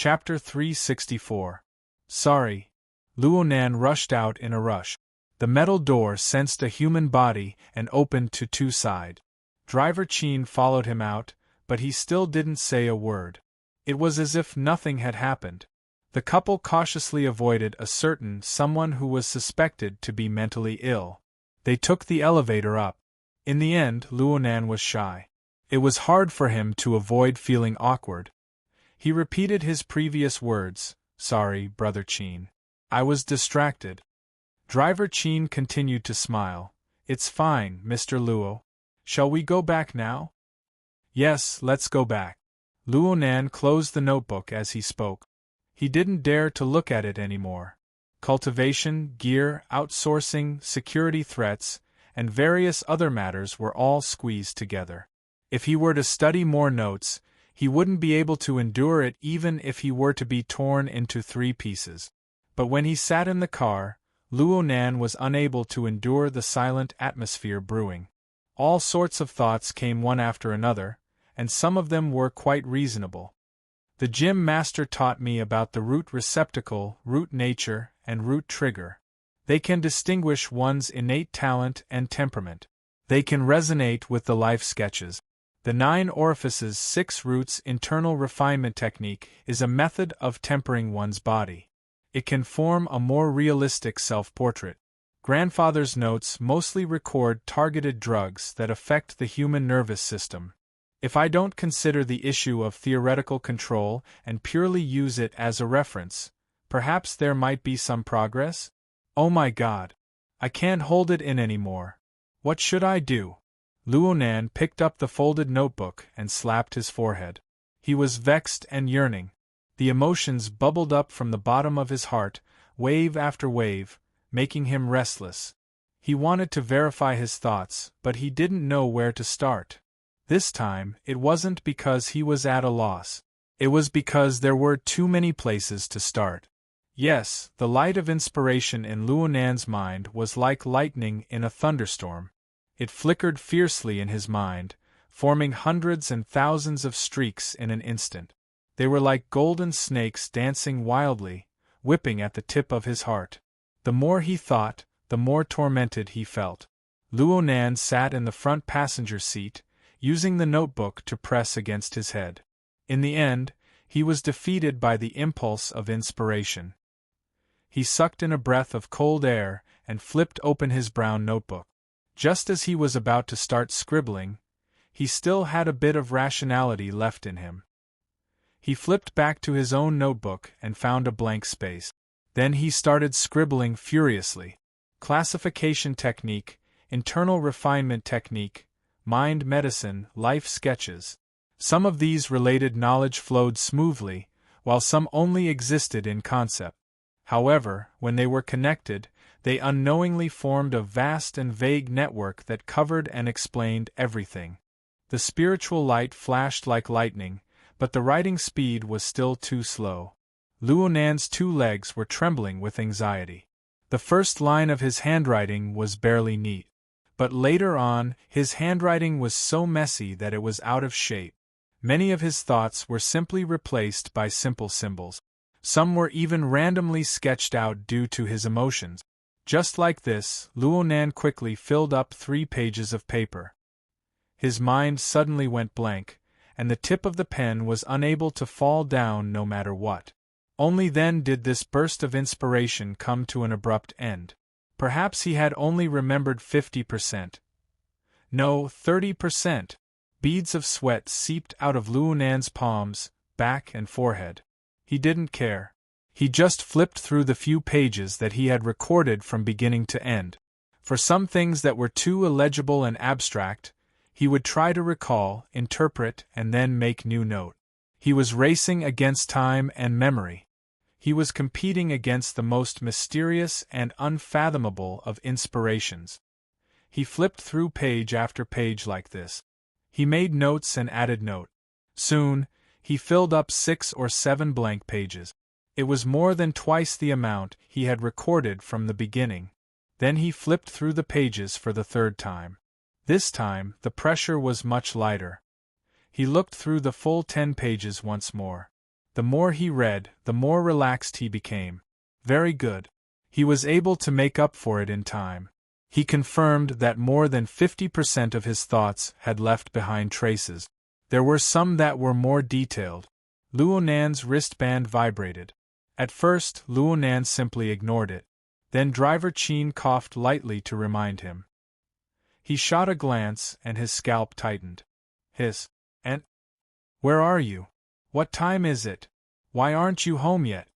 Chapter 364. Sorry. Luonan rushed out in a rush. The metal door sensed a human body and opened to two sides. Driver Qin followed him out, but he still didn't say a word. It was as if nothing had happened. The couple cautiously avoided a certain someone who was suspected to be mentally ill. They took the elevator up. In the end, Luonan was shy. It was hard for him to avoid feeling awkward. He repeated his previous words, "Sorry, Brother Qin. I was distracted." Driver Qin continued to smile. "It's fine, Mr. Luo. Shall we go back now?" "Yes, let's go back." Luonan closed the notebook as he spoke. He didn't dare to look at it anymore. Cultivation, gear, outsourcing, security threats, and various other matters were all squeezed together. If he were to study more notes, he wouldn't be able to endure it even if he were to be torn into 3 pieces. But when he sat in the car, Luonan was unable to endure the silent atmosphere brewing. All sorts of thoughts came one after another, and some of them were quite reasonable. The gym master taught me about the root receptacle, root nature, and root trigger. They can distinguish one's innate talent and temperament. They can resonate with the life sketches. The 9 orifices 6 roots internal refinement technique is a method of tempering one's body. It can form a more realistic self-portrait. Grandfather's notes mostly record targeted drugs that affect the human nervous system. If I don't consider the issue of theoretical control and purely use it as a reference, perhaps there might be some progress? Oh my God! I can't hold it in anymore. What should I do? Luonan picked up the folded notebook and slapped his forehead. He was vexed and yearning. The emotions bubbled up from the bottom of his heart, wave after wave, making him restless. He wanted to verify his thoughts, but he didn't know where to start. This time, it wasn't because he was at a loss. It was because there were too many places to start. Yes, the light of inspiration in Luonan's mind was like lightning in a thunderstorm. It flickered fiercely in his mind, forming hundreds and thousands of streaks in an instant. They were like golden snakes dancing wildly, whipping at the tip of his heart. The more he thought, the more tormented he felt. Luonan sat in the front passenger seat, using the notebook to press against his head. In the end, he was defeated by the impulse of inspiration. He sucked in a breath of cold air and flipped open his brown notebook. Just as he was about to start scribbling, he still had a bit of rationality left in him. He flipped back to his own notebook and found a blank space. Then he started scribbling furiously. Classification technique, internal refinement technique, mind medicine, life sketches. Some of these related knowledge flowed smoothly, while some only existed in concept. However, when they were connected, they unknowingly formed a vast and vague network that covered and explained everything. The spiritual light flashed like lightning, but the writing speed was still too slow. Luonan's 2 legs were trembling with anxiety. The first line of his handwriting was barely neat. But later on, his handwriting was so messy that it was out of shape. Many of his thoughts were simply replaced by simple symbols. Some were even randomly sketched out due to his emotions. Just like this, Luonan quickly filled up 3 pages of paper. His mind suddenly went blank, and the tip of the pen was unable to fall down no matter what. Only then did this burst of inspiration come to an abrupt end. Perhaps he had only remembered 50%. No, 30%. Beads of sweat seeped out of Luonan's palms, back and forehead. He didn't care. He just flipped through the few pages that he had recorded from beginning to end. For some things that were too illegible and abstract, he would try to recall, interpret, and then make new note. He was racing against time and memory. He was competing against the most mysterious and unfathomable of inspirations. He flipped through page after page like this. He made notes and added note. Soon, he filled up 6 or 7 blank pages. It was more than twice the amount he had recorded from the beginning. Then he flipped through the pages for the 3rd time. This time, the pressure was much lighter. He looked through the full 10 pages once more. The more he read, the more relaxed he became. Very good. He was able to make up for it in time. He confirmed that more than 50% of his thoughts had left behind traces. There were some that were more detailed. Luonan's wristband vibrated. At first, Luonan simply ignored it. Then Driver Chin coughed lightly to remind him. He shot a glance, and his scalp tightened. And where are you? What time is it? Why aren't you home yet?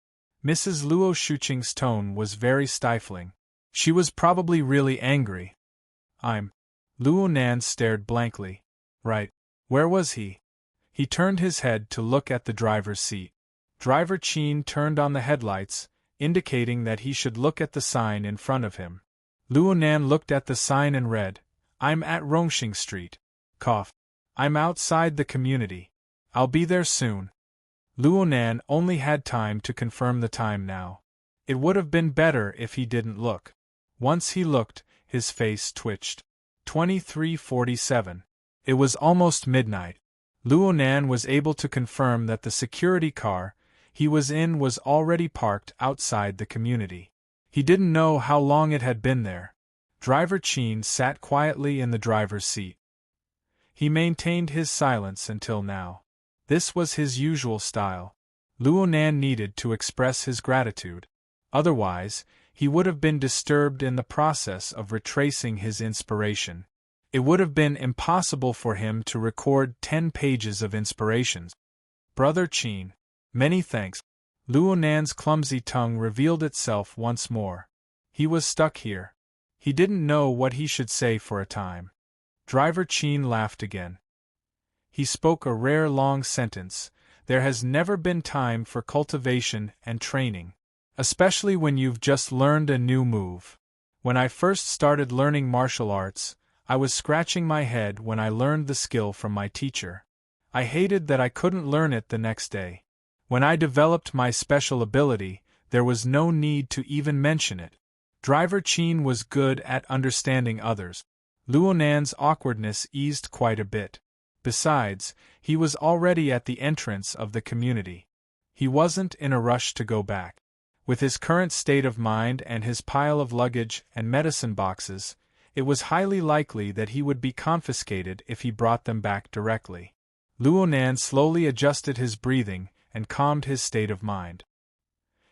Mrs. Luo Shuqing's tone was very stifling. She was probably really angry. Luonan stared blankly. Right. Where was he? He turned his head to look at the driver's seat. Driver Chin turned on the headlights, indicating that he should look at the sign in front of him. Luonan looked at the sign and read, I'm at Rongxing Street. Cough. I'm outside the community. I'll be there soon. Luonan only had time to confirm the time now. It would have been better if he didn't look. Once he looked, his face twitched. 23:47. It was almost midnight. Luonan was able to confirm that the security car he was in was already parked outside the community. He didn't know how long it had been there. Driver Chin sat quietly in the driver's seat. He maintained his silence until now. This was his usual style. Luonan needed to express his gratitude. Otherwise, he would have been disturbed in the process of retracing his inspiration. It would have been impossible for him to record 10 pages of inspirations. Brother Chin, many thanks. Luonan's clumsy tongue revealed itself once more. He was stuck here. He didn't know what he should say for a time. Driver Chin laughed again. He spoke a rare long sentence. There has never been time for cultivation and training. Especially when you've just learned a new move. When I first started learning martial arts, I was scratching my head when I learned the skill from my teacher. I hated that I couldn't learn it the next day. When I developed my special ability, there was no need to even mention it. Driver Chin was good at understanding others. Luonan's awkwardness eased quite a bit. Besides, he was already at the entrance of the community. He wasn't in a rush to go back. With his current state of mind and his pile of luggage and medicine boxes, it was highly likely that he would be confiscated if he brought them back directly. Luonan slowly adjusted his breathing and calmed his state of mind.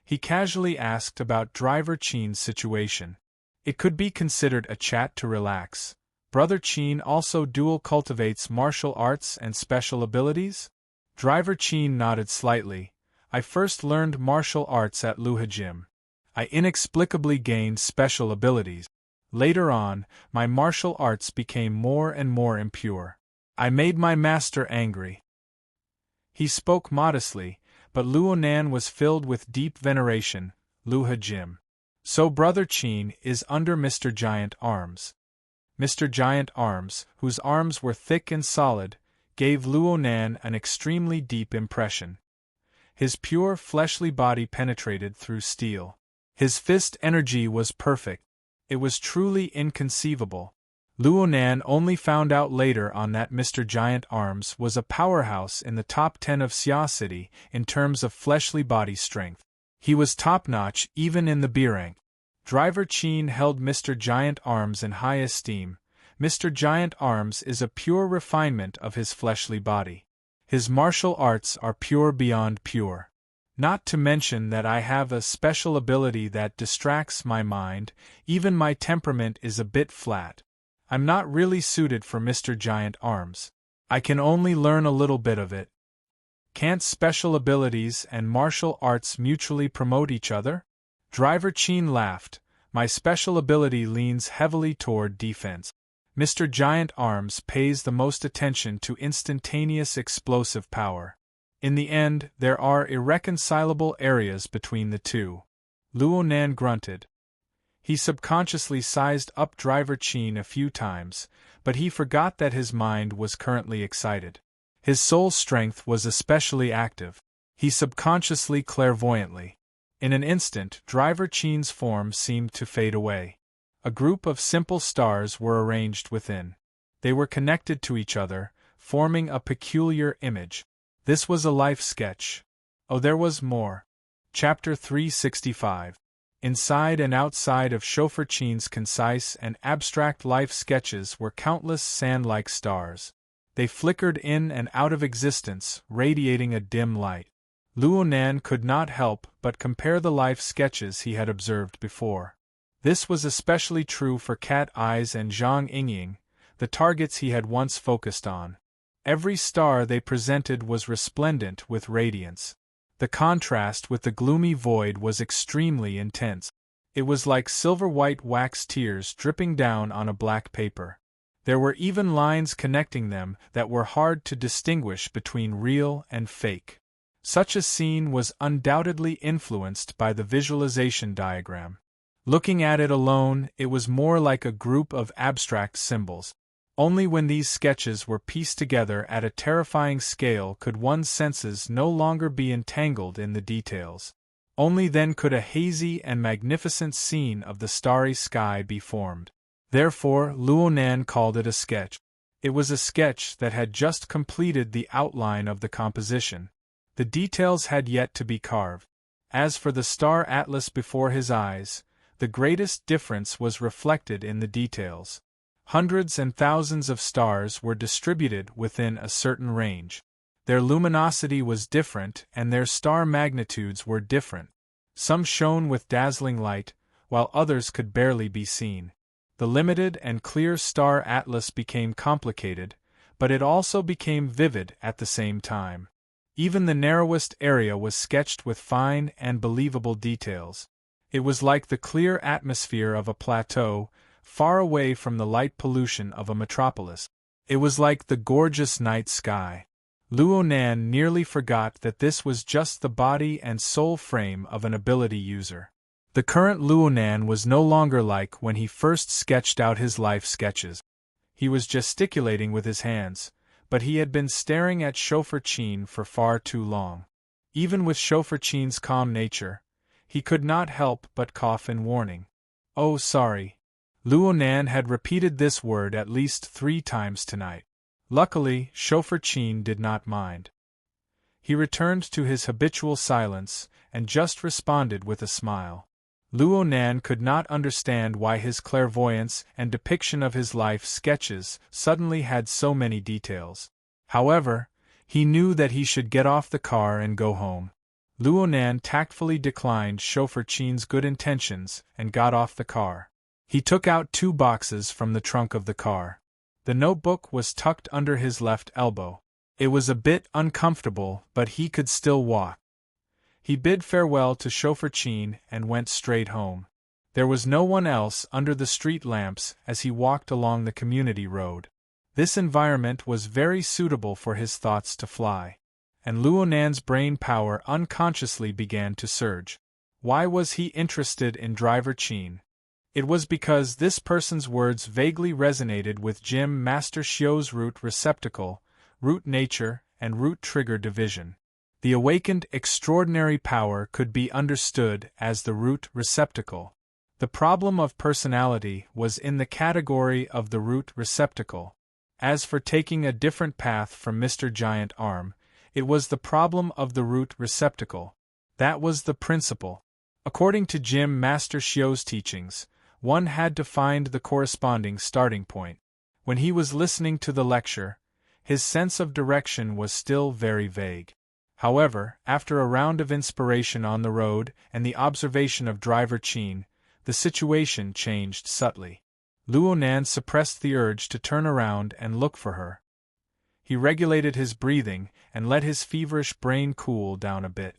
He casually asked about Driver Chin's situation. It could be considered a chat to relax. Brother Chin also dual cultivates martial arts and special abilities? Driver Chin nodded slightly. I first learned martial arts at Luha Gym. I inexplicably gained special abilities. Later on, my martial arts became more and more impure. I made my master angry. He spoke modestly, but Luonan was filled with deep veneration. Luha Gym. So Brother Chin is under Mr. Giant Arms. Mr. Giant Arms, whose arms were thick and solid, gave Luonan an extremely deep impression. His pure fleshly body penetrated through steel. His fist energy was perfect. It was truly inconceivable. Luonan only found out later on that Mr. Giant Arms was a powerhouse in the top 10 of Xia City in terms of fleshly body strength. He was top-notch even in the B rank. Driver Chin held Mr. Giant Arms in high esteem. Mr. Giant Arms is a pure refinement of his fleshly body. His martial arts are pure beyond pure. Not to mention that I have a special ability that distracts my mind. Even my temperament is a bit flat. I'm not really suited for Mr. Giant Arms. I can only learn a little bit of it. Can't special abilities and martial arts mutually promote each other? Driver Chin laughed. My special ability leans heavily toward defense. Mr. Giant Arms pays the most attention to instantaneous explosive power. In the end, there are irreconcilable areas between the two. Luonan grunted. He subconsciously sized up Driver Chin a few times, but he forgot that his mind was currently excited. His soul strength was especially active. He subconsciously clairvoyantly. In an instant, Driver Chin's form seemed to fade away. A group of simple stars were arranged within. They were connected to each other, forming a peculiar image. This was a life sketch. Oh, there was more. Chapter 365. Inside and outside of Chauffeur Chin's concise and abstract life sketches were countless sand-like stars. They flickered in and out of existence, radiating a dim light. Luo Nan could not help but compare the life sketches he had observed before. This was especially true for Cat Eyes and Zhang Yingying, the targets he had once focused on. Every star they presented was resplendent with radiance. The contrast with the gloomy void was extremely intense. It was like silver-white wax tears dripping down on a black paper. There were even lines connecting them that were hard to distinguish between real and fake. Such a scene was undoubtedly influenced by the visualization diagram. Looking at it alone, it was more like a group of abstract symbols. Only when these sketches were pieced together at a terrifying scale could one's senses no longer be entangled in the details. Only then could a hazy and magnificent scene of the starry sky be formed. Therefore, Luo Nan called it a sketch. It was a sketch that had just completed the outline of the composition. The details had yet to be carved. As for the star atlas before his eyes, the greatest difference was reflected in the details. Hundreds and thousands of stars were distributed within a certain range. Their luminosity was different and their star magnitudes were different. Some shone with dazzling light, while others could barely be seen. The limited and clear star atlas became complicated, but it also became vivid at the same time. Even the narrowest area was sketched with fine and believable details. It was like the clear atmosphere of a plateau, far away from the light pollution of a metropolis. It was like the gorgeous night sky. Luo Nan nearly forgot that this was just the body and soul frame of an ability user. The current Luo Nan was no longer like when he first sketched out his life sketches. He was gesticulating with his hands, but he had been staring at Chauffeur Chin for far too long. Even with Chauffeur Chin's calm nature, he could not help but cough in warning. "Oh, sorry." Luo Nan had repeated this word at least 3 times tonight. Luckily, Chauffeur Chin did not mind. He returned to his habitual silence and just responded with a smile. Luo Nan could not understand why his clairvoyance and depiction of his life sketches suddenly had so many details. However, he knew that he should get off the car and go home. Luo Nan tactfully declined Chauffeur Chin's good intentions and got off the car. He took out 2 boxes from the trunk of the car. The notebook was tucked under his left elbow. It was a bit uncomfortable, but he could still walk. He bid farewell to Chauffeur Chin and went straight home. There was no one else under the street lamps as he walked along the community road. This environment was very suitable for his thoughts to fly. And Luo Nan's brain power unconsciously began to surge. Why was he interested in Driver Chin? It was because this person's words vaguely resonated with Jim Master Xiu's root receptacle, root nature, and root trigger division. The awakened extraordinary power could be understood as the root receptacle. The problem of personality was in the category of the root receptacle. As for taking a different path from Mr. Giant Arm, it was the problem of the root receptacle. That was the principle. According to Jim Master Xiu's teachings, one had to find the corresponding starting point. When he was listening to the lecture, his sense of direction was still very vague. However, after a round of inspiration on the road and the observation of Driver Chin, the situation changed subtly. Luo Nan suppressed the urge to turn around and look for her. He regulated his breathing and let his feverish brain cool down a bit.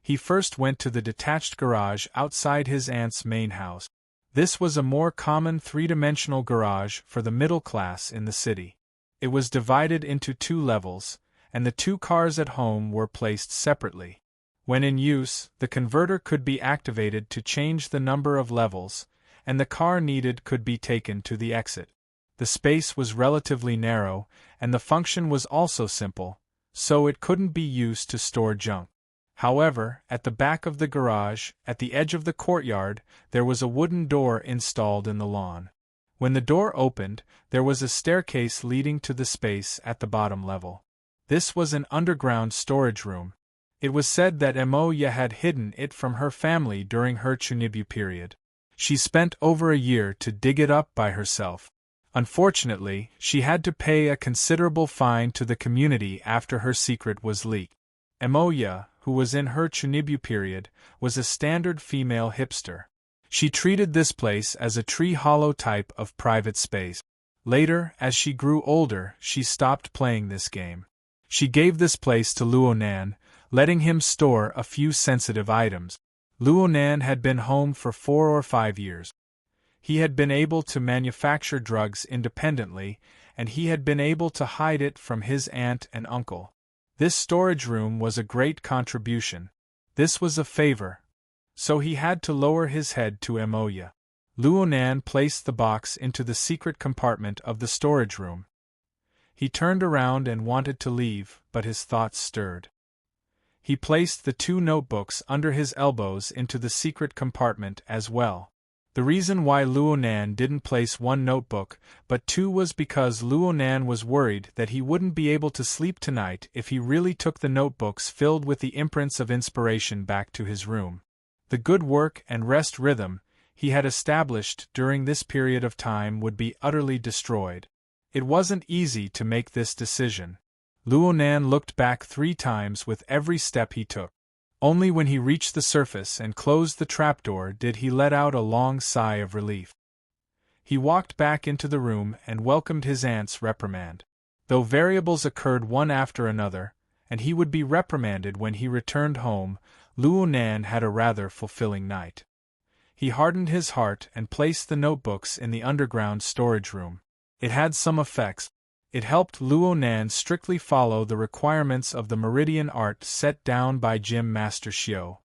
He first went to the detached garage outside his aunt's main house. This was a more common 3-dimensional garage for the middle class in the city. It was divided into 2 levels, and the 2 cars at home were placed separately. When in use, the converter could be activated to change the number of levels, and the car needed could be taken to the exit. The space was relatively narrow, and the function was also simple, so it couldn't be used to store junk. However, at the back of the garage, at the edge of the courtyard, there was a wooden door installed in the lawn. When the door opened, there was a staircase leading to the space at the bottom level. This was an underground storage room. It was said that Emoya had hidden it from her family during her Chunibu period. She spent over a year to dig it up by herself. Unfortunately, she had to pay a considerable fine to the community after her secret was leaked. Emoya, who was in her Chunibu period, was a standard female hipster. She treated this place as a tree hollow type of private space. Later, as she grew older, she stopped playing this game. She gave this place to Luonan, letting him store a few sensitive items. Luonan had been home for 4 or 5 years. He had been able to manufacture drugs independently, and he had been able to hide it from his aunt and uncle. This storage room was a great contribution. This was a favor. So he had to lower his head to Emoya. Luonan placed the box into the secret compartment of the storage room. He turned around and wanted to leave, but his thoughts stirred. He placed the 2 notebooks under his elbows into the secret compartment as well. The reason why Luonan didn't place 1 notebook, but 2 was because Luonan was worried that he wouldn't be able to sleep tonight if he really took the notebooks filled with the imprints of inspiration back to his room. The good work and rest rhythm he had established during this period of time would be utterly destroyed. It wasn't easy to make this decision. Luonan looked back 3 times with every step he took. Only when he reached the surface and closed the trapdoor did he let out a long sigh of relief. He walked back into the room and welcomed his aunt's reprimand. Though variables occurred one after another, and he would be reprimanded when he returned home, Luonan had a rather fulfilling night. He hardened his heart and placed the notebooks in the underground storage room. It had some effects. It helped Luonan strictly follow the requirements of the meridian art set down by Gym Master Xiao.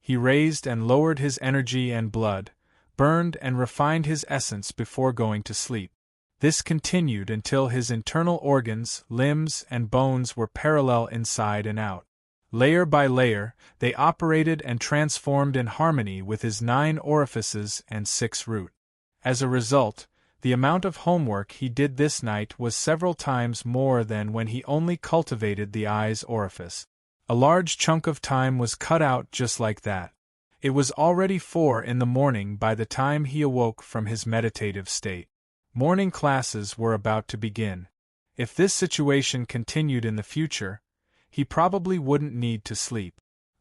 He raised and lowered his energy and blood, burned and refined his essence before going to sleep. This continued until his internal organs, limbs, and bones were parallel inside and out. Layer by layer, they operated and transformed in harmony with his 9 orifices and 6 root. As a result, the amount of homework he did this night was several times more than when he only cultivated the eye's orifice. A large chunk of time was cut out just like that. It was already 4 in the morning by the time he awoke from his meditative state. Morning classes were about to begin. If this situation continued in the future, he probably wouldn't need to sleep.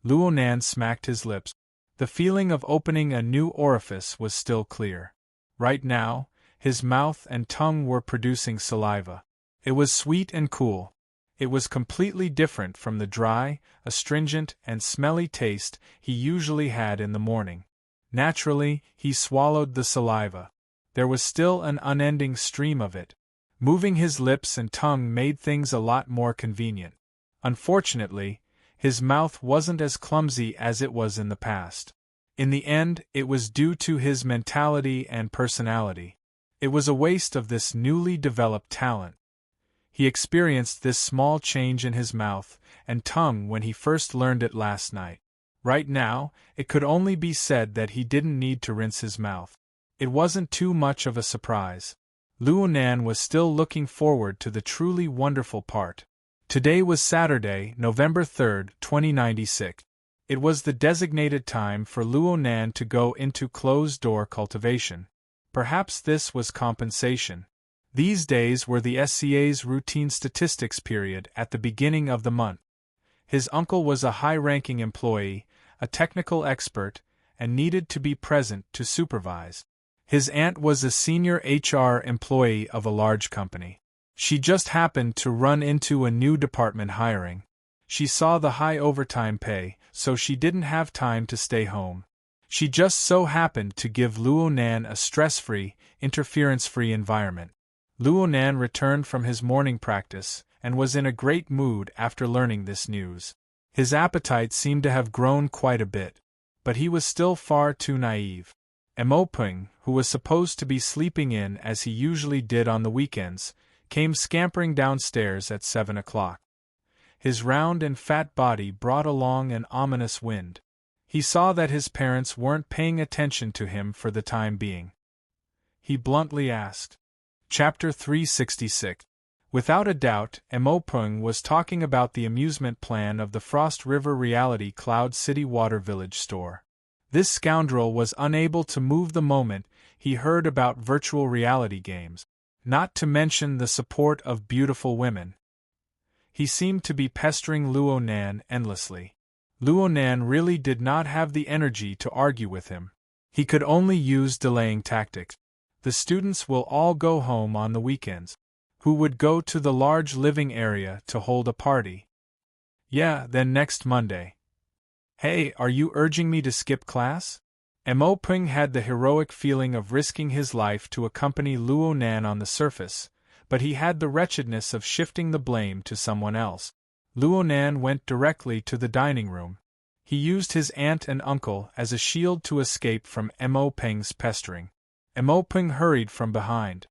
Luonan smacked his lips. The feeling of opening a new orifice was still clear. Right now, his mouth and tongue were producing saliva. It was sweet and cool. It was completely different from the dry, astringent, and smelly taste he usually had in the morning. Naturally, he swallowed the saliva. There was still an unending stream of it. Moving his lips and tongue made things a lot more convenient. Unfortunately, his mouth wasn't as clumsy as it was in the past. In the end, it was due to his mentality and personality. It was a waste of this newly developed talent. He experienced this small change in his mouth and tongue when he first learned it last night. Right now, it could only be said that he didn't need to rinse his mouth. It wasn't too much of a surprise. Luonan was still looking forward to the truly wonderful part. Today was Saturday, November 3, 2096. It was the designated time for Luonan to go into closed-door cultivation. Perhaps this was compensation. These days were the SCA's routine statistics period at the beginning of the month. His uncle was a high-ranking employee, a technical expert, and needed to be present to supervise. His aunt was a senior HR employee of a large company. She just happened to run into a new department hiring. She saw the high overtime pay, so she didn't have time to stay home. She just so happened to give Luonan a stress-free, interference-free environment. Luonan returned from his morning practice and was in a great mood after learning this news. His appetite seemed to have grown quite a bit, but he was still far too naive. Emopeng, who was supposed to be sleeping in as he usually did on the weekends, came scampering downstairs at 7 o'clock. His round and fat body brought along an ominous wind. He saw that his parents weren't paying attention to him for the time being. He bluntly asked. Chapter 366. Without a doubt, Emopung was talking about the amusement plan of the Frost River Reality Cloud City Water Village store. This scoundrel was unable to move the moment he heard about virtual reality games, not to mention the support of beautiful women. He seemed to be pestering Luo Nan endlessly. Luo Nan really did not have the energy to argue with him. He could only use delaying tactics. The students will all go home on the weekends. Who would go to the large living area to hold a party? Yeah, then next Monday. Hey, are you urging me to skip class? Emopung had the heroic feeling of risking his life to accompany Luo Nan on the surface, but he had the wretchedness of shifting the blame to someone else. Luo Nan went directly to the dining room. He used his aunt and uncle as a shield to escape from Emopung's pestering. Emopung hurried from behind.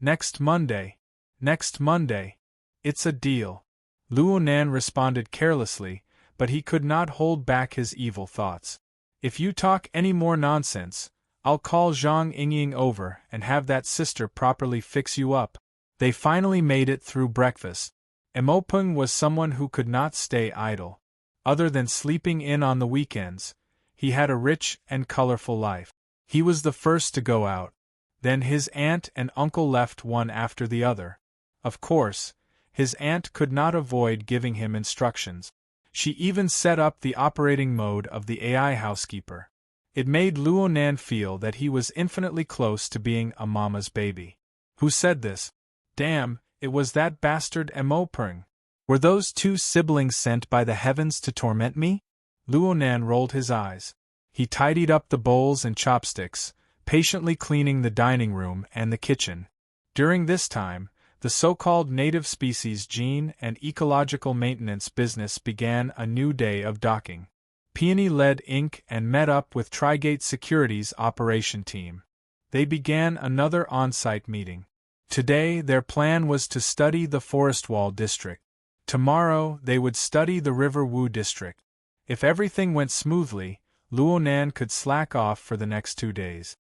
Next Monday. Next Monday. It's a deal. Luo Nan responded carelessly, but he could not hold back his evil thoughts. If you talk any more nonsense, I'll call Zhang Yingying over and have that sister properly fix you up. They finally made it through breakfast. Emopung was someone who could not stay idle. Other than sleeping in on the weekends, he had a rich and colorful life. He was the first to go out. Then his aunt and uncle left one after the other. Of course, his aunt could not avoid giving him instructions. She even set up the operating mode of the AI housekeeper. It made Luo Nan feel that he was infinitely close to being a mama's baby. Who said this? Damn, it was that bastard Emopung. Were those two siblings sent by the heavens to torment me? Luo Nan rolled his eyes. He tidied up the bowls and chopsticks, patiently cleaning the dining room and the kitchen. During this time, the so-called native species gene and ecological maintenance business began a new day of docking. Peony led Inc. and met up with Trigate Securities operation team. They began another on-site meeting. Today their plan was to study the Forest Wall district. Tomorrow they would study the River Wu district. If everything went smoothly, Luo Nan could slack off for the next 2 days.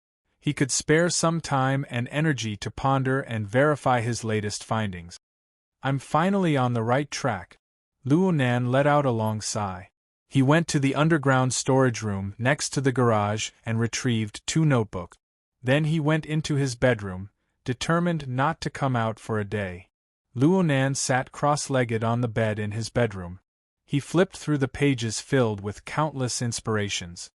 He could spare some time and energy to ponder and verify his latest findings. I'm finally on the right track. Luo Nan let out a long sigh. He went to the underground storage room next to the garage and retrieved 2 notebooks. Then he went into his bedroom, determined not to come out for a day. Luo Nan sat cross-legged on the bed in his bedroom. He flipped through the pages filled with countless inspirations.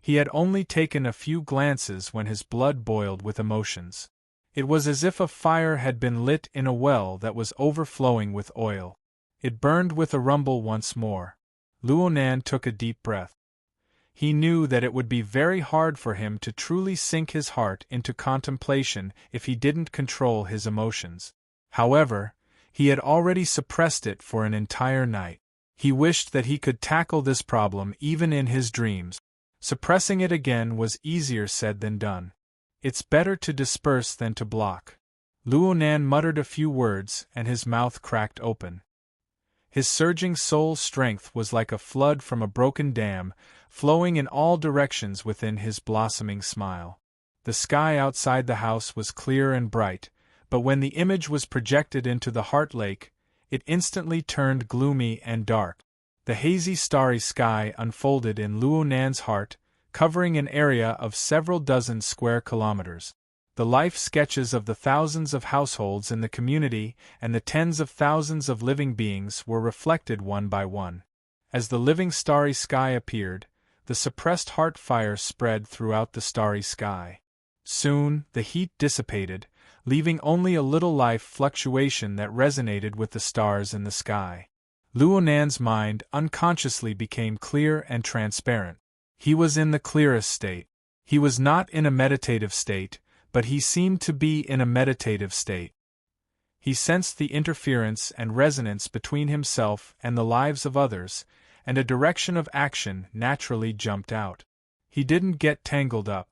He had only taken a few glances when his blood boiled with emotions. It was as if a fire had been lit in a well that was overflowing with oil. It burned with a rumble once more. Luo Nan took a deep breath. He knew that it would be very hard for him to truly sink his heart into contemplation if he didn't control his emotions. However, he had already suppressed it for an entire night. He wished that he could tackle this problem even in his dreams. Suppressing it again was easier said than done. It's better to disperse than to block. Luo Nan muttered a few words and his mouth cracked open. His surging soul strength was like a flood from a broken dam, flowing in all directions within his blossoming smile. The sky outside the house was clear and bright, but when the image was projected into the Heart Lake, it instantly turned gloomy and dark. The hazy starry sky unfolded in Luo Nan's heart, covering an area of several dozen square kilometers. The life sketches of the thousands of households in the community and the tens of thousands of living beings were reflected one by one. As the living starry sky appeared, the suppressed heart fire spread throughout the starry sky. Soon, the heat dissipated, leaving only a little life fluctuation that resonated with the stars in the sky. Luo Nan's mind unconsciously became clear and transparent. He was in the clearest state. He was not in a meditative state, but he seemed to be in a meditative state. He sensed the interference and resonance between himself and the lives of others, and a direction of action naturally jumped out. He didn't get tangled up.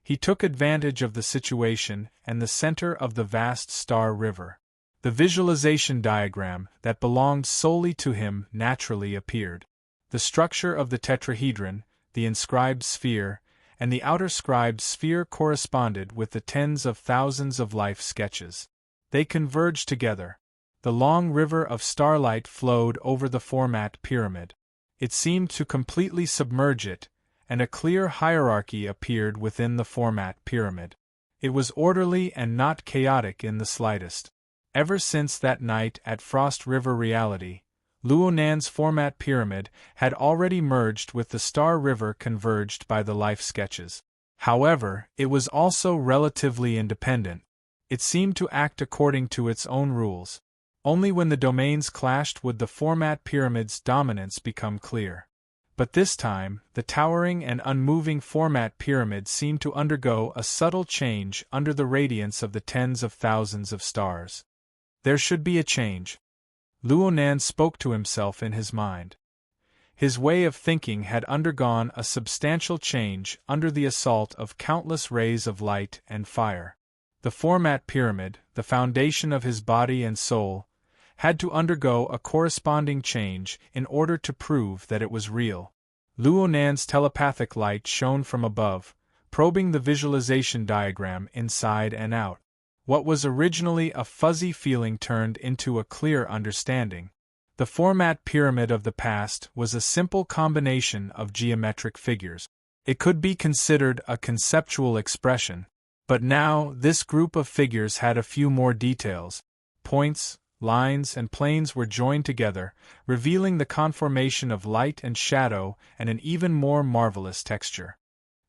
He took advantage of the situation and the center of the vast Star River. The visualization diagram that belonged solely to him naturally appeared. The structure of the tetrahedron, the inscribed sphere, and the outer scribed sphere corresponded with the tens of thousands of life sketches. They converged together. The long river of starlight flowed over the format pyramid. It seemed to completely submerge it, and a clear hierarchy appeared within the format pyramid. It was orderly and not chaotic in the slightest. Ever since that night at Frost River Reality, Luonan's format pyramid had already merged with the Star River converged by the life sketches. However, it was also relatively independent. It seemed to act according to its own rules. Only when the domains clashed would the format pyramid's dominance become clear. But this time, the towering and unmoving format pyramid seemed to undergo a subtle change under the radiance of the tens of thousands of stars. There should be a change. Luonan spoke to himself in his mind. His way of thinking had undergone a substantial change under the assault of countless rays of light and fire. The format pyramid, the foundation of his body and soul, had to undergo a corresponding change in order to prove that it was real. Luonan's telepathic light shone from above, probing the visualization diagram inside and out. What was originally a fuzzy feeling turned into a clear understanding. The format pyramid of the past was a simple combination of geometric figures. It could be considered a conceptual expression, but now this group of figures had a few more details. Points, lines, and planes were joined together, revealing the conformation of light and shadow and an even more marvelous texture.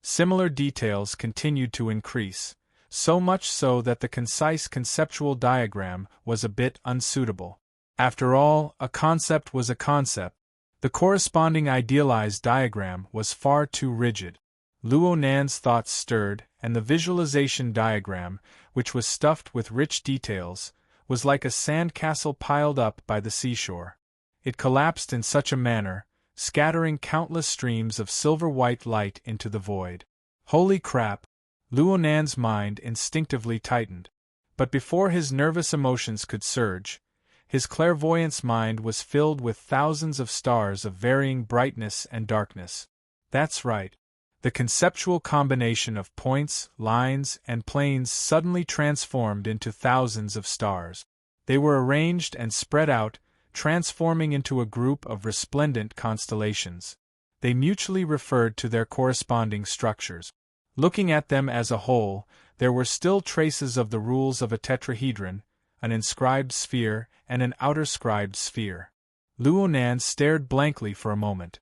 Similar details continued to increase, so much so that the concise conceptual diagram was a bit unsuitable. After all, a concept was a concept. The corresponding idealized diagram was far too rigid. Luonan's thoughts stirred, and the visualization diagram, which was stuffed with rich details, was like a sandcastle piled up by the seashore. It collapsed in such a manner, scattering countless streams of silver-white light into the void. Holy crap! Luonan's mind instinctively tightened. But before his nervous emotions could surge, his clairvoyance mind was filled with thousands of stars of varying brightness and darkness. That's right. The conceptual combination of points, lines, and planes suddenly transformed into thousands of stars. They were arranged and spread out, transforming into a group of resplendent constellations. They mutually referred to their corresponding structures. Looking at them as a whole, there were still traces of the rules of a tetrahedron, an inscribed sphere, and an outer-scribed sphere. Luonan stared blankly for a moment.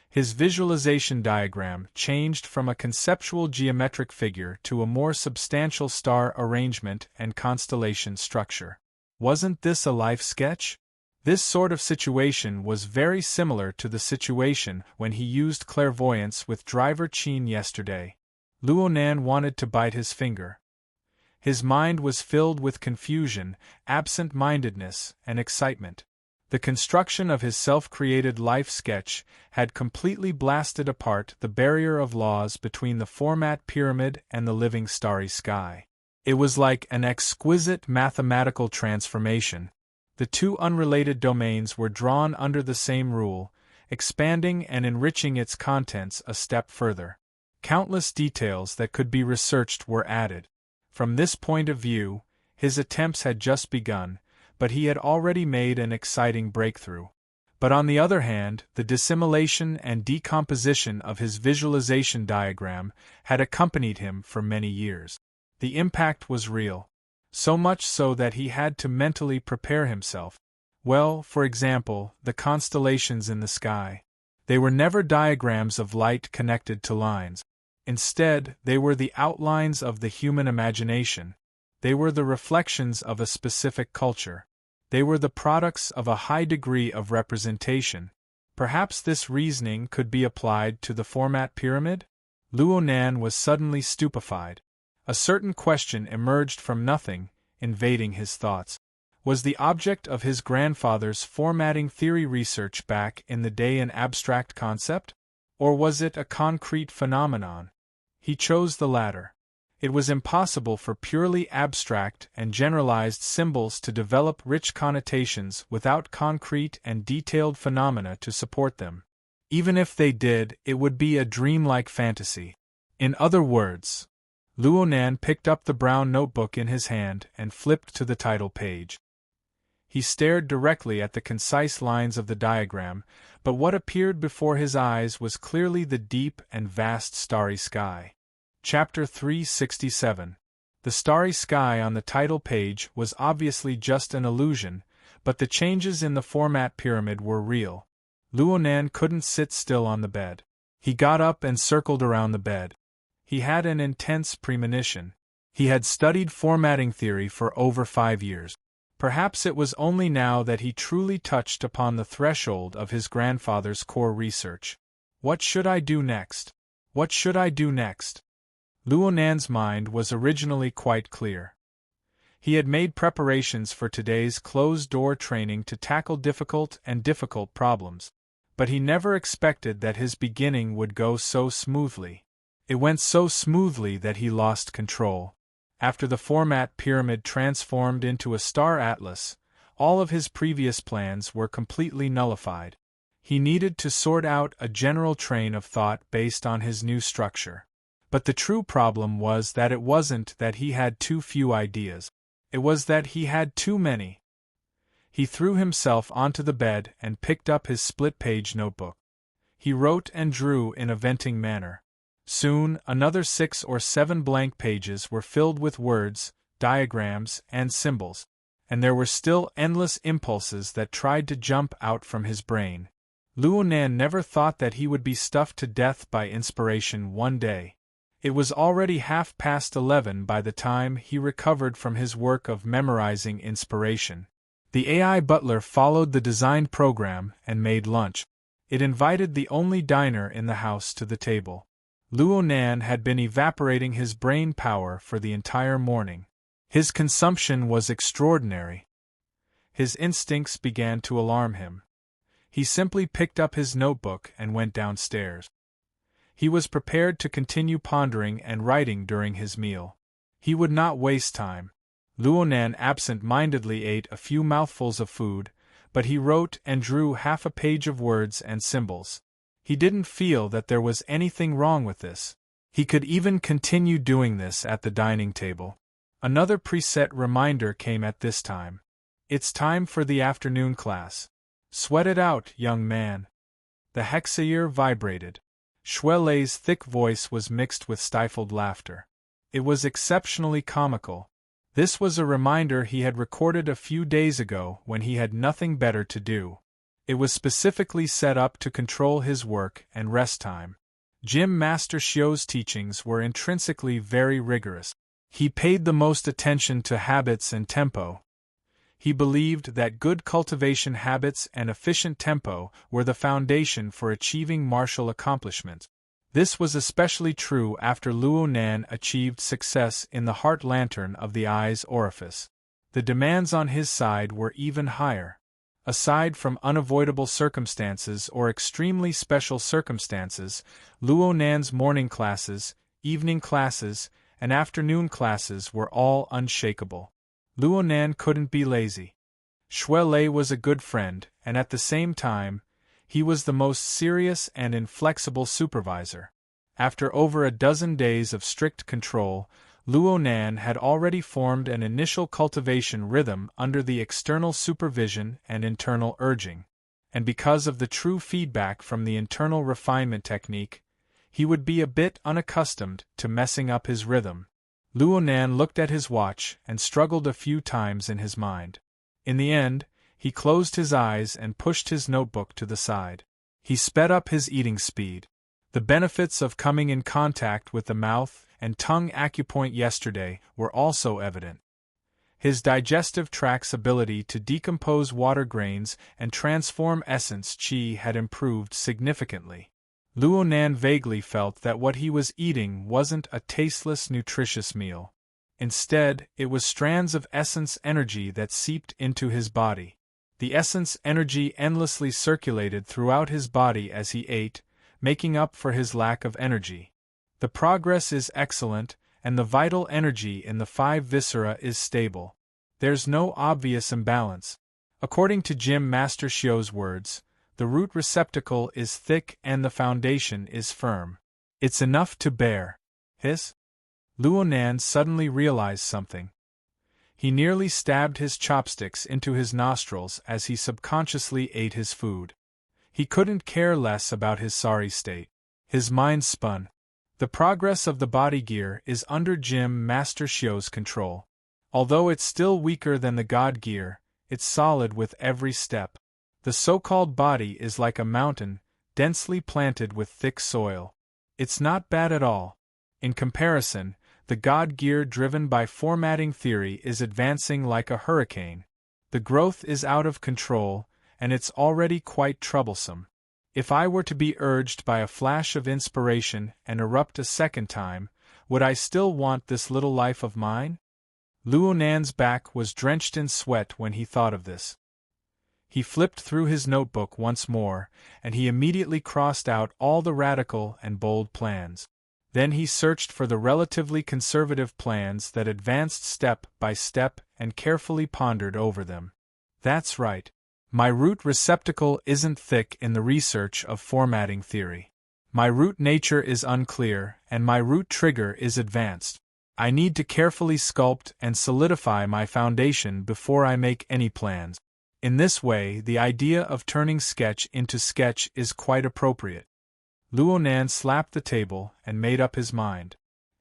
His visualization diagram changed from a conceptual geometric figure to a more substantial star arrangement and constellation structure. Wasn't this a life sketch? This sort of situation was very similar to the situation when he used clairvoyance with Driver Chin yesterday. Luonan wanted to bite his finger. His mind was filled with confusion, absent-mindedness, and excitement. The construction of his self-created life sketch had completely blasted apart the barrier of laws between the format pyramid and the living starry sky. It was like an exquisite mathematical transformation. The two unrelated domains were drawn under the same rule, expanding and enriching its contents a step further. Countless details that could be researched were added. From this point of view, his attempts had just begun, but he had already made an exciting breakthrough. But on the other hand, the dissimulation and decomposition of his visualization diagram had accompanied him for many years. The impact was real, so much so that he had to mentally prepare himself. Well, for example, the constellations in the sky. They were never diagrams of light connected to lines. Instead, they were the outlines of the human imagination. They were the reflections of a specific culture. They were the products of a high degree of representation. Perhaps this reasoning could be applied to the format pyramid? Luonan was suddenly stupefied. A certain question emerged from nothing, invading his thoughts. Was the object of his grandfather's formatting theory research back in the day an abstract concept? Or was it a concrete phenomenon? He chose the latter. It was impossible for purely abstract and generalized symbols to develop rich connotations without concrete and detailed phenomena to support them. Even if they did, it would be a dreamlike fantasy. In other words, Luonan picked up the brown notebook in his hand and flipped to the title page. He stared directly at the concise lines of the diagram, but what appeared before his eyes was clearly the deep and vast starry sky. Chapter 367. The starry sky on the title page was obviously just an illusion, but the changes in the format pyramid were real. Luonan couldn't sit still on the bed. He got up and circled around the bed. He had an intense premonition. He had studied formatting theory for over 5 years. Perhaps it was only now that he truly touched upon the threshold of his grandfather's core research. What should I do next? What should I do next? Luonan's mind was originally quite clear. He had made preparations for today's closed-door training to tackle difficult problems, but he never expected that his beginning would go so smoothly. It went so smoothly that he lost control. After the format pyramid transformed into a star atlas, all of his previous plans were completely nullified. He needed to sort out a general train of thought based on his new structure. But the true problem was that it wasn't that he had too few ideas. It was that he had too many. He threw himself onto the bed and picked up his split-page notebook. He wrote and drew in a venting manner. Soon, another 6 or 7 blank pages were filled with words, diagrams, and symbols, and there were still endless impulses that tried to jump out from his brain. Luonan never thought that he would be stuffed to death by inspiration one day. It was already 11:30 by the time he recovered from his work of memorizing inspiration. The AI butler followed the designed program and made lunch. It invited the only diner in the house to the table. Luonan had been evaporating his brain power for the entire morning. His consumption was extraordinary. His instincts began to alarm him. He simply picked up his notebook and went downstairs. He was prepared to continue pondering and writing during his meal. He would not waste time. Luonan absent-mindedly ate a few mouthfuls of food, but he wrote and drew half a page of words and symbols. He didn't feel that there was anything wrong with this. He could even continue doing this at the dining table. Another preset reminder came at this time. It's time for the afternoon class. Sweat it out, young man. The hexaear vibrated. Shuelei's thick voice was mixed with stifled laughter. It was exceptionally comical. This was a reminder he had recorded a few days ago when he had nothing better to do. It was specifically set up to control his work and rest time. Jim Master Xiu's teachings were intrinsically very rigorous. He paid the most attention to habits and tempo. He believed that good cultivation habits and efficient tempo were the foundation for achieving martial accomplishment. This was especially true after Luonan achieved success in the heart lantern of the eye's orifice. The demands on his side were even higher. Aside from unavoidable circumstances or extremely special circumstances, Luonan's morning classes, evening classes, and afternoon classes were all unshakable. Luonan couldn't be lazy. Shuelei was a good friend, and at the same time, he was the most serious and inflexible supervisor. After over a dozen days of strict control, Luonan had already formed an initial cultivation rhythm under the external supervision and internal urging, and because of the true feedback from the internal refinement technique, he would be a bit unaccustomed to messing up his rhythm. Luonan looked at his watch and struggled a few times in his mind. In the end, he closed his eyes and pushed his notebook to the side. He sped up his eating speed. The benefits of coming in contact with the mouth and tongue acupoint yesterday were also evident. His digestive tract's ability to decompose water grains and transform essence qi had improved significantly. Luonan vaguely felt that what he was eating wasn't a tasteless, nutritious meal. Instead, it was strands of essence energy that seeped into his body. The essence energy endlessly circulated throughout his body as he ate, making up for his lack of energy. The progress is excellent, and the vital energy in the 5 viscera is stable. There's no obvious imbalance. According to Jim Master Xiu's words, the root receptacle is thick and the foundation is firm. It's enough to bear. His Luonan suddenly realized something. He nearly stabbed his chopsticks into his nostrils as he subconsciously ate his food. He couldn't care less about his sorry state. His mind spun. The progress of the body gear is under Jim Master Shio's control. Although it's still weaker than the God gear, it's solid with every step. The so-called body is like a mountain, densely planted with thick soil. It's not bad at all. In comparison, the God gear driven by formatting theory is advancing like a hurricane. The growth is out of control, and it's already quite troublesome. If I were to be urged by a flash of inspiration and erupt a second time, would I still want this little life of mine? Luonan's back was drenched in sweat when he thought of this. He flipped through his notebook once more, and he immediately crossed out all the radical and bold plans. Then he searched for the relatively conservative plans that advanced step by step and carefully pondered over them. That's right. My root receptacle isn't thick in the research of formatting theory. My root nature is unclear, and my root trigger is advanced. I need to carefully sculpt and solidify my foundation before I make any plans. In this way, the idea of turning sketch into sketch is quite appropriate. Luonan slapped the table and made up his mind.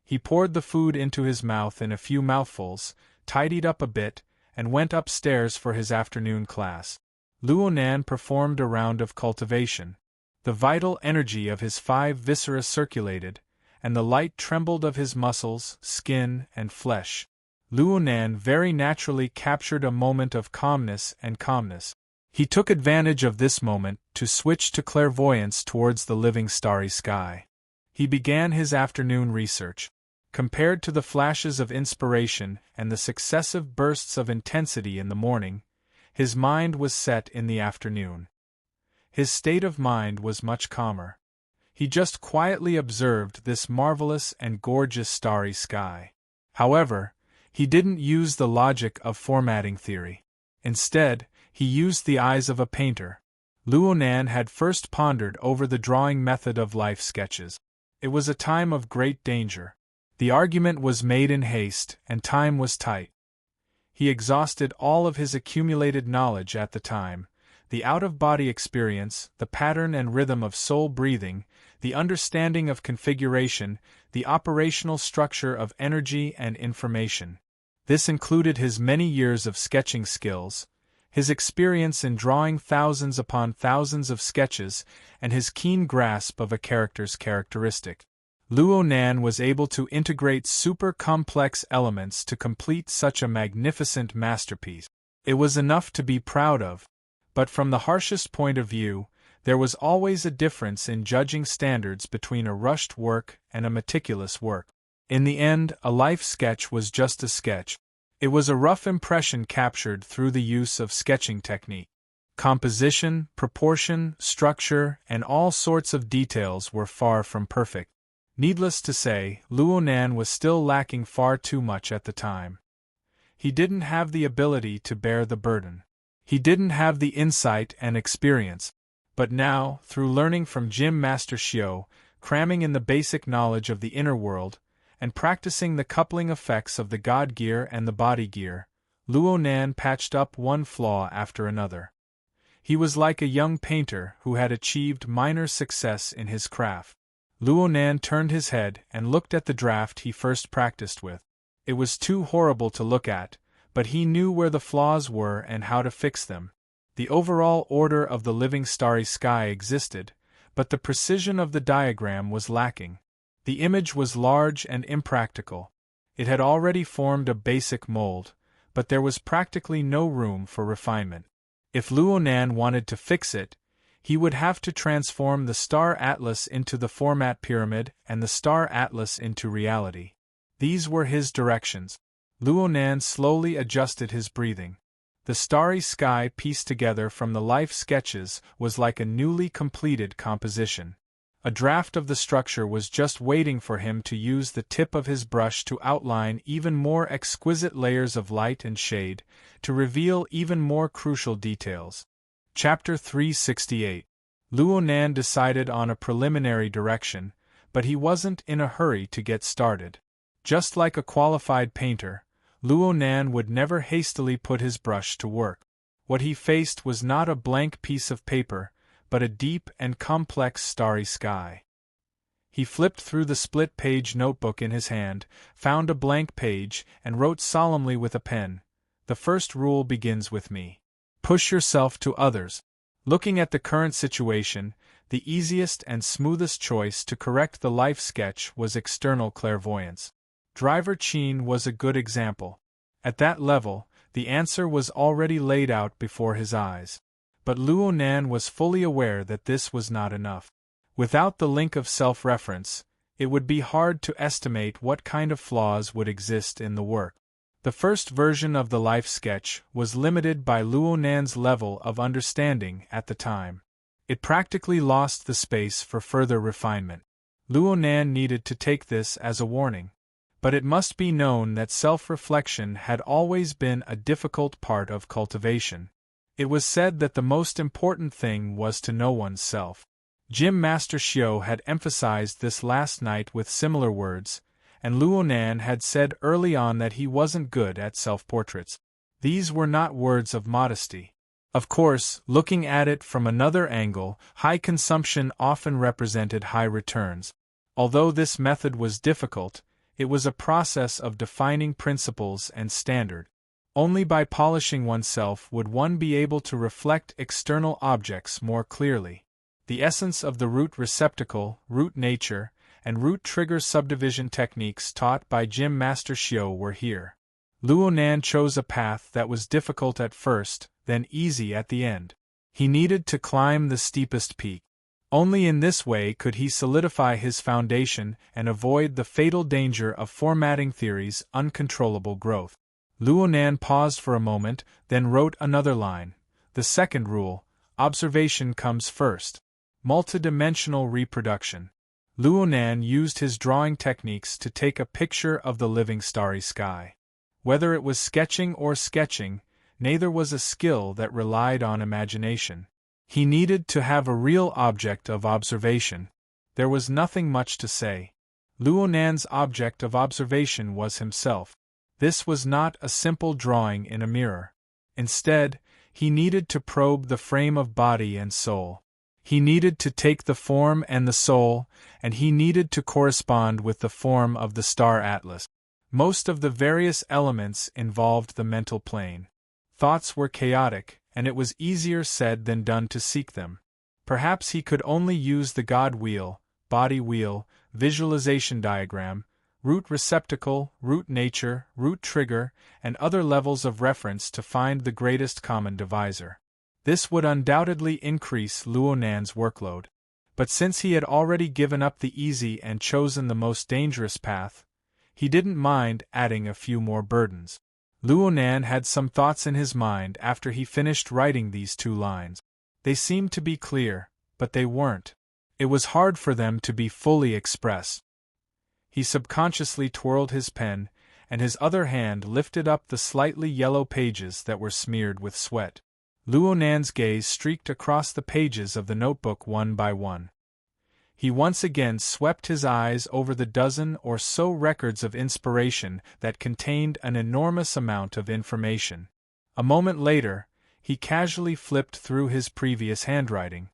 He poured the food into his mouth in a few mouthfuls, tidied up a bit, and went upstairs for his afternoon class. Luonan performed a round of cultivation. The vital energy of his 5 viscera circulated, and the light trembled of his muscles, skin, and flesh. Luonan very naturally captured a moment of calmness and calmness. He took advantage of this moment to switch to clairvoyance towards the living starry sky. He began his afternoon research. Compared to the flashes of inspiration and the successive bursts of intensity in the morning, his mind was set in the afternoon. His state of mind was much calmer. He just quietly observed this marvelous and gorgeous starry sky. However, he didn't use the logic of formatting theory. Instead, he used the eyes of a painter. Luonan had first pondered over the drawing method of life sketches. It was a time of great danger. The argument was made in haste, and time was tight. He exhausted all of his accumulated knowledge at the time, the out-of-body experience, the pattern and rhythm of soul breathing, the understanding of configuration, the operational structure of energy and information. This included his many years of sketching skills, his experience in drawing thousands upon thousands of sketches, and his keen grasp of a character's characteristic. Luonan was able to integrate super-complex elements to complete such a magnificent masterpiece. It was enough to be proud of. But from the harshest point of view, there was always a difference in judging standards between a rushed work and a meticulous work. In the end, a life sketch was just a sketch. It was a rough impression captured through the use of sketching technique. Composition, proportion, structure, and all sorts of details were far from perfect. Needless to say, Luonan was still lacking far too much at the time. He didn't have the ability to bear the burden. He didn't have the insight and experience. But now, through learning from Jim Master Shio, cramming in the basic knowledge of the inner world, and practicing the coupling effects of the God gear and the body gear, Luonan patched up one flaw after another. He was like a young painter who had achieved minor success in his craft. Luonan turned his head and looked at the draft he first practiced with. It was too horrible to look at, but he knew where the flaws were and how to fix them. The overall order of the living starry sky existed, but the precision of the diagram was lacking. The image was large and impractical. It had already formed a basic mold, but there was practically no room for refinement. If Luonan wanted to fix it, he would have to transform the star atlas into the format pyramid and the star atlas into reality. These were his directions. Luonan slowly adjusted his breathing. The starry sky pieced together from the life sketches was like a newly completed composition. A draft of the structure was just waiting for him to use the tip of his brush to outline even more exquisite layers of light and shade, to reveal even more crucial details. Chapter 368. Luonan decided on a preliminary direction, but he wasn't in a hurry to get started. Just like a qualified painter, Luo Nan would never hastily put his brush to work. What he faced was not a blank piece of paper, but a deep and complex starry sky. He flipped through the split-page notebook in his hand, found a blank page, and wrote solemnly with a pen, "The first rule begins with me. Push yourself to others." Looking at the current situation, the easiest and smoothest choice to correct the life sketch was external clairvoyance. Driver Chin was a good example. At that level, the answer was already laid out before his eyes. But Luo Nan was fully aware that this was not enough. Without the link of self-reference, it would be hard to estimate what kind of flaws would exist in the work. The first version of the life sketch was limited by Luo Nan's level of understanding at the time. It practically lost the space for further refinement. Luo Nan needed to take this as a warning. But it must be known that self-reflection had always been a difficult part of cultivation. It was said that the most important thing was to know oneself. Gym Master Xiao had emphasized this last night with similar words, and Luo Nan had said early on that he wasn't good at self-portraits. These were not words of modesty. Of course, looking at it from another angle, high consumption often represented high returns. Although this method was difficult, it was a process of defining principles and standard. Only by polishing oneself would one be able to reflect external objects more clearly. The essence of the root receptacle, root nature, and root trigger subdivision techniques taught by Gym Master Xiao were here. Luo Nan chose a path that was difficult at first, then easy at the end. He needed to climb the steepest peak. Only in this way could he solidify his foundation and avoid the fatal danger of formatting theory's uncontrollable growth. Luo Nan paused for a moment, then wrote another line. The second rule, observation comes first. Multidimensional reproduction. Luo Nan used his drawing techniques to take a picture of the living starry sky. Whether it was sketching or sketching, neither was a skill that relied on imagination. He needed to have a real object of observation. There was nothing much to say. Luo Nan's object of observation was himself. This was not a simple drawing in a mirror. Instead, he needed to probe the frame of body and soul. He needed to take the form and the soul, and he needed to correspond with the form of the star atlas. Most of the various elements involved the mental plane. Thoughts were chaotic, and it was easier said than done to seek them. Perhaps he could only use the God wheel, body wheel, visualization diagram, root receptacle, root nature, root trigger, and other levels of reference to find the greatest common divisor. This would undoubtedly increase Luo Nan's workload. But since he had already given up the easy and chosen the most dangerous path, he didn't mind adding a few more burdens. Luo Nan had some thoughts in his mind after he finished writing these 2 lines. They seemed to be clear, but they weren't. It was hard for them to be fully expressed. He subconsciously twirled his pen, and his other hand lifted up the slightly yellow pages that were smeared with sweat. Luo Nan's gaze streaked across the pages of the notebook one by one. He once again swept his eyes over the dozen or so records of inspiration that contained an enormous amount of information. A moment later, he casually flipped through his previous handwriting.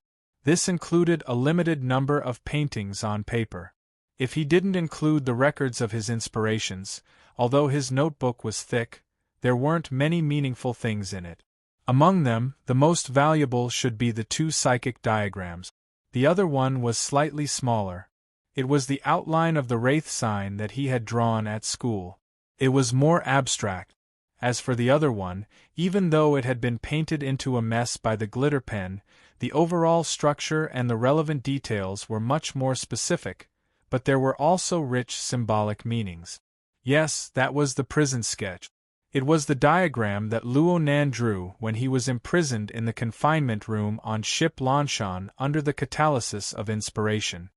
This included a limited number of paintings on paper. If he didn't include the records of his inspirations, although his notebook was thick, there weren't many meaningful things in it. Among them, the most valuable should be the 2 psychic diagrams. The other one was slightly smaller. It was the outline of the wraith sign that he had drawn at school. It was more abstract. As for the other one, even though it had been painted into a mess by the glitter pen, the overall structure and the relevant details were much more specific, but there were also rich symbolic meanings. Yes, that was the prison sketch. It was the diagram that Luo Nan drew when he was imprisoned in the confinement room on ship Lanshan under the catalysis of inspiration.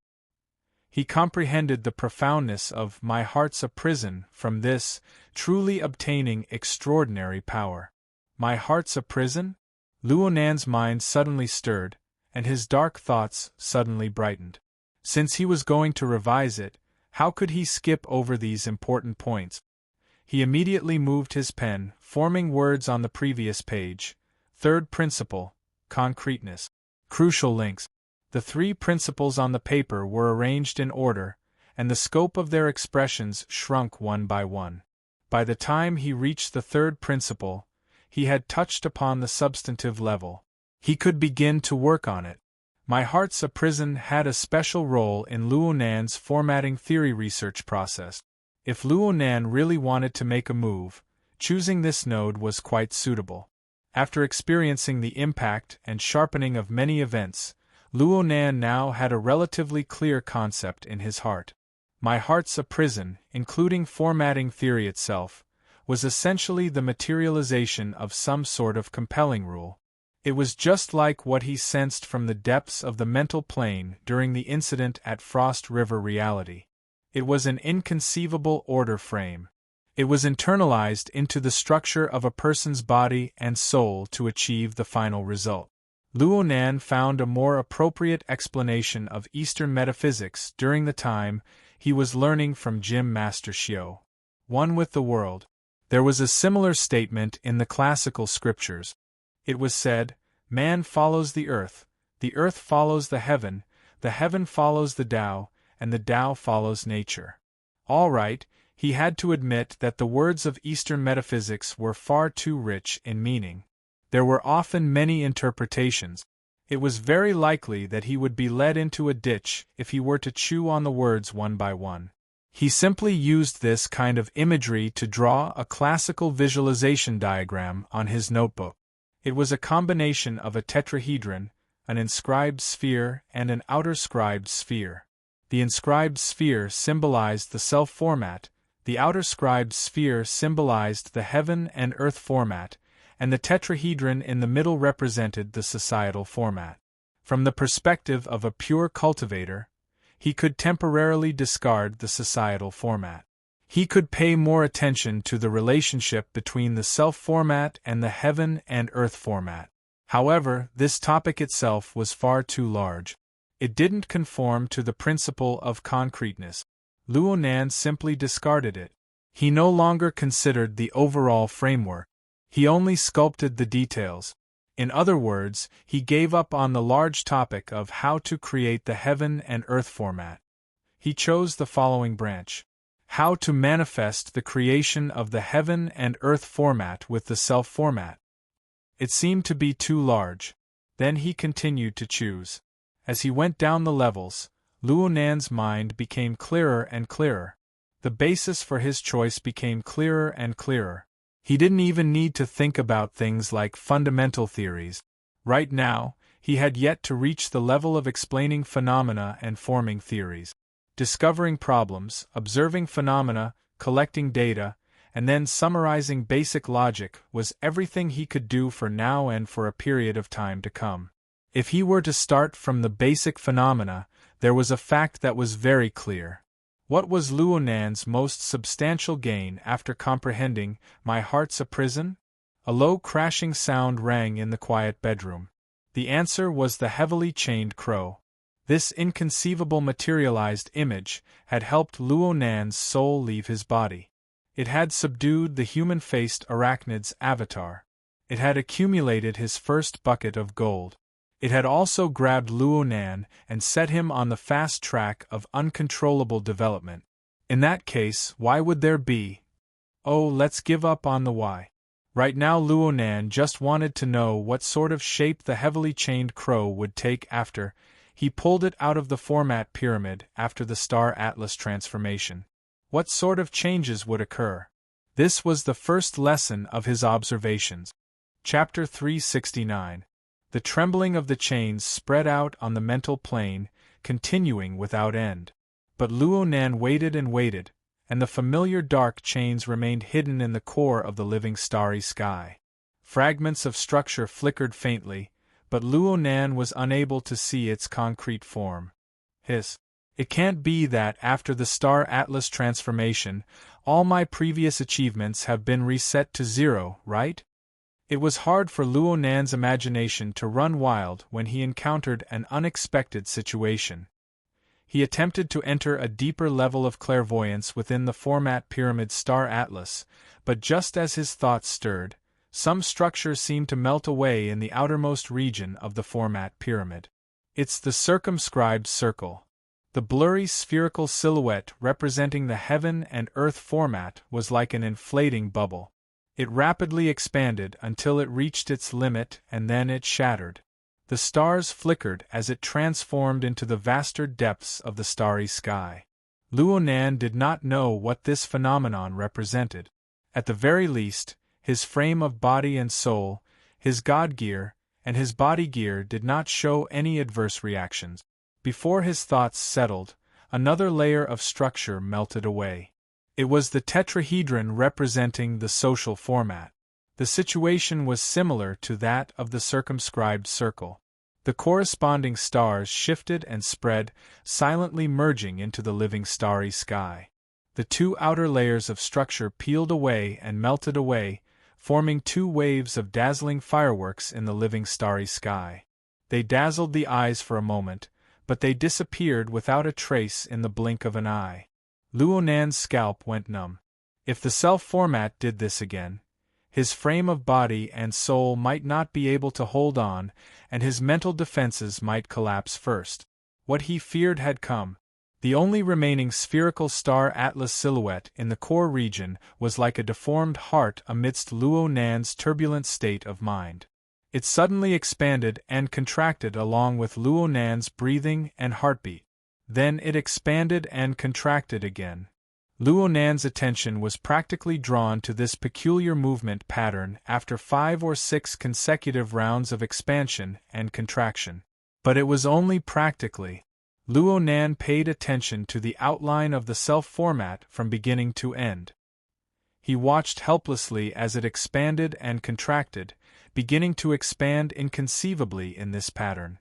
He comprehended the profoundness of "my heart's a prison" from this, truly obtaining extraordinary power. My heart's a prison? Luo Nan's mind suddenly stirred, and his dark thoughts suddenly brightened. Since he was going to revise it, How could he skip over these important points? He immediately moved his pen, forming words on the previous page. Third principle, concreteness. Crucial links. The three principles on the paper were arranged in order, and the scope of their expressions shrunk one by one. By the time he reached the third principle, he had touched upon the substantive level. He could begin to work on it. My Heart's a Prison had a special role in Luo Nan's formatting theory research process. If Luo Nan really wanted to make a move, choosing this node was quite suitable. After experiencing the impact and sharpening of many events, Luo Nan now had a relatively clear concept in his heart. My Heart's a Prison, including formatting theory itself, was essentially the materialization of some sort of compelling rule. It was just like what he sensed from the depths of the mental plane during the incident at Frost River Reality. It was an inconceivable order frame. It was internalized into the structure of a person's body and soul to achieve the final result. Luo Nan found a more appropriate explanation of Eastern metaphysics during the time he was learning from Jim Master Shio. One with the world. There was a similar statement in the classical scriptures. It was said, "Man follows the earth follows the heaven follows the Tao, and the Tao follows nature." All right, he had to admit that the words of Eastern metaphysics were far too rich in meaning. There were often many interpretations. It was very likely that he would be led into a ditch if he were to chew on the words one by one. He simply used this kind of imagery to draw a classical visualization diagram on his notebook. It was a combination of a tetrahedron, an inscribed sphere, and an outer scribed sphere. The inscribed sphere symbolized the self format, the outer scribed sphere symbolized the heaven and earth format, and the tetrahedron in the middle represented the societal format. From the perspective of a pure cultivator, he could temporarily discard the societal format. He could pay more attention to the relationship between the self format and the heaven and earth format. However, this topic itself was far too large. It didn't conform to the principle of concreteness. Luo Nan simply discarded it. He no longer considered the overall framework. He only sculpted the details. In other words, he gave up on the large topic of how to create the heaven and earth format. He chose the following branch: how to manifest the creation of the heaven and earth format with the self format. It seemed to be too large. Then he continued to choose. As he went down the levels, Luo Nan's mind became clearer and clearer. The basis for his choice became clearer and clearer. He didn't even need to think about things like fundamental theories. Right now, he had yet to reach the level of explaining phenomena and forming theories. Discovering problems, observing phenomena, collecting data, and then summarizing basic logic was everything he could do for now and for a period of time to come. If he were to start from the basic phenomena, there was a fact that was very clear. What was Luo Nan's most substantial gain after comprehending My Heart's a Prison? A low crashing sound rang in the quiet bedroom. The answer was the heavily chained crow. This inconceivable materialized image had helped Luo Nan's soul leave his body. It had subdued the human-faced arachnid's avatar. It had accumulated his first bucket of gold. It had also grabbed Luo Nan and set him on the fast track of uncontrollable development. In that case, why would there be? Oh, let's give up on the why. Right now Luo Nan just wanted to know what sort of shape the heavily chained crow would take after he pulled it out of the format pyramid after the Star Atlas transformation. What sort of changes would occur? This was the first lesson of his observations. Chapter 369. The trembling of the chains spread out on the mental plane, continuing without end. But Luo Nan waited and waited, and the familiar dark chains remained hidden in the core of the living starry sky. Fragments of structure flickered faintly, but Luo Nan was unable to see its concrete form. It can't be that after the Star Atlas transformation, all my previous achievements have been reset to zero, right? It was hard for Luo Nan's imagination to run wild when he encountered an unexpected situation. He attempted to enter a deeper level of clairvoyance within the format pyramid star atlas, but just as his thoughts stirred, some structure seemed to melt away in the outermost region of the format pyramid. It's the circumscribed circle. The blurry spherical silhouette representing the heaven and earth format was like an inflating bubble. It rapidly expanded until it reached its limit and then it shattered. The stars flickered as it transformed into the vaster depths of the starry sky. Luonan did not know what this phenomenon represented. At the very least, his frame of body and soul, his god gear, and his body gear did not show any adverse reactions. Before his thoughts settled, another layer of structure melted away. It was the tetrahedron representing the social format. The situation was similar to that of the circumscribed circle. The corresponding stars shifted and spread, silently merging into the living starry sky. The two outer layers of structure peeled away and melted away, forming two waves of dazzling fireworks in the living starry sky. They dazzled the eyes for a moment, but they disappeared without a trace in the blink of an eye. Luonan's scalp went numb. If the self-format did this again, his frame of body and soul might not be able to hold on, and his mental defenses might collapse first. What he feared had come. The only remaining spherical star atlas silhouette in the core region was like a deformed heart amidst Luonan's turbulent state of mind. It suddenly expanded and contracted along with Luonan's breathing and heartbeat. Then it expanded and contracted again. Luonan's attention was practically drawn to this peculiar movement pattern after 5 or 6 consecutive rounds of expansion and contraction. But it was only practically. Luonan paid attention to the outline of the self-format from beginning to end. He watched helplessly as it expanded and contracted, beginning to expand inconceivably in this pattern.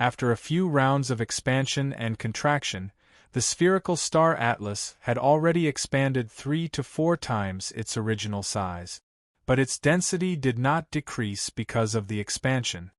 After a few rounds of expansion and contraction, the spherical star atlas had already expanded 3 to 4 times its original size. But its density did not decrease because of the expansion.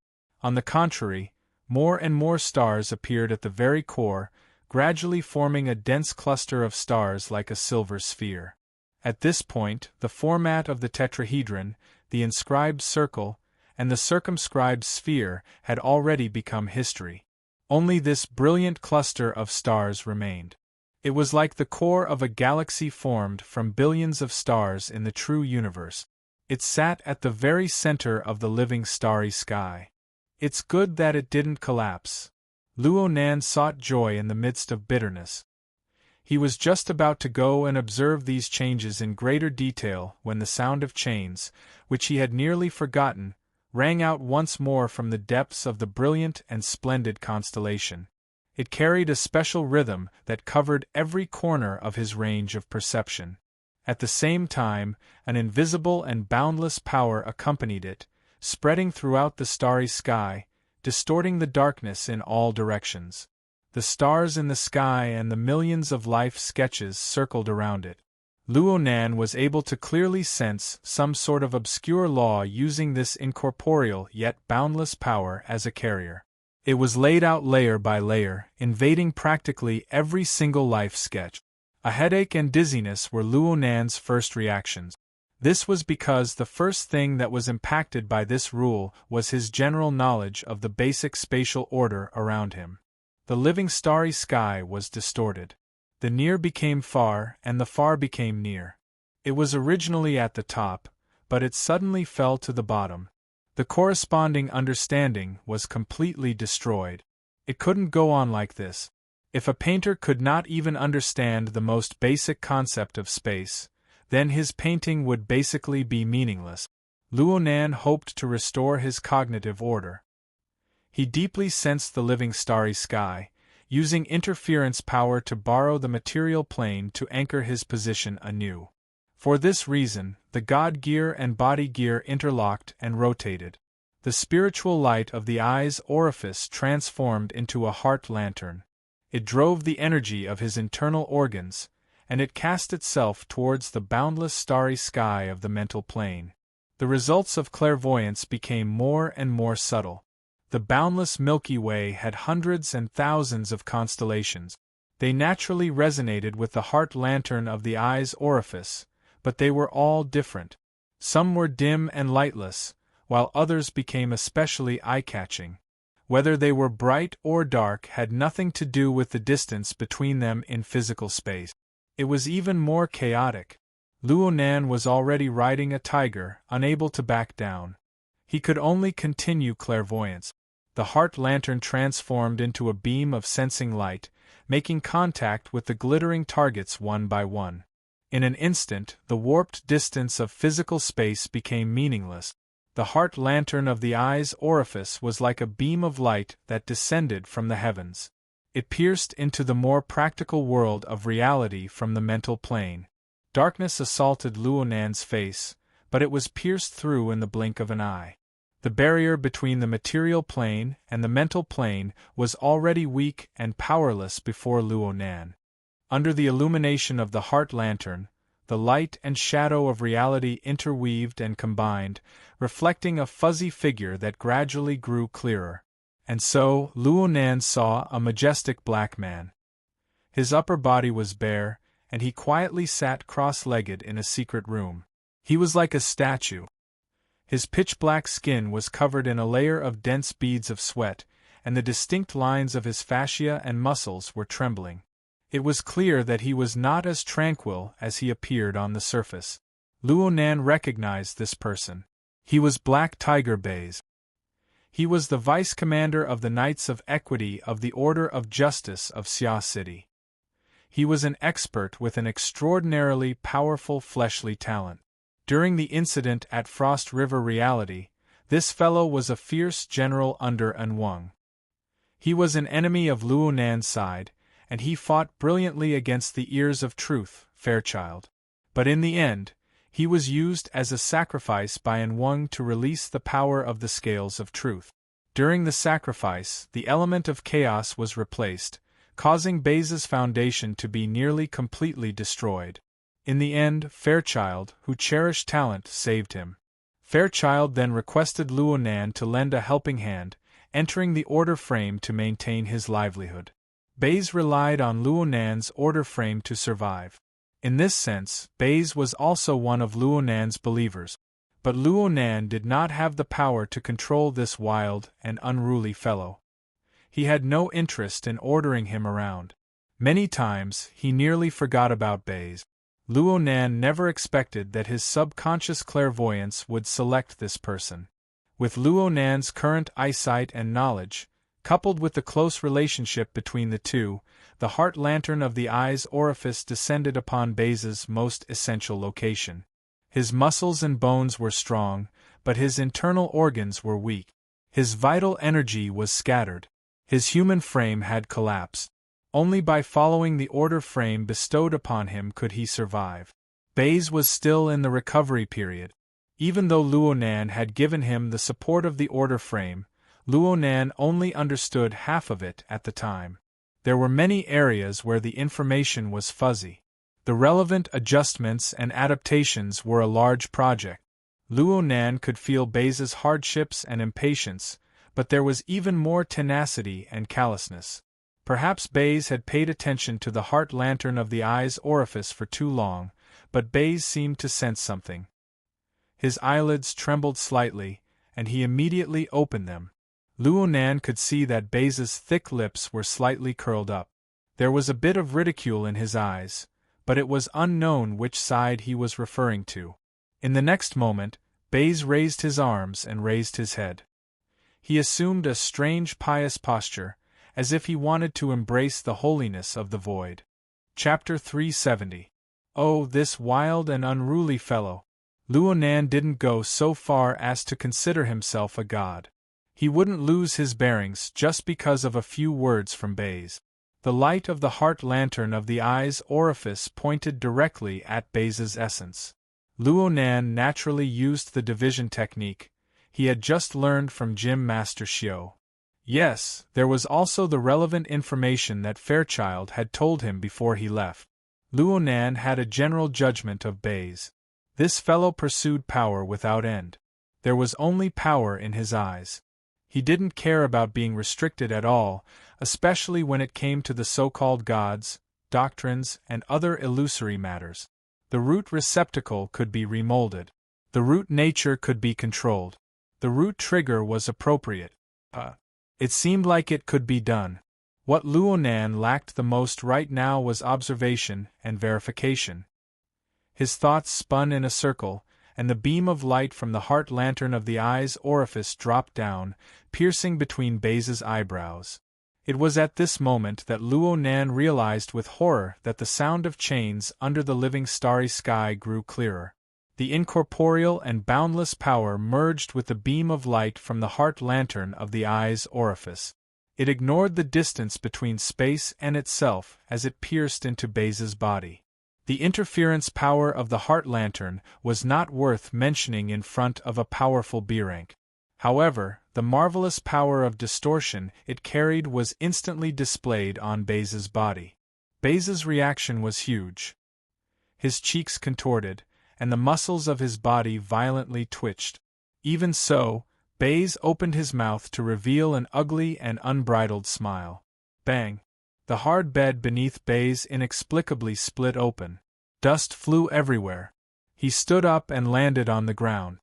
On the contrary, more and more stars appeared at the very core, gradually forming a dense cluster of stars like a silver sphere. At this point, the format of the tetrahedron, the inscribed circle, and the circumscribed sphere had already become history. Only this brilliant cluster of stars remained. It was like the core of a galaxy formed from billions of stars in the true universe. It sat at the very center of the living starry sky. It's good that it didn't collapse. Luonan sought joy in the midst of bitterness. He was just about to go and observe these changes in greater detail when the sound of chains, which he had nearly forgotten, rang out once more from the depths of the brilliant and splendid constellation. It carried a special rhythm that covered every corner of his range of perception. At the same time, an invisible and boundless power accompanied it, spreading throughout the starry sky, distorting the darkness in all directions. The stars in the sky and the millions of life sketches circled around it. Luonan was able to clearly sense some sort of obscure law using this incorporeal yet boundless power as a carrier. It was laid out layer by layer, invading practically every single life sketch. A headache and dizziness were Luonan's first reactions. This was because the first thing that was impacted by this rule was his general knowledge of the basic spatial order around him. The living starry sky was distorted. The near became far, and the far became near. It was originally at the top, but it suddenly fell to the bottom. The corresponding understanding was completely destroyed. It couldn't go on like this. If a painter could not even understand the most basic concept of space, then his painting would basically be meaningless. Luonan hoped to restore his cognitive order. He deeply sensed the living starry sky, using interference power to borrow the material plane to anchor his position anew. For this reason, the god gear and body gear interlocked and rotated. The spiritual light of the eye's orifice transformed into a heart lantern. It drove the energy of his internal organs, and it cast itself towards the boundless starry sky of the mental plane. The results of clairvoyance became more and more subtle. The boundless Milky Way had hundreds and thousands of constellations. They naturally resonated with the heart lantern of the eye's orifice, but they were all different. Some were dim and lightless, while others became especially eye-catching. Whether they were bright or dark had nothing to do with the distance between them in physical space. It was even more chaotic. Luonan was already riding a tiger, unable to back down. He could only continue clairvoyance. The heart lantern transformed into a beam of sensing light, making contact with the glittering targets one by one. In an instant, the warped distance of physical space became meaningless. The heart lantern of the eye's orifice was like a beam of light that descended from the heavens. It pierced into the more practical world of reality from the mental plane. Darkness assaulted Luonan's face, but it was pierced through in the blink of an eye. The barrier between the material plane and the mental plane was already weak and powerless before Luonan. Under the illumination of the heart lantern, the light and shadow of reality interweaved and combined, reflecting a fuzzy figure that gradually grew clearer. And so, Luonan saw a majestic black man. His upper body was bare, and he quietly sat cross-legged in a secret room. He was like a statue. His pitch-black skin was covered in a layer of dense beads of sweat, and the distinct lines of his fascia and muscles were trembling. It was clear that he was not as tranquil as he appeared on the surface. Luonan recognized this person. He was Black Tiger Bays. He was the vice-commander of the Knights of Equity of the Order of Justice of Xia City. He was an expert with an extraordinarily powerful fleshly talent. During the incident at Frost River Reality, this fellow was a fierce general under Anwang. He was an enemy of Luonan's side, and he fought brilliantly against the ears of truth, Fairchild. But in the end, he was used as a sacrifice by Anwang to release the power of the scales of truth. During the sacrifice, the element of chaos was replaced, causing Bays's foundation to be nearly completely destroyed. In the end, Fairchild, who cherished talent, saved him. Fairchild then requested Luonan to lend a helping hand, entering the order frame to maintain his livelihood. Bays relied on Luonan's order frame to survive. In this sense, Bays was also one of Luonan's believers. But Luonan did not have the power to control this wild and unruly fellow. He had no interest in ordering him around. Many times, he nearly forgot about Bays. Luonan never expected that his subconscious clairvoyance would select this person. With Luonan's current eyesight and knowledge, coupled with the close relationship between the two, the heart lantern of the eye's orifice descended upon Bays's most essential location. His muscles and bones were strong, but his internal organs were weak. His vital energy was scattered. His human frame had collapsed. Only by following the order frame bestowed upon him could he survive. Bays was still in the recovery period. Even though Luonan had given him the support of the order frame, Luonan only understood half of it at the time. There were many areas where the information was fuzzy. The relevant adjustments and adaptations were a large project. Luonan could feel Bays's hardships and impatience, but there was even more tenacity and callousness. Perhaps Bays had paid attention to the heart lantern of the eye's orifice for too long, but Bays seemed to sense something. His eyelids trembled slightly, and he immediately opened them. Luonan could see that Bays's thick lips were slightly curled up. There was a bit of ridicule in his eyes, but it was unknown which side he was referring to. In the next moment, Bays raised his arms and raised his head. He assumed a strange pious posture, as if he wanted to embrace the holiness of the void. Chapter 370. Oh, this wild and unruly fellow! Luonan didn't go so far as to consider himself a god. He wouldn't lose his bearings just because of a few words from Bays. The light of the heart lantern of the eye's orifice pointed directly at Bays's essence. Luonan naturally used the division technique he had just learned from Gym Master Xiao. Yes, there was also the relevant information that Fairchild had told him before he left. Luonan had a general judgment of Bays. This fellow pursued power without end. There was only power in his eyes. He didn't care about being restricted at all, especially when it came to the so-called gods, doctrines, and other illusory matters. The root receptacle could be remolded. The root nature could be controlled. The root trigger was appropriate. It seemed like it could be done. What Luonan lacked the most right now was observation and verification. His thoughts spun in a circle, and the beam of light from the heart lantern of the eye's orifice dropped down, piercing between Baze's eyebrows. It was at this moment that Luonan realized with horror that the sound of chains under the living starry sky grew clearer. The incorporeal and boundless power merged with the beam of light from the heart lantern of the eye's orifice. It ignored the distance between space and itself as it pierced into Baze's body. The interference power of the heart lantern was not worth mentioning in front of a powerful B-rank. However, the marvelous power of distortion it carried was instantly displayed on Baze's body. Baze's reaction was huge. His cheeks contorted, and the muscles of his body violently twitched. Even so, Baze opened his mouth to reveal an ugly and unbridled smile. Bang! The hard bed beneath Baze inexplicably split open. Dust flew everywhere. He stood up and landed on the ground.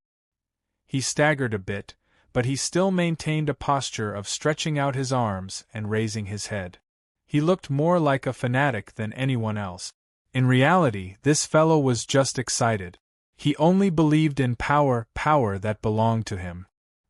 He staggered a bit, but he still maintained a posture of stretching out his arms and raising his head. He looked more like a fanatic than anyone else. In reality, this fellow was just excited. He only believed in power that belonged to him.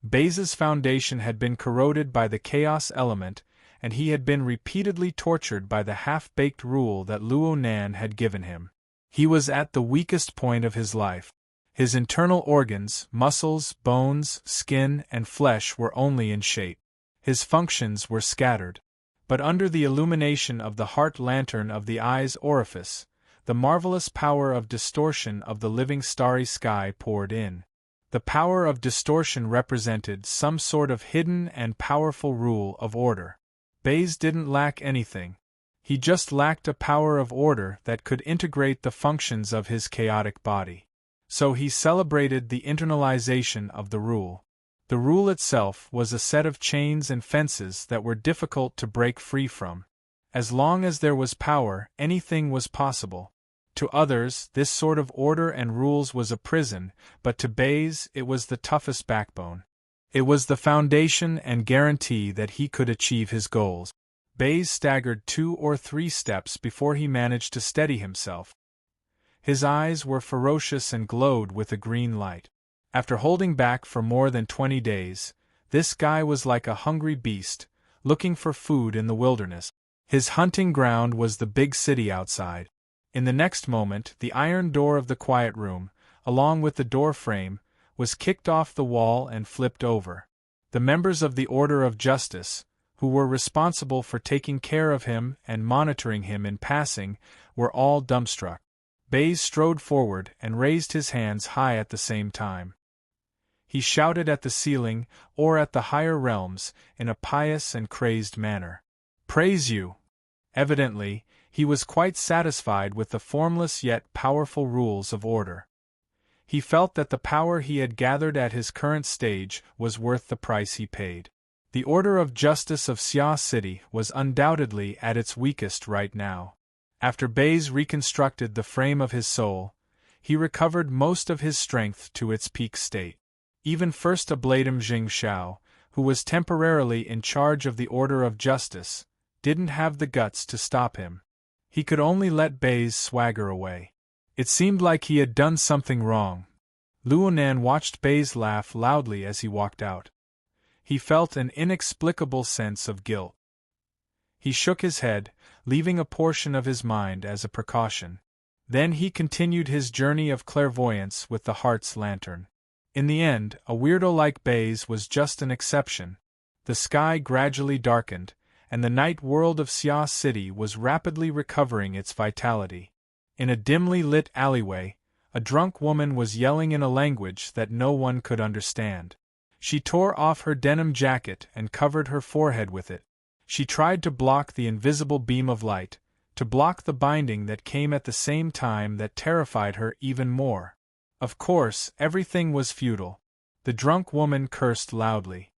Baze's foundation had been corroded by the chaos element, and he had been repeatedly tortured by the half-baked rule that Luonan had given him. He was at the weakest point of his life. His internal organs, muscles, bones, skin, and flesh were only in shape. His functions were scattered. But under the illumination of the heart lantern of the eye's orifice, the marvelous power of distortion of the living starry sky poured in. The power of distortion represented some sort of hidden and powerful rule of order. Baze didn't lack anything. He just lacked a power of order that could integrate the functions of his chaotic body. So he celebrated the internalization of the rule. The rule itself was a set of chains and fences that were difficult to break free from. As long as there was power, anything was possible. To others, this sort of order and rules was a prison, but to Baze it was the toughest backbone. It was the foundation and guarantee that he could achieve his goals. Baze staggered 2 or 3 steps before he managed to steady himself. His eyes were ferocious and glowed with a green light. After holding back for more than 20 days, this guy was like a hungry beast, looking for food in the wilderness. His hunting ground was the big city outside. In the next moment, the iron door of the quiet room, along with the door frame, was kicked off the wall and flipped over. The members of the Order of Justice, who were responsible for taking care of him and monitoring him in passing, were all dumbstruck. Baze strode forward and raised his hands high at the same time. He shouted at the ceiling, or at the higher realms, in a pious and crazed manner. "Praise you!" Evidently, he was quite satisfied with the formless yet powerful rules of order. He felt that the power he had gathered at his current stage was worth the price he paid. The Order of Justice of Xia City was undoubtedly at its weakest right now. After Baze reconstructed the frame of his soul, he recovered most of his strength to its peak state. Even First Ablatum Jing Shao, who was temporarily in charge of the Order of Justice, didn't have the guts to stop him. He could only let Baze swagger away. It seemed like he had done something wrong. Luonan watched Baze laugh loudly as he walked out. He felt an inexplicable sense of guilt. He shook his head, leaving a portion of his mind as a precaution. Then he continued his journey of clairvoyance with the heart's lantern. In the end, a weirdo like Baze was just an exception. The sky gradually darkened, and the night world of Xia City was rapidly recovering its vitality. In a dimly lit alleyway, a drunk woman was yelling in a language that no one could understand. She tore off her denim jacket and covered her forehead with it. She tried to block the invisible beam of light, to block the binding that came at the same time that terrified her even more. Of course, everything was futile. The drunk woman cursed loudly.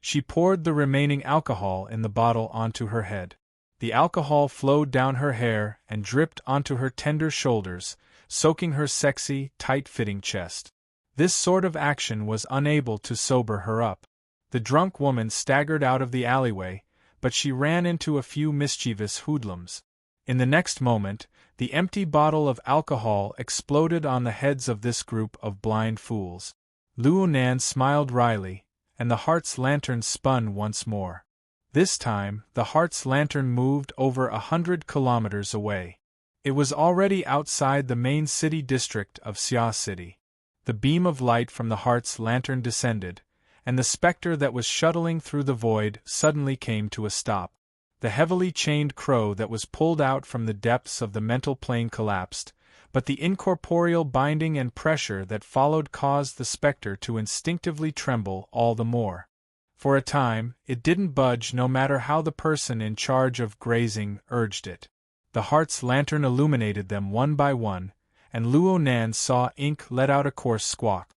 She poured the remaining alcohol in the bottle onto her head. The alcohol flowed down her hair and dripped onto her tender shoulders, soaking her sexy, tight-fitting chest. This sort of action was unable to sober her up. The drunk woman staggered out of the alleyway, but she ran into a few mischievous hoodlums. In the next moment, the empty bottle of alcohol exploded on the heads of this group of blind fools. Luo Nan smiled wryly, and the heart's lantern spun once more. This time, the heart's lantern moved over 100 kilometers away. It was already outside the main city district of Xia City. The beam of light from the heart's lantern descended, and the specter that was shuttling through the void suddenly came to a stop. The heavily chained crow that was pulled out from the depths of the mental plane collapsed, but the incorporeal binding and pressure that followed caused the specter to instinctively tremble all the more. For a time, it didn't budge no matter how the person in charge of grazing urged it. The heart's lantern illuminated them one by one, and Luo Nan saw ink let out a coarse squawk.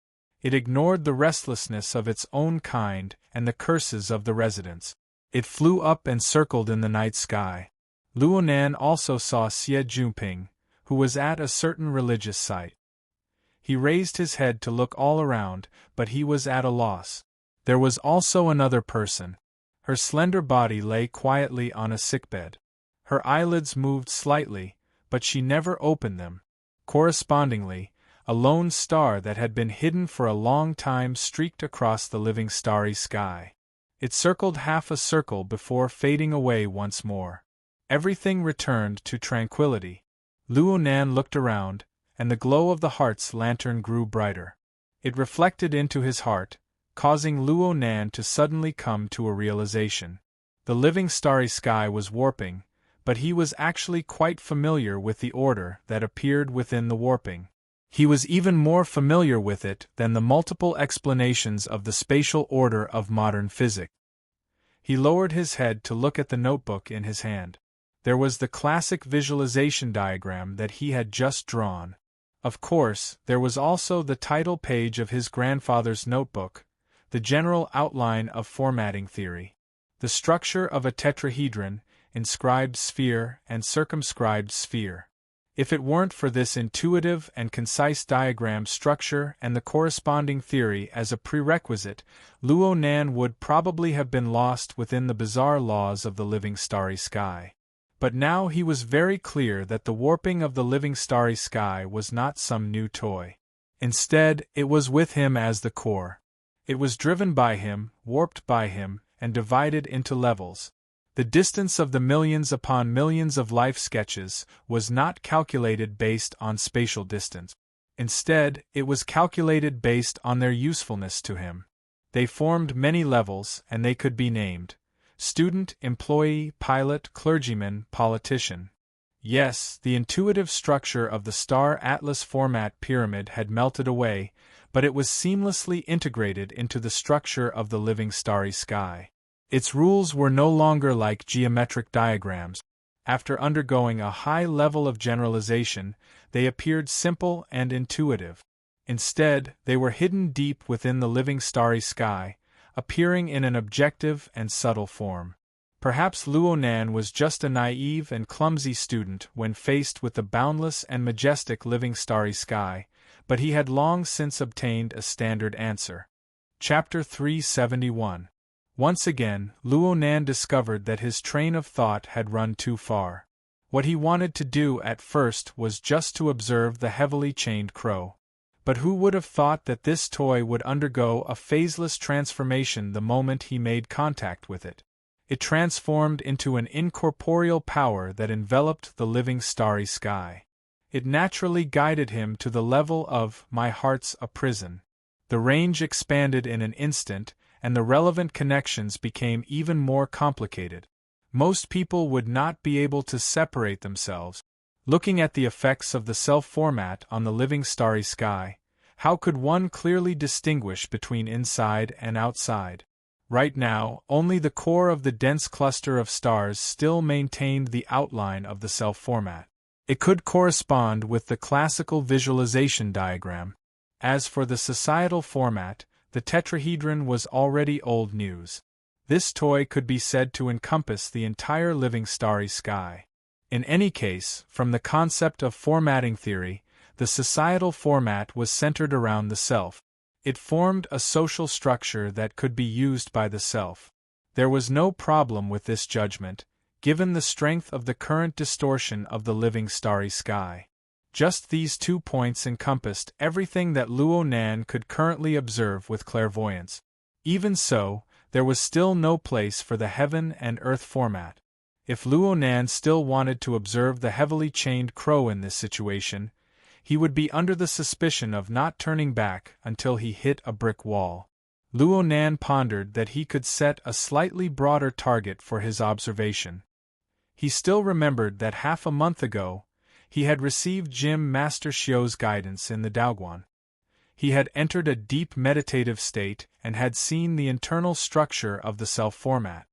It ignored the restlessness of its own kind and the curses of the residents. It flew up and circled in the night sky. Luo Nan also saw Xie Junping, who was at a certain religious site. He raised his head to look all around, but he was at a loss. There was also another person. Her slender body lay quietly on a sickbed. Her eyelids moved slightly, but she never opened them. Correspondingly, a lone star that had been hidden for a long time streaked across the living starry sky. It circled half a circle before fading away once more. Everything returned to tranquility. Luo Nan looked around, and the glow of the heart's lantern grew brighter. It reflected into his heart, causing Luo Nan to suddenly come to a realization. The living starry sky was warping, but he was actually quite familiar with the order that appeared within the warping. He was even more familiar with it than the multiple explanations of the spatial order of modern physics. He lowered his head to look at the notebook in his hand. There was the classic visualization diagram that he had just drawn. Of course, there was also the title page of his grandfather's notebook, the general outline of formatting theory. The structure of a tetrahedron, inscribed sphere and circumscribed sphere. If it weren't for this intuitive and concise diagram structure and the corresponding theory as a prerequisite, Luo Nan would probably have been lost within the bizarre laws of the living starry sky. But now he was very clear that the warping of the living starry sky was not some new toy. Instead, it was with him as the core. It was driven by him, warped by him, and divided into levels. The distance of the millions upon millions of life sketches was not calculated based on spatial distance. Instead, it was calculated based on their usefulness to him. They formed many levels, and they could be named: student, employee, pilot, clergyman, politician. Yes, the intuitive structure of the star atlas format pyramid had melted away, but it was seamlessly integrated into the structure of the living starry sky. Its rules were no longer like geometric diagrams. After undergoing a high level of generalization, they appeared simple and intuitive. Instead, they were hidden deep within the living starry sky, appearing in an objective and subtle form. Perhaps Luo Nan was just a naive and clumsy student when faced with the boundless and majestic living starry sky, but he had long since obtained a standard answer. Chapter 371. Once again, Luo Nan discovered that his train of thought had run too far. What he wanted to do at first was just to observe the heavily chained crow. But who would have thought that this toy would undergo a phaseless transformation the moment he made contact with it? It transformed into an incorporeal power that enveloped the living starry sky. It naturally guided him to the level of "my heart's a prison." The range expanded in an instant, and the relevant connections became even more complicated. Most people would not be able to separate themselves. Looking at the effects of the self-format on the living starry sky, how could one clearly distinguish between inside and outside? Right now, only the core of the dense cluster of stars still maintained the outline of the self-format. It could correspond with the classical visualization diagram. As for the societal format, the tetrahedron was already old news. This toy could be said to encompass the entire living starry sky. In any case, from the concept of formatting theory, the societal format was centered around the self. It formed a social structure that could be used by the self. There was no problem with this judgment, given the strength of the current distortion of the living starry sky. Just these 2 points encompassed everything that Luo Nan could currently observe with clairvoyance. Even so, there was still no place for the heaven and earth format. If Luo Nan still wanted to observe the heavily chained crow in this situation, he would be under the suspicion of not turning back until he hit a brick wall. Luo Nan pondered that he could set a slightly broader target for his observation. He still remembered that half a month ago, he had received Jim Master Xiu's guidance in the Daoguan. He had entered a deep meditative state and had seen the internal structure of the self-format.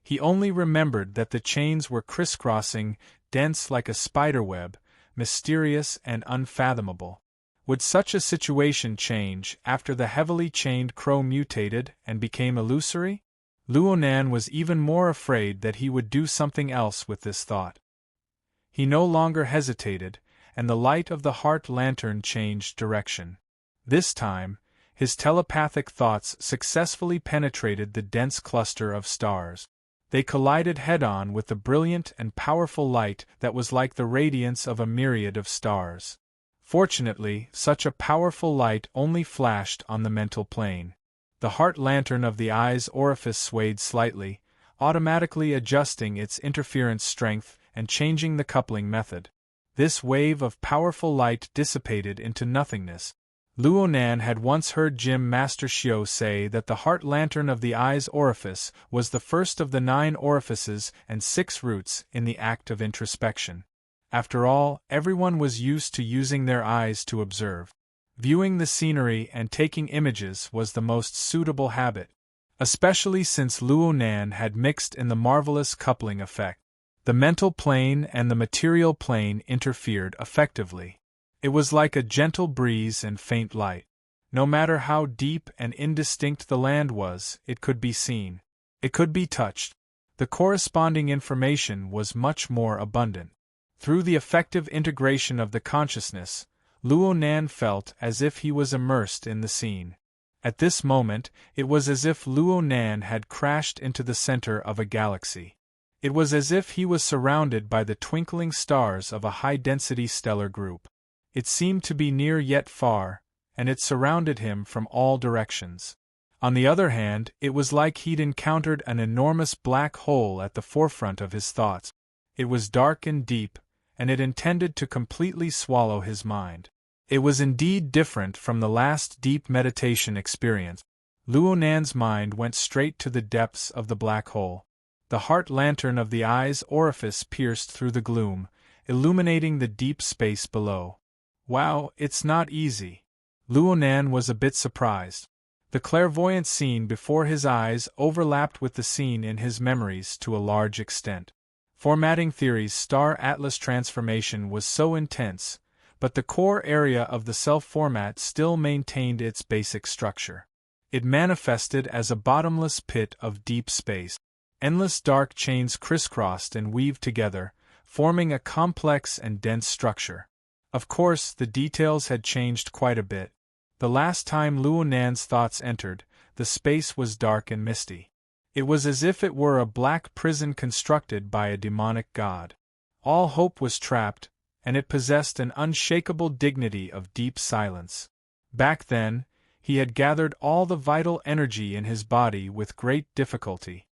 He only remembered that the chains were crisscrossing, dense like a spiderweb, mysterious and unfathomable. Would such a situation change after the heavily chained crow mutated and became illusory? Luo Nan was even more afraid that he would do something else with this thought. He no longer hesitated, and the light of the heart lantern changed direction. This time, his telepathic thoughts successfully penetrated the dense cluster of stars. They collided head-on with the brilliant and powerful light that was like the radiance of a myriad of stars. Fortunately, such a powerful light only flashed on the mental plane. The heart lantern of the eye's orifice swayed slightly, automatically adjusting its interference strength and changing the coupling method. This wave of powerful light dissipated into nothingness. Luo Nan had once heard Jim Master Xiu say that the heart lantern of the eye's orifice was the first of the 9 orifices and 6 roots in the act of introspection. After all, everyone was used to using their eyes to observe. Viewing the scenery and taking images was the most suitable habit, especially since Luo Nan had mixed in the marvelous coupling effect. The mental plane and the material plane interfered effectively. It was like a gentle breeze and faint light. No matter how deep and indistinct the land was, it could be seen. It could be touched. The corresponding information was much more abundant. Through the effective integration of the consciousness, Luo Nan felt as if he was immersed in the scene. At this moment, it was as if Luo Nan had crashed into the center of a galaxy. It was as if he was surrounded by the twinkling stars of a high-density stellar group. It seemed to be near yet far, and it surrounded him from all directions. On the other hand, it was like he'd encountered an enormous black hole at the forefront of his thoughts. It was dark and deep, and it intended to completely swallow his mind. It was indeed different from the last deep meditation experience. Luo Nan's mind went straight to the depths of the black hole. The heart lantern of the eye's orifice pierced through the gloom, illuminating the deep space below. Wow, it's not easy. Luo Nan was a bit surprised. The clairvoyant scene before his eyes overlapped with the scene in his memories to a large extent. Formatting theory's star atlas transformation was so intense, but the core area of the self-format still maintained its basic structure. It manifested as a bottomless pit of deep space. Endless dark chains crisscrossed and weaved together, forming a complex and dense structure. Of course, the details had changed quite a bit. The last time Luo Nan's thoughts entered, the space was dark and misty. It was as if it were a black prison constructed by a demonic god. All hope was trapped, and it possessed an unshakable dignity of deep silence. Back then, he had gathered all the vital energy in his body with great difficulty.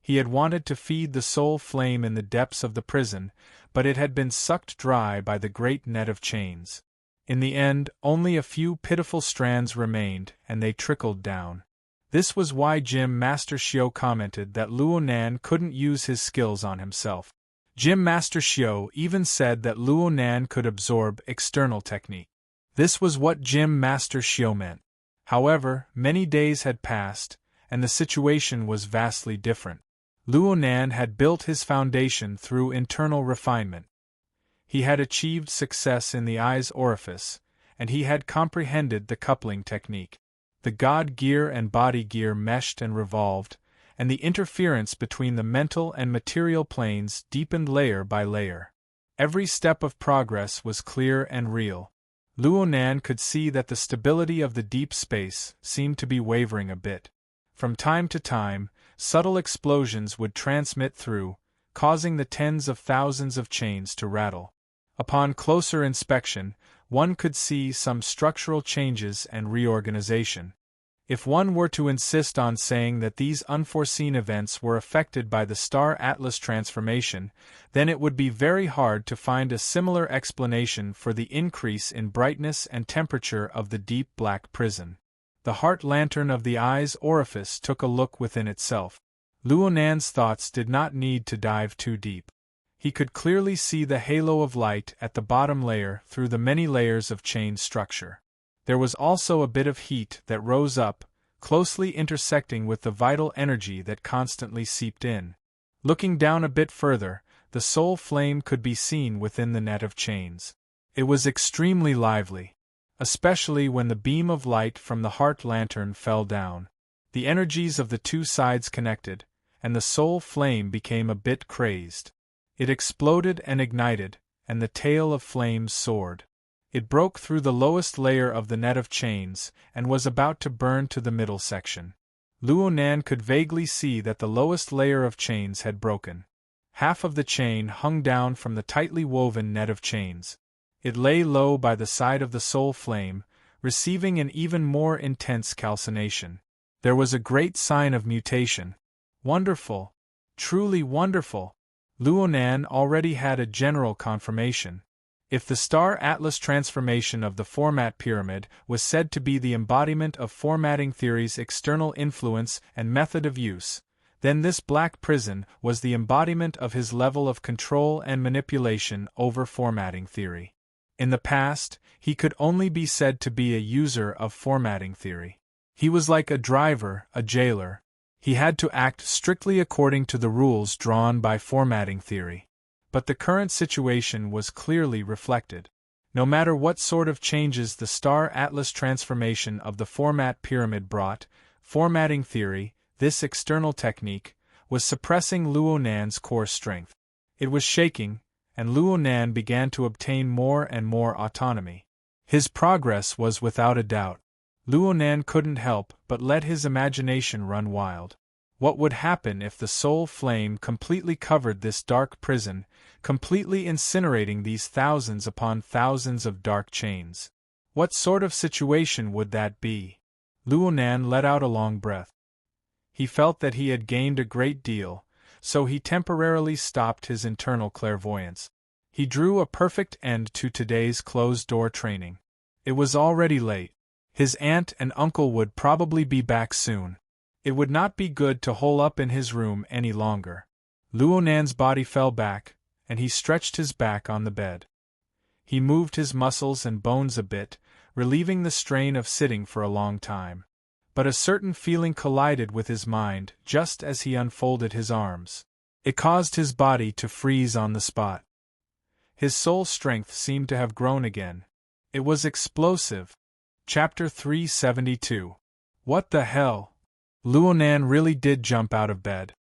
He had wanted to feed the soul flame in the depths of the prison, but it had been sucked dry by the great net of chains. In the end, only a few pitiful strands remained, and they trickled down. This was why Jim Master Xiu commented that Luo Nan couldn't use his skills on himself. Jim Master Xiu even said that Luo Nan could absorb external technique. This was what Jim Master Xiu meant. However, many days had passed, and the situation was vastly different. Luo Nan had built his foundation through internal refinement. He had achieved success in the eye's orifice, and he had comprehended the coupling technique. The god gear and body gear meshed and revolved, and the interference between the mental and material planes deepened layer by layer. Every step of progress was clear and real. Luonan could see that the stability of the deep space seemed to be wavering a bit. From time to time, subtle explosions would transmit through, causing the tens of thousands of chains to rattle. Upon closer inspection, one could see some structural changes and reorganization. If one were to insist on saying that these unforeseen events were affected by the star atlas transformation, then it would be very hard to find a similar explanation for the increase in brightness and temperature of the deep black prison. The heart lantern of the eye's orifice took a look within itself. Luonan's thoughts did not need to dive too deep. He could clearly see the halo of light at the bottom layer through the many layers of chain structure. There was also a bit of heat that rose up, closely intersecting with the vital energy that constantly seeped in. Looking down a bit further, the soul flame could be seen within the net of chains. It was extremely lively, especially when the beam of light from the heart lantern fell down. The energies of the two sides connected, and the soul flame became a bit crazed. It exploded and ignited, and the tail of flames soared. It broke through the lowest layer of the net of chains, and was about to burn to the middle section. Luonan could vaguely see that the lowest layer of chains had broken. Half of the chain hung down from the tightly woven net of chains. It lay low by the side of the soul flame, receiving an even more intense calcination. There was a great sign of mutation. Wonderful! Truly wonderful! Luonan already had a general confirmation. If the star atlas transformation of the format pyramid was said to be the embodiment of formatting theory's external influence and method of use, then this black prison was the embodiment of his level of control and manipulation over formatting theory. In the past, he could only be said to be a user of formatting theory. He was like a driver, a jailer. He had to act strictly according to the rules drawn by formatting theory. But the current situation was clearly reflected. No matter what sort of changes the star atlas transformation of the format pyramid brought, formatting theory, this external technique, was suppressing Luonan's core strength. It was shaking, and Luonan began to obtain more and more autonomy. His progress was without a doubt. Luonan couldn't help but let his imagination run wild. What would happen if the soul flame completely covered this dark prison, completely incinerating these thousands upon thousands of dark chains? What sort of situation would that be? Luonan let out a long breath. He felt that he had gained a great deal, so he temporarily stopped his internal clairvoyance. He drew a perfect end to today's closed-door training. It was already late. His aunt and uncle would probably be back soon. It would not be good to hole up in his room any longer. Luonan's body fell back, and he stretched his back on the bed. He moved his muscles and bones a bit, relieving the strain of sitting for a long time. But a certain feeling collided with his mind just as he unfolded his arms. It caused his body to freeze on the spot. His soul strength seemed to have grown again. It was explosive. Chapter 372. What the hell? Luonan really did jump out of bed.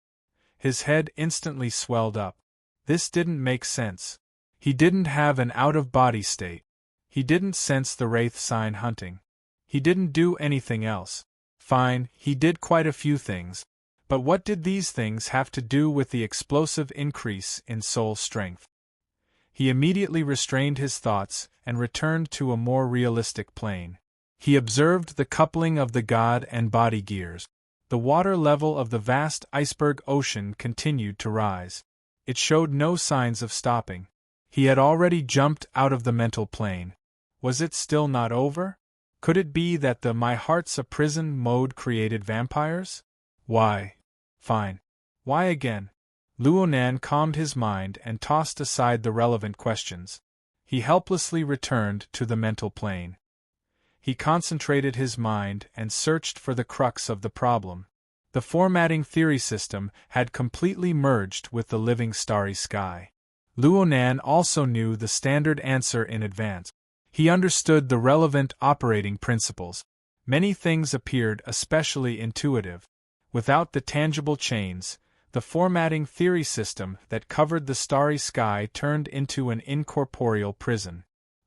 His head instantly swelled up. This didn't make sense. He didn't have an out-of-body state. He didn't sense the wraith sign hunting. He didn't do anything else. Fine, he did quite a few things. But what did these things have to do with the explosive increase in soul strength? He immediately restrained his thoughts and returned to a more realistic plane. He observed the coupling of the god and body gears. The water level of the vast iceberg ocean continued to rise. It showed no signs of stopping. He had already jumped out of the mental plane. Was it still not over? Could it be that the "my heart's a prison" mode created vampires? Why? Fine. Why again? Luonan calmed his mind and tossed aside the relevant questions. He helplessly returned to the mental plane. He concentrated his mind and searched for the crux of the problem. The formatting theory system had completely merged with the living starry sky. Luonan also knew the standard answer in advance. He understood the relevant operating principles. Many things appeared especially intuitive. Without the tangible chains, the formatting theory system that covered the starry sky turned into an incorporeal prison.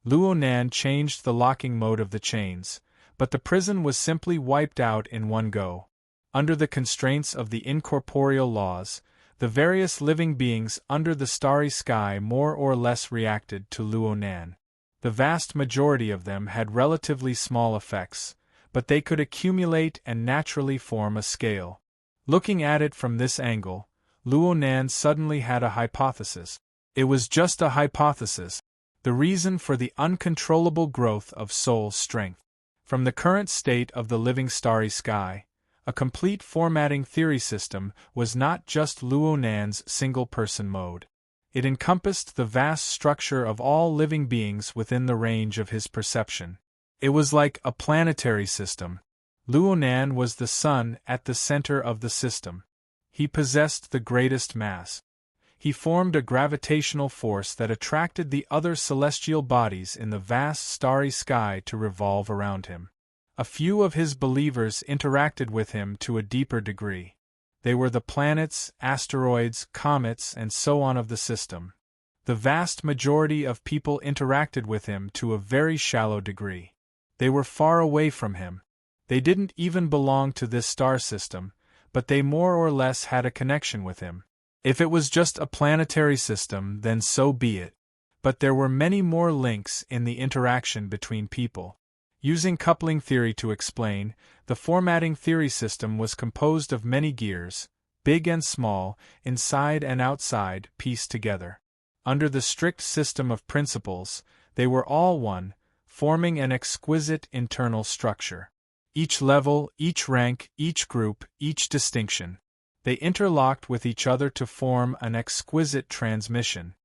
Luo Nan changed the locking mode of the chains, but the prison was simply wiped out in one go. Under the constraints of the incorporeal laws, the various living beings under the starry sky more or less reacted to Luo Nan. The vast majority of them had relatively small effects, but they could accumulate and naturally form a scale. Looking at it from this angle, Luo Nan suddenly had a hypothesis. It was just a hypothesis, the reason for the uncontrollable growth of soul strength. From the current state of the living starry sky, a complete formatting theory system was not just Luo Nan's single-person mode. It encompassed the vast structure of all living beings within the range of his perception. It was like a planetary system. Luo Nan was the sun at the center of the system. He possessed the greatest mass. He formed a gravitational force that attracted the other celestial bodies in the vast starry sky to revolve around him. A few of his believers interacted with him to a deeper degree. They were the planets, asteroids, comets, and so on of the system. The vast majority of people interacted with him to a very shallow degree. They were far away from him. They didn't even belong to this star system, but they more or less had a connection with him. If it was just a planetary system, then so be it. But there were many more links in the interaction between people. Using coupling theory to explain, the formatting theory system was composed of many gears, big and small, inside and outside, pieced together. Under the strict system of principles, they were all one, forming an exquisite internal structure. Each level, each rank, each group, each distinction. They interlocked with each other to form an exquisite transmission.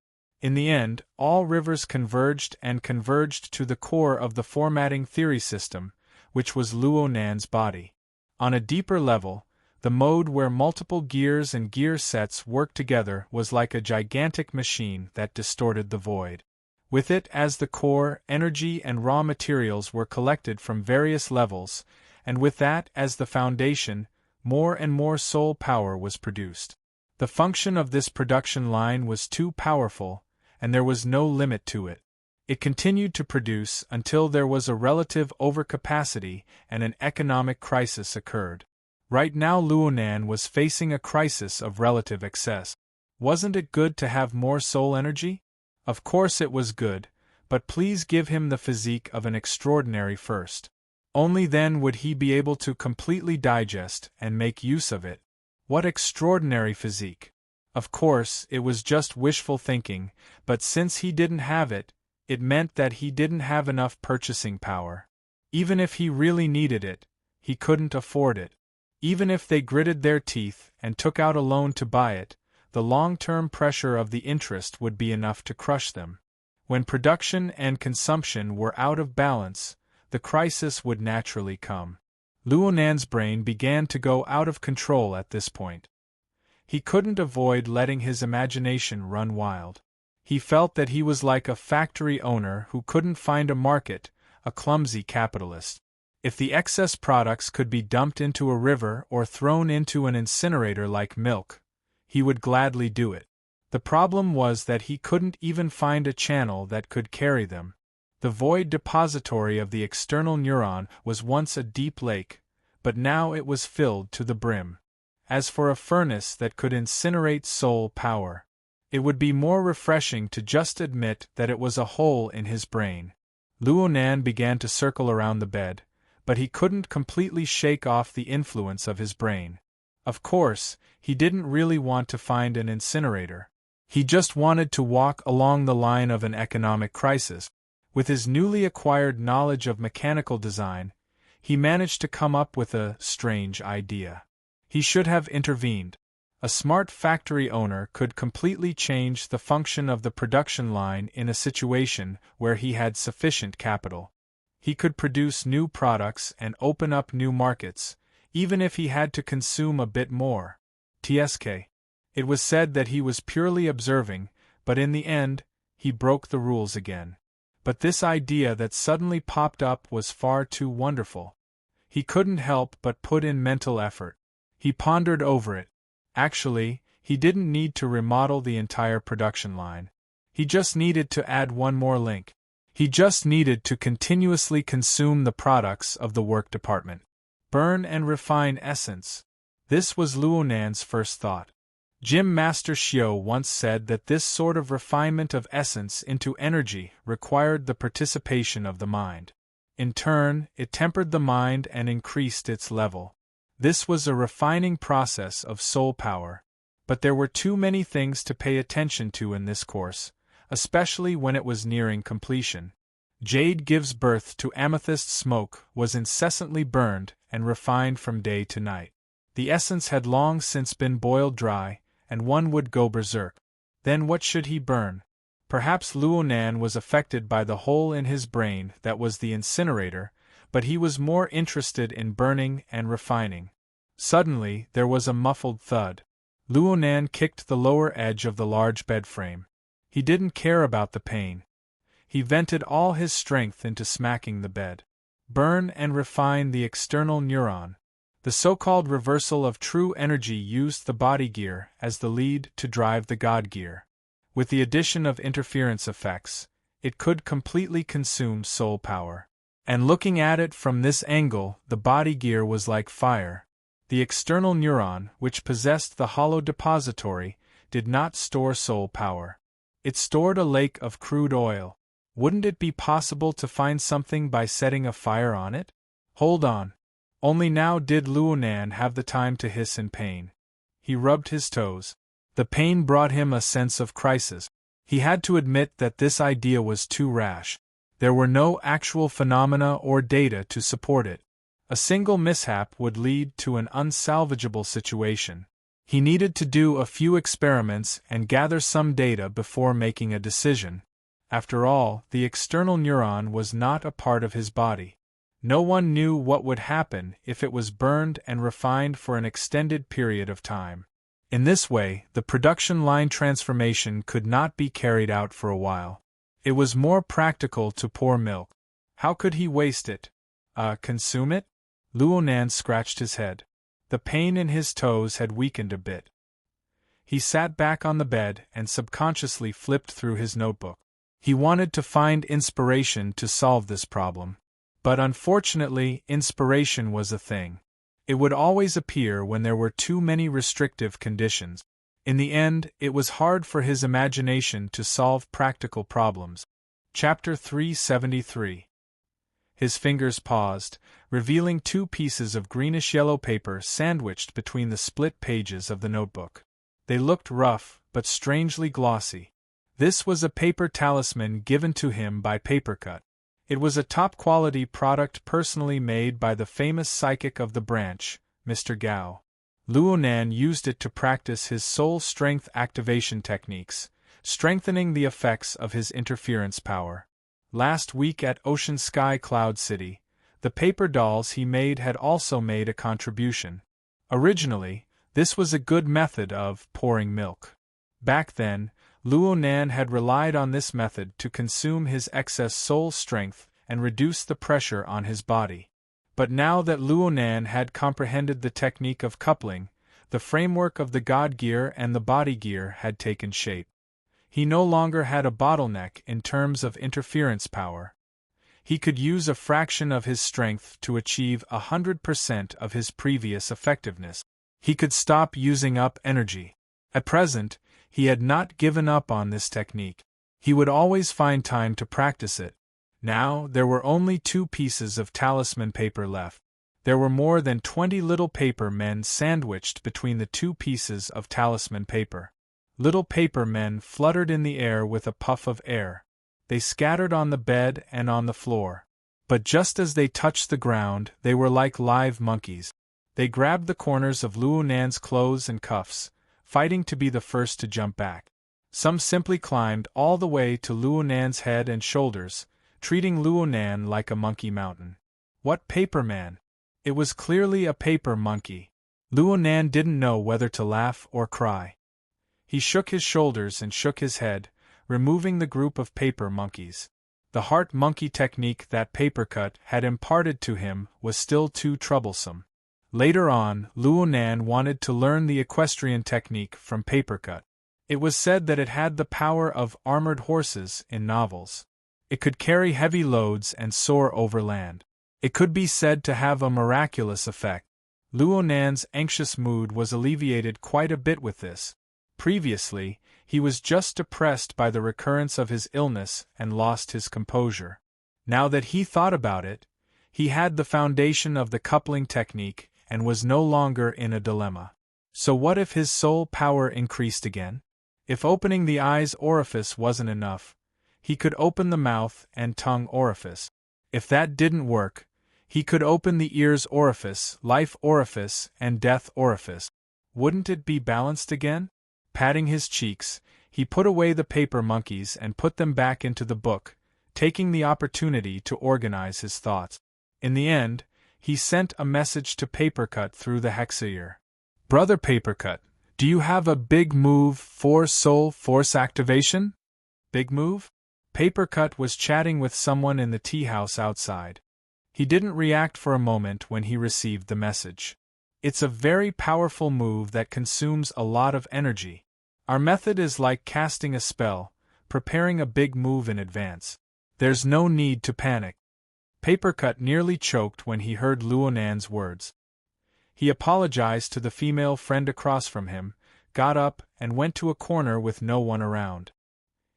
In the end, all rivers converged to the core of the formatting theory system, which was Luo Nan's body. On a deeper level, the mode where multiple gears and gear sets worked together was like a gigantic machine that distorted the void. With it as the core, energy and raw materials were collected from various levels, and with that as the foundation, more and more soul power was produced. The function of this production line was too powerful, and there was no limit to it. It continued to produce until there was a relative overcapacity and an economic crisis occurred. Right now Luo Nan was facing a crisis of relative excess. Wasn't it good to have more soul energy? Of course it was good, but please give him the physique of an extraordinary first. Only then would he be able to completely digest and make use of it. What extraordinary physique! Of course, it was just wishful thinking, but since he didn't have it, it meant that he didn't have enough purchasing power. Even if he really needed it, he couldn't afford it. Even if they gritted their teeth and took out a loan to buy it, the long-term pressure of the interest would be enough to crush them. When production and consumption were out of balance, the crisis would naturally come. Luo Nan's brain began to go out of control at this point. He couldn't avoid letting his imagination run wild. He felt that he was like a factory owner who couldn't find a market, a clumsy capitalist. If the excess products could be dumped into a river or thrown into an incinerator like milk, he would gladly do it. The problem was that he couldn't even find a channel that could carry them. The void depository of the external neuron was once a deep lake, but now it was filled to the brim. As for a furnace that could incinerate soul power, it would be more refreshing to just admit that it was a hole in his brain. Luo Nan began to circle around the bed, but he couldn't completely shake off the influence of his brain. Of course, he didn't really want to find an incinerator. He just wanted to walk along the line of an economic crisis. With his newly acquired knowledge of mechanical design, he managed to come up with a strange idea. He should have intervened. A smart factory owner could completely change the function of the production line in a situation where he had sufficient capital. He could produce new products and open up new markets, even if he had to consume a bit more. TSK. It was said that he was purely observing, but in the end, he broke the rules again. But this idea that suddenly popped up was far too wonderful. He couldn't help but put in mental effort. He pondered over it. Actually, he didn't need to remodel the entire production line. He just needed to add one more link. He just needed to continuously consume the products of the work department. Burn and refine essence. This was Luo Nan's first thought. Gym Master Xiao once said that this sort of refinement of essence into energy required the participation of the mind. In turn, it tempered the mind and increased its level. This was a refining process of soul power. But there were too many things to pay attention to in this course, especially when it was nearing completion. Jade gives birth to amethyst smoke was incessantly burned and refined from day to night. The essence had long since been boiled dry, and one would go berserk. Then what should he burn? Perhaps Luo Nan was affected by the hole in his brain that was the incinerator, but he was more interested in burning and refining. Suddenly, there was a muffled thud. Luo Nan kicked the lower edge of the large bed frame. He didn't care about the pain. He vented all his strength into smacking the bed. Burn and refine the external neuron. The so-called reversal of true energy used the body gear as the lead to drive the God gear. With the addition of interference effects, it could completely consume soul power. And looking at it from this angle, the body gear was like fire. The external neuron, which possessed the hollow depository, did not store soul power. It stored a lake of crude oil. Wouldn't it be possible to find something by setting a fire on it? Hold on. Only now did Luo Nan have the time to hiss in pain. He rubbed his toes. The pain brought him a sense of crisis. He had to admit that this idea was too rash. There were no actual phenomena or data to support it. A single mishap would lead to an unsalvageable situation. He needed to do a few experiments and gather some data before making a decision. After all, the external neuron was not a part of his body. No one knew what would happen if it was burned and refined for an extended period of time. In this way, the production line transformation could not be carried out for a while. It was more practical to pour milk. How could he waste it? Consume it? Luo Nan scratched his head. The pain in his toes had weakened a bit. He sat back on the bed and subconsciously flipped through his notebook. He wanted to find inspiration to solve this problem. But unfortunately, inspiration was a thing. It would always appear when there were too many restrictive conditions. In the end, it was hard for his imagination to solve practical problems. Chapter 373. His fingers paused, revealing 2 pieces of greenish-yellow paper sandwiched between the split pages of the notebook. They looked rough, but strangely glossy. This was a paper talisman given to him by Papercut. It was a top-quality product personally made by the famous psychic of the branch, Mr. Gao. Luo Nan used it to practice his soul strength activation techniques, strengthening the effects of his interference power. Last week at Ocean Sky Cloud City, the paper dolls he made had also made a contribution. Originally, this was a good method of pouring milk. Back then, Luo Nan had relied on this method to consume his excess soul strength and reduce the pressure on his body. But now that Luo Nan had comprehended the technique of coupling, the framework of the God gear and the body gear had taken shape. He no longer had a bottleneck in terms of interference power. He could use a fraction of his strength to achieve 100% of his previous effectiveness. He could stop using up energy. At present, he had not given up on this technique. He would always find time to practice it. Now, there were only 2 pieces of talisman paper left. There were more than 20 little paper men sandwiched between the 2 pieces of talisman paper. Little paper men fluttered in the air with a puff of air. They scattered on the bed and on the floor. But just as they touched the ground, they were like live monkeys. They grabbed the corners of Luo Nan's clothes and cuffs, fighting to be the first to jump back. Some simply climbed all the way to Luo Nan's head and shoulders, treating Luo Nan like a monkey mountain. What paper man? It was clearly a paper monkey. Luo Nan didn't know whether to laugh or cry. He shook his shoulders and shook his head, removing the group of paper monkeys. The heart monkey technique that Papercut had imparted to him was still too troublesome. Later on, Luo Nan wanted to learn the equestrian technique from Papercut. It was said that it had the power of armored horses in novels. It could carry heavy loads and soar over land. It could be said to have a miraculous effect. Luo Nan's anxious mood was alleviated quite a bit with this. Previously, he was just depressed by the recurrence of his illness and lost his composure. Now that he thought about it, he had the foundation of the coupling technique and was no longer in a dilemma. So what if his soul power increased again? If opening the eye's orifice wasn't enough, he could open the mouth and tongue orifice. If that didn't work, he could open the ear's orifice, life orifice, and death orifice. Wouldn't it be balanced again? Patting his cheeks, he put away the paper monkeys and put them back into the book, taking the opportunity to organize his thoughts. In the end, he sent a message to Papercut through the hexaear. Brother Papercut, do you have a big move for soul force activation? Big move? Papercut was chatting with someone in the tea house outside. He didn't react for a moment when he received the message. It's a very powerful move that consumes a lot of energy. Our method is like casting a spell, preparing a big move in advance. There's no need to panic. Papercut nearly choked when he heard Luo Nan's words. He apologized to the female friend across from him, got up, and went to a corner with no one around.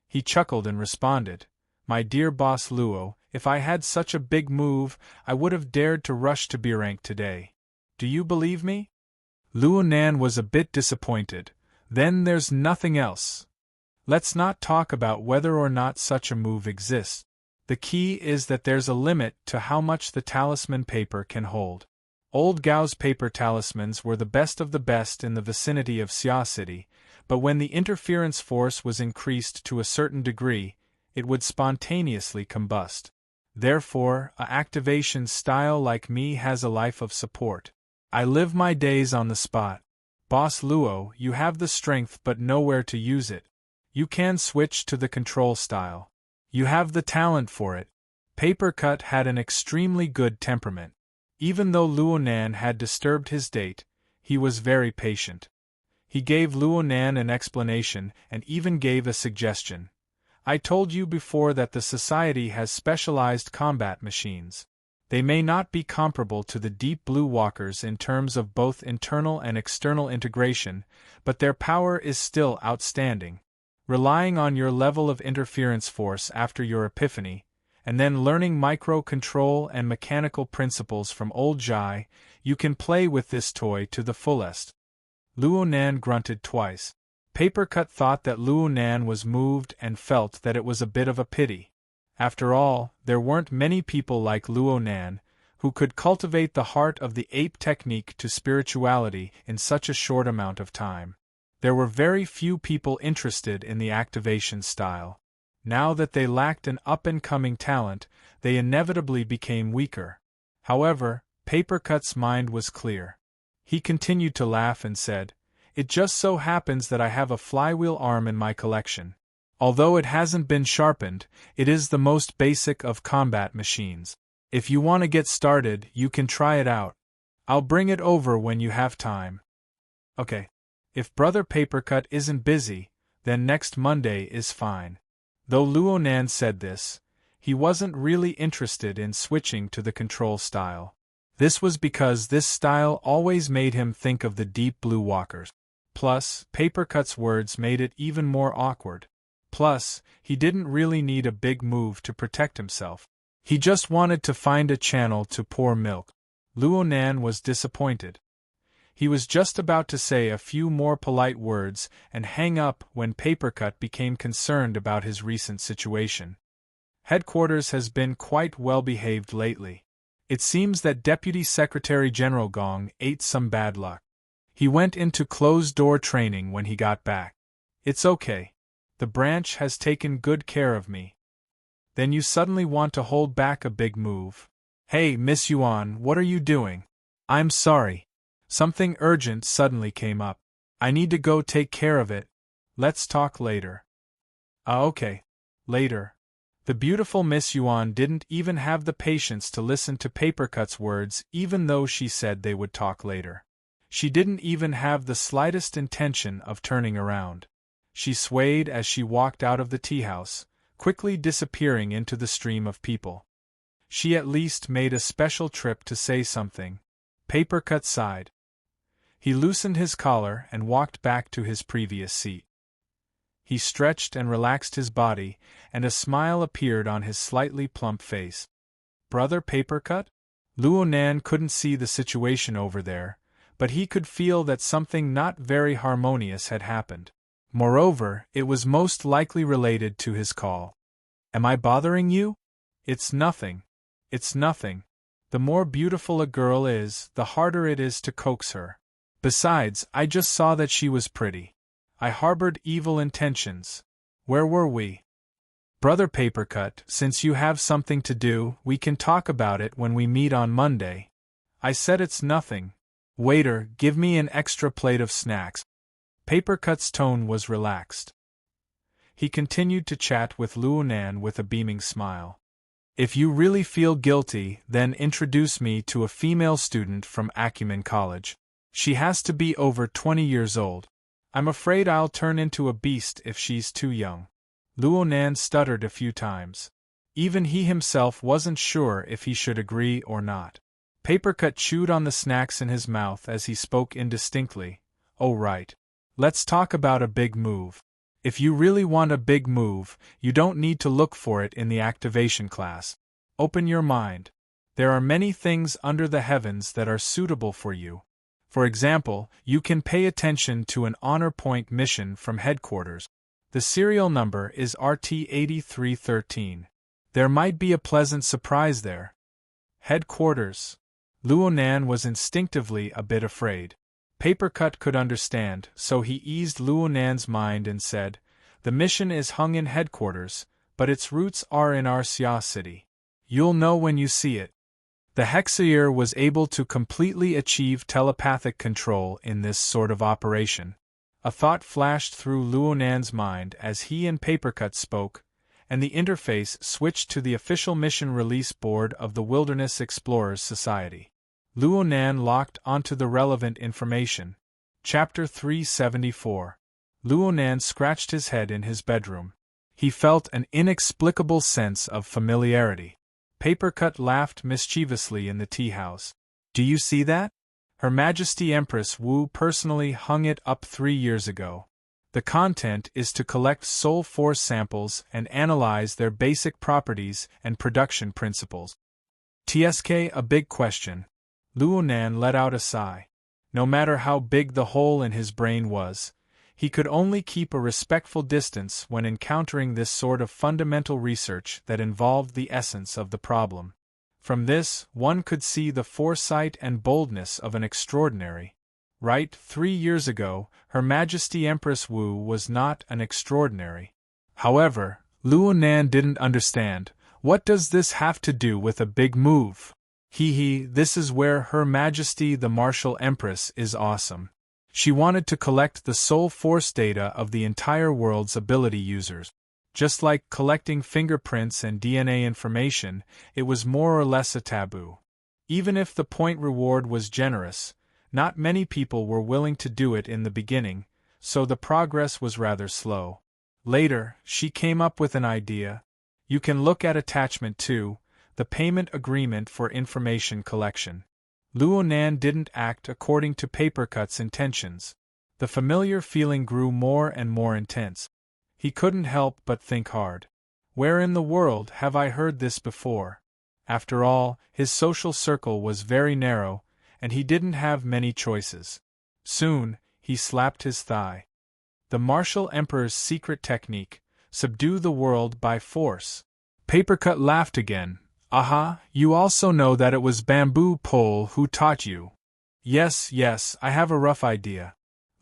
He chuckled and responded, "My dear boss Luo, if I had such a big move, I would have dared to rush to B-rank today. Do you believe me?" Luo Nan was a bit disappointed. Then there's nothing else. Let's not talk about whether or not such a move exists. The key is that there's a limit to how much the talisman paper can hold. Old Gao's paper talismans were the best of the best in the vicinity of Xia City, but when the interference force was increased to a certain degree, it would spontaneously combust. Therefore, a activation style like me has a life of support. I live my days on the spot. Boss Luo, you have the strength but nowhere to use it. You can switch to the control style. You have the talent for it. Papercut had an extremely good temperament. Even though Luo Nan had disturbed his date, he was very patient. He gave Luo Nan an explanation and even gave a suggestion. I told you before that the society has specialized combat machines. They may not be comparable to the Deep Blue Walkers in terms of both internal and external integration, but their power is still outstanding. Relying on your level of interference force after your epiphany, and then learning micro-control and mechanical principles from old Jai, you can play with this toy to the fullest. Luo Nan grunted twice. Papercut thought that Luo Nan was moved and felt that it was a bit of a pity. After all, there weren't many people like Luo Nan, who could cultivate the heart of the ape technique to spirituality in such a short amount of time. There were very few people interested in the activation style. Now that they lacked an up-and-coming talent, they inevitably became weaker. However, Papercut's mind was clear. He continued to laugh and said, "It just so happens that I have a flywheel arm in my collection. Although it hasn't been sharpened, it is the most basic of combat machines. If you want to get started, you can try it out. I'll bring it over when you have time." Okay. If Brother Papercut isn't busy, then next Monday is fine. Though Luo Nan said this, he wasn't really interested in switching to the control style. This was because this style always made him think of the Deep Blue Walkers. Plus, Papercut's words made it even more awkward. Plus, he didn't really need a big move to protect himself. He just wanted to find a channel to pour milk. Luo Nan was disappointed. He was just about to say a few more polite words and hang up when Papercut became concerned about his recent situation. Headquarters has been quite well behaved lately. It seems that Deputy Secretary General Gong ate some bad luck. He went into closed-door training when he got back. It's okay. The branch has taken good care of me. Then you suddenly want to hold back a big move. Hey, Miss Yuan, what are you doing? I'm sorry. Something urgent suddenly came up. I need to go take care of it. Let's talk later. Okay. Later. The beautiful Miss Yuan didn't even have the patience to listen to Papercut's words even though she said they would talk later. She didn't even have the slightest intention of turning around. She swayed as she walked out of the tea-house, quickly disappearing into the stream of people. She at least made a special trip to say something. Papercut sighed. He loosened his collar and walked back to his previous seat. He stretched and relaxed his body, and a smile appeared on his slightly plump face. Brother Papercut? Luonan couldn't see the situation over there, but he could feel that something not very harmonious had happened. Moreover, it was most likely related to his call. Am I bothering you? It's nothing. It's nothing. The more beautiful a girl is, the harder it is to coax her. Besides, I just saw that she was pretty. I harbored evil intentions. Where were we? Brother Papercut, since you have something to do, we can talk about it when we meet on Monday. I said it's nothing. Waiter, give me an extra plate of snacks. Papercut's tone was relaxed. He continued to chat with Luonan with a beaming smile. If you really feel guilty, then introduce me to a female student from Acumen College. She has to be over 20 years old. I'm afraid I'll turn into a beast if she's too young. Luonan stuttered a few times. Even he himself wasn't sure if he should agree or not. Papercut chewed on the snacks in his mouth as he spoke indistinctly. Oh right. Let's talk about a big move. If you really want a big move, you don't need to look for it in the activation class. Open your mind. There are many things under the heavens that are suitable for you. For example, you can pay attention to an honor point mission from headquarters. The serial number is RT-8313. There might be a pleasant surprise there. Headquarters. Luonan was instinctively a bit afraid. Papercut could understand, so he eased Luonan's mind and said, the mission is hung in headquarters, but its roots are in our Xia city. You'll know when you see it. The Hexaeer was able to completely achieve telepathic control in this sort of operation. A thought flashed through Luonan's mind as he and Papercut spoke, and the interface switched to the official mission release board of the Wilderness Explorers Society. Luonan locked onto the relevant information. Chapter 374. Luonan scratched his head in his bedroom. He felt an inexplicable sense of familiarity. Papercut laughed mischievously in the tea-house. Do you see that? Her Majesty Empress Wu personally hung it up 3 years ago. The content is to collect soul force samples and analyze their basic properties and production principles. TSK, a big question. Luonan let out a sigh. No matter how big the hole in his brain was, he could only keep a respectful distance when encountering this sort of fundamental research that involved the essence of the problem. From this, one could see the foresight and boldness of an extraordinary. Right, 3 years ago, Her Majesty Empress Wu was not an extraordinary. However, Luonan didn't understand. What does this have to do with a big move? This is where Her Majesty the Martial Empress is awesome. She wanted to collect the soul force data of the entire world's ability users. Just like collecting fingerprints and DNA information, it was more or less a taboo. Even if the point reward was generous, not many people were willing to do it in the beginning, so the progress was rather slow. Later, she came up with an idea. You can look at attachment 2, the payment agreement for information collection. Luonan didn't act according to Papercut's intentions. The familiar feeling grew more and more intense. He couldn't help but think hard. Where in the world have I heard this before? After all, his social circle was very narrow, and he didn't have many choices. Soon, he slapped his thigh. The Martial Emperor's secret technique, subdue the world by force. Papercut laughed again. Aha, you also know that it was Bamboo Pole who taught you. Yes, I have a rough idea.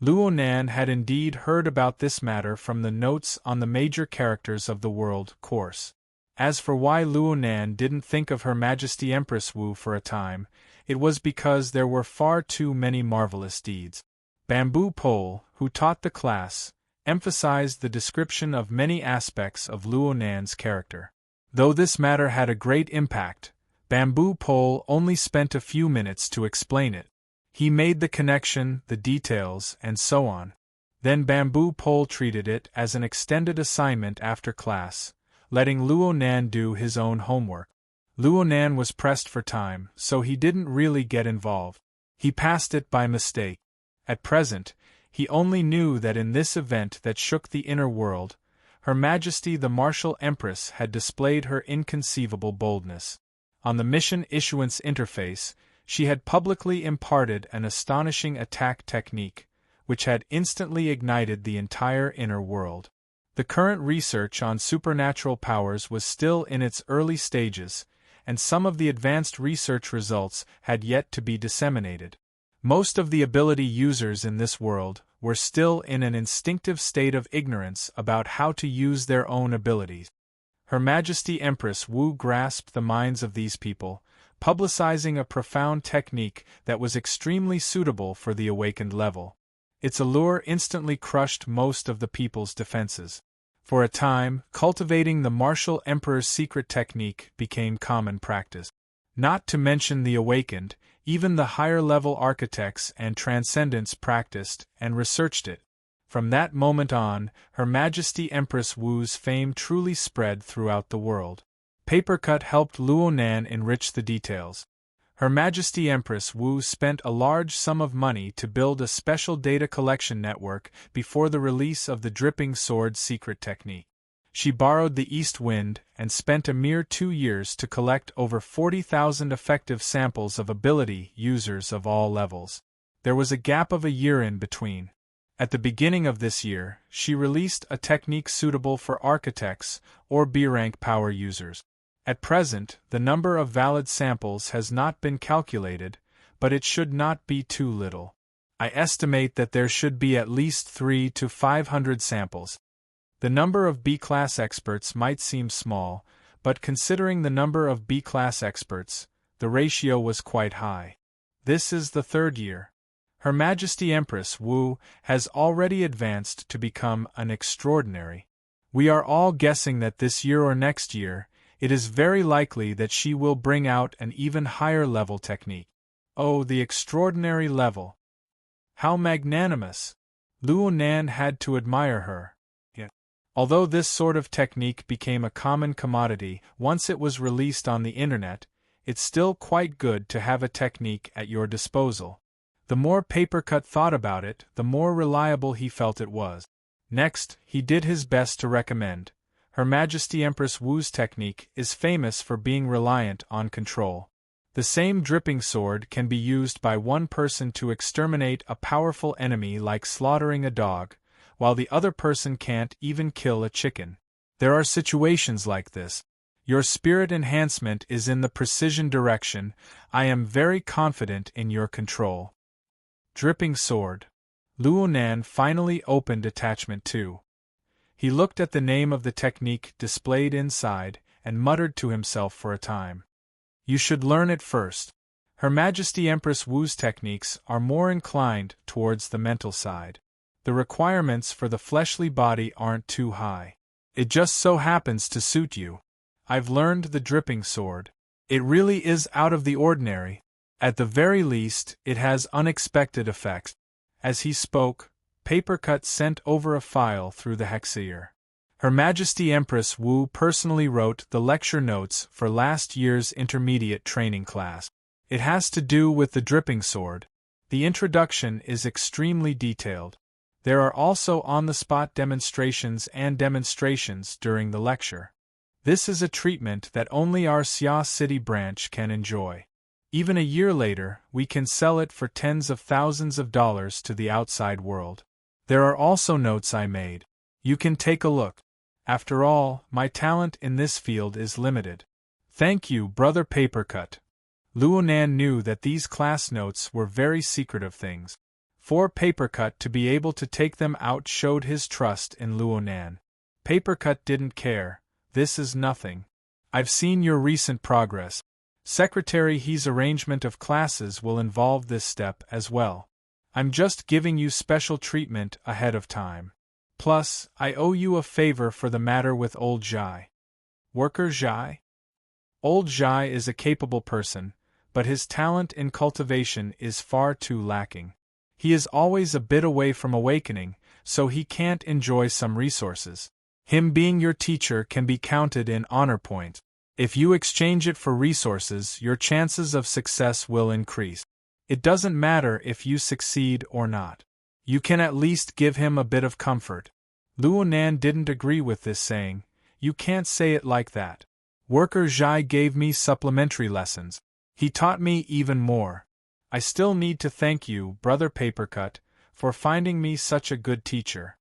Luonan had indeed heard about this matter from the notes on the major characters of the world course. As for why Luonan didn't think of Her Majesty Empress Wu for a time, it was because there were far too many marvelous deeds. Bamboo Pole, who taught the class, emphasized the description of many aspects of Luonan's character. Though this matter had a great impact, Bamboo Pole only spent a few minutes to explain it. He made the connection, the details, and so on. Then Bamboo Pole treated it as an extended assignment after class, letting Luo Nan do his own homework. Luo Nan was pressed for time, so he didn't really get involved. He passed it by mistake. At present, he only knew that in this event that shook the inner world, Her Majesty the Martial Empress had displayed her inconceivable boldness. On the mission issuance interface, she had publicly imparted an astonishing attack technique, which had instantly ignited the entire inner world. The current research on supernatural powers was still in its early stages, and some of the advanced research results had yet to be disseminated. Most of the ability users in this world were still in an instinctive state of ignorance about how to use their own abilities. Her Majesty Empress Wu grasped the minds of these people, publicizing a profound technique that was extremely suitable for the awakened level. Its allure instantly crushed most of the people's defenses. For a time, cultivating the martial emperor's secret technique became common practice. Not to mention the awakened, even the higher-level architects and transcendents practiced and researched it. From that moment on, Her Majesty Empress Wu's fame truly spread throughout the world. Papercut helped Luo Nan enrich the details. Her Majesty Empress Wu spent a large sum of money to build a special data collection network before the release of the Dripping Sword secret technique. She borrowed the East Wind and spent a mere 2 years to collect over 40,000 effective samples of ability users of all levels. There was a gap of a year in between. At the beginning of this year, she released a technique suitable for architects or B-rank power users. At present, the number of valid samples has not been calculated, but it should not be too little. I estimate that there should be at least 300 to 500 samples. The number of B-class experts might seem small, but considering the number of B-class experts, the ratio was quite high. This is the 3rd year. Her Majesty Empress Wu has already advanced to become an extraordinary. We are all guessing that this year or next year, it is very likely that she will bring out an even higher level technique. Oh, the extraordinary level! How magnanimous! Luo Nan had to admire her. Although this sort of technique became a common commodity once it was released on the internet, it's still quite good to have a technique at your disposal. The more Papercut thought about it, the more reliable he felt it was. Next, he did his best to recommend. Her Majesty Empress Wu's technique is famous for being reliant on control. The same dripping sword can be used by one person to exterminate a powerful enemy like slaughtering a dog, while the other person can't even kill a chicken. There are situations like this. Your spirit enhancement is in the precision direction. I am very confident in your control. Dripping Sword. Luo Nan finally opened attachment 2. He looked at the name of the technique displayed inside and muttered to himself for a time. You should learn it first. Her Majesty Empress Wu's techniques are more inclined towards the mental side. The requirements for the fleshly body aren't too high. It just so happens to suit you. I've learned the Dripping Sword. It really is out of the ordinary. At the very least, it has unexpected effects. As he spoke, Papercut sent over a file through the hexaear. Her Majesty Empress Wu personally wrote the lecture notes for last year's intermediate training class. It has to do with the Dripping Sword. The introduction is extremely detailed. There are also on-the-spot demonstrations and demonstrations during the lecture. This is a treatment that only our Xia City branch can enjoy. Even a year later, we can sell it for tens of thousands of dollars to the outside world. There are also notes I made. You can take a look. After all, my talent in this field is limited. Thank you, Brother Papercut. Luo Nan knew that these class notes were very secretive things. For Papercut to be able to take them out showed his trust in Luo Nan. Papercut didn't care. This is nothing. I've seen your recent progress. Secretary He's arrangement of classes will involve this step as well. I'm just giving you special treatment ahead of time. Plus, I owe you a favor for the matter with old Jai. Worker Zhai? Old Zhai is a capable person, but his talent in cultivation is far too lacking. He is always a bit away from awakening, so he can't enjoy some resources. Him being your teacher can be counted in honor point. If you exchange it for resources, your chances of success will increase. It doesn't matter if you succeed or not. You can at least give him a bit of comfort. Luo Nan didn't agree with this, saying, "You can't say it like that. Worker Zhai gave me supplementary lessons. He taught me even more. I still need to thank you, Brother Papercut, for finding me such a good teacher."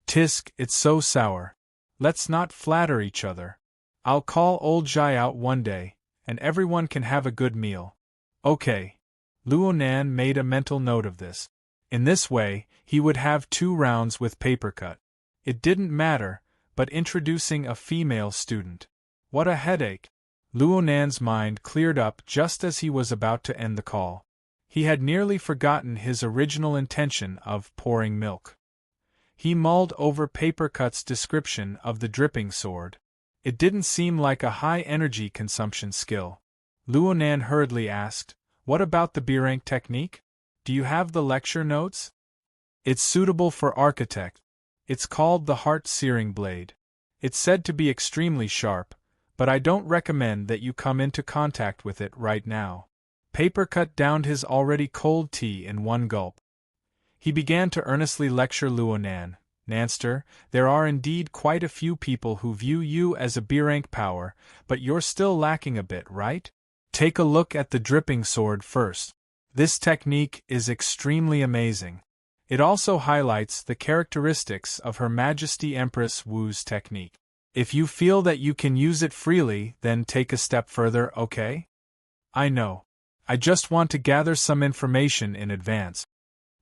"Tisk, it's so sour. Let's not flatter each other. I'll call old Zhai out one day, and everyone can have a good meal." "Okay." Luo Nan made a mental note of this. In this way, he would have 2 rounds with Papercut. It didn't matter, but introducing a female student. What a headache! Luo Nan's mind cleared up just as he was about to end the call. He had nearly forgotten his original intention of pouring milk. He mulled over Papercut's description of the dripping sword. It didn't seem like a high-energy consumption skill. Luo Nan hurriedly asked, "What about the B-rank technique? Do you have the lecture notes?" "It's suitable for architect. It's called the heart-searing blade. It's said to be extremely sharp, but I don't recommend that you come into contact with it right now." Papercut downed his already cold tea in one gulp. He began to earnestly lecture Luo Nan. "Nanster, there are indeed quite a few people who view you as a B-rank power, but you're still lacking a bit, right? Take a look at the dripping sword first. This technique is extremely amazing. It also highlights the characteristics of Her Majesty Empress Wu's technique. If you feel that you can use it freely, then take a step further, okay? I know. I just want to gather some information in advance."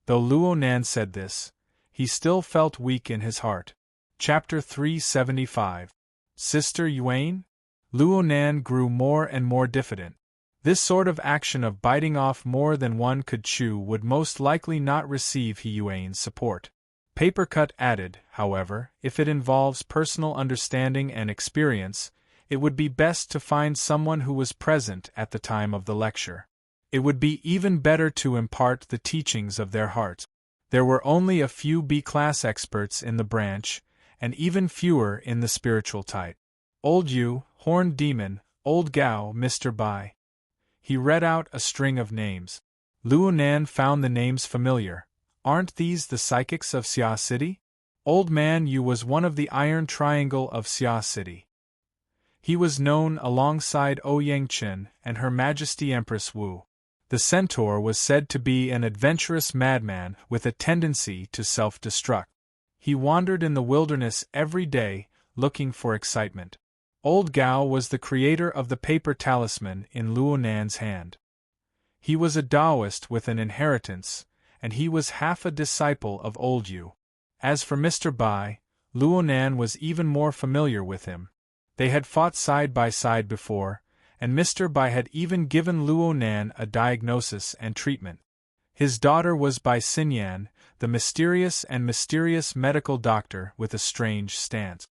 Though Luo Nan said this, he still felt weak in his heart. Chapter 375. Sister Yuan? Luo Nan grew more and more diffident. This sort of action of biting off more than one could chew would most likely not receive He Yuan's support. Papercut added, however, if it involves personal understanding and experience, it would be best to find someone who was present at the time of the lecture. It would be even better to impart the teachings of their hearts. There were only a few B-class experts in the branch, and even fewer in the spiritual type. Old Yu, Horned Demon, Old Gao, Mr. Bai. He read out a string of names. Luo Nan found the names familiar. Aren't these the psychics of Xia City? Old Man Yu was one of the Iron Triangle of Xia City. He was known alongside Ouyang Chen and Her Majesty Empress Wu. The centaur was said to be an adventurous madman with a tendency to self-destruct. He wandered in the wilderness every day, looking for excitement. Old Gao was the creator of the paper talisman in Luo Nan's hand. He was a Taoist with an inheritance, and he was half a disciple of Old Yu. As for Mr. Bai, Luo Nan was even more familiar with him. They had fought side by side before, and Mr. Bai had even given Luo Nan a diagnosis and treatment. His daughter was Bai Xinyan, the mysterious medical doctor with a strange stance.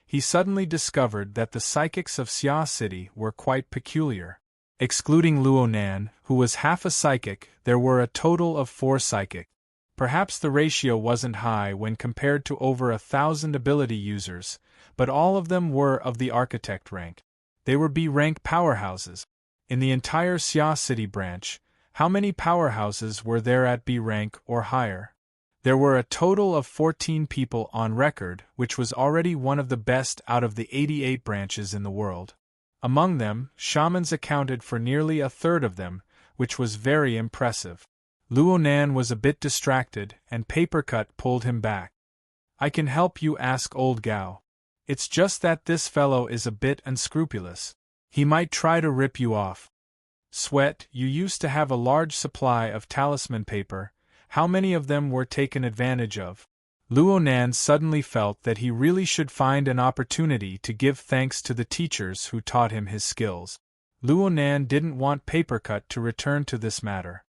He suddenly discovered that the psychics of Xia City were quite peculiar. Excluding Luo Nan, who was half a psychic, there were a total of 4 psychic. Perhaps the ratio wasn't high when compared to over 1,000 ability users, but all of them were of the architect rank. They were B-rank powerhouses. In the entire Xia City branch, how many powerhouses were there at B-rank or higher? There were a total of 14 people on record, which was already one of the best out of the 88 branches in the world. Among them, shamans accounted for nearly a third of them, which was very impressive. Luo Nan was a bit distracted, and Papercut pulled him back. "I can help you ask Old Gao. It's just that this fellow is a bit unscrupulous. He might try to rip you off." "Sweat, you used to have a large supply of talisman paper. How many of them were taken advantage of?" Luo Nan suddenly felt that he really should find an opportunity to give thanks to the teachers who taught him his skills. Luo Nan didn't want Papercut to return to this matter.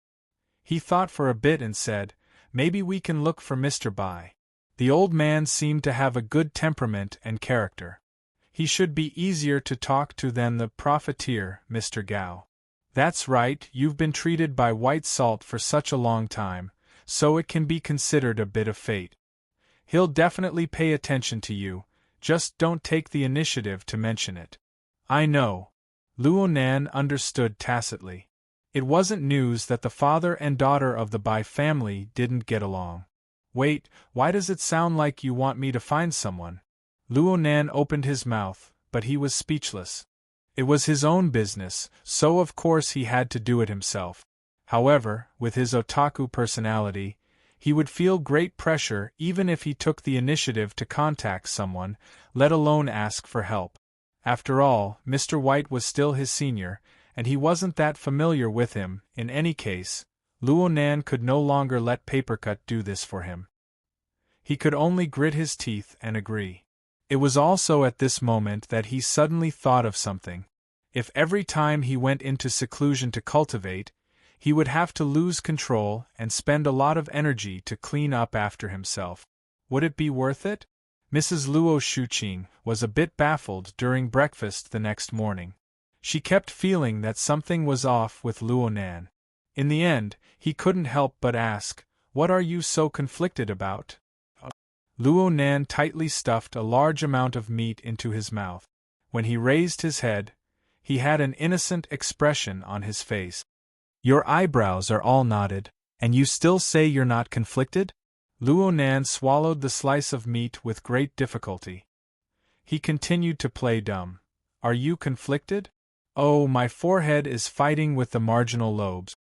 He thought for a bit and said, "Maybe we can look for Mr. Bai. The old man seemed to have a good temperament and character. He should be easier to talk to than the profiteer, Mr. Gao. That's right, you've been treated by white salt for such a long time, so it can be considered a bit of fate. He'll definitely pay attention to you, just don't take the initiative to mention it. I know. Luo Nan understood tacitly. It wasn't news that the father and daughter of the Bai family didn't get along. Wait, why does it sound like you want me to find someone? Luo Nan opened his mouth, but he was speechless. It was his own business, so of course he had to do it himself. However, with his otaku personality, he would feel great pressure even if he took the initiative to contact someone, let alone ask for help. After all, Mr. White was still his senior, and he wasn't that familiar with him. In any case, Luo Nan could no longer let Papercut do this for him. He could only grit his teeth and agree. It was also at this moment that he suddenly thought of something. If every time he went into seclusion to cultivate, he would have to lose control and spend a lot of energy to clean up after himself, would it be worth it? Mrs. Luo Shuqing was a bit baffled during breakfast the next morning. She kept feeling that something was off with Luo Nan. In the end, he couldn't help but ask, "What are you so conflicted about?" Luo Nan tightly stuffed a large amount of meat into his mouth. When he raised his head, he had an innocent expression on his face. "Your eyebrows are all knotted, and you still say you're not conflicted?" Luo Nan swallowed the slice of meat with great difficulty. He continued to play dumb. "Are you conflicted?" "Oh, my forehead is fighting with the marginal lobes."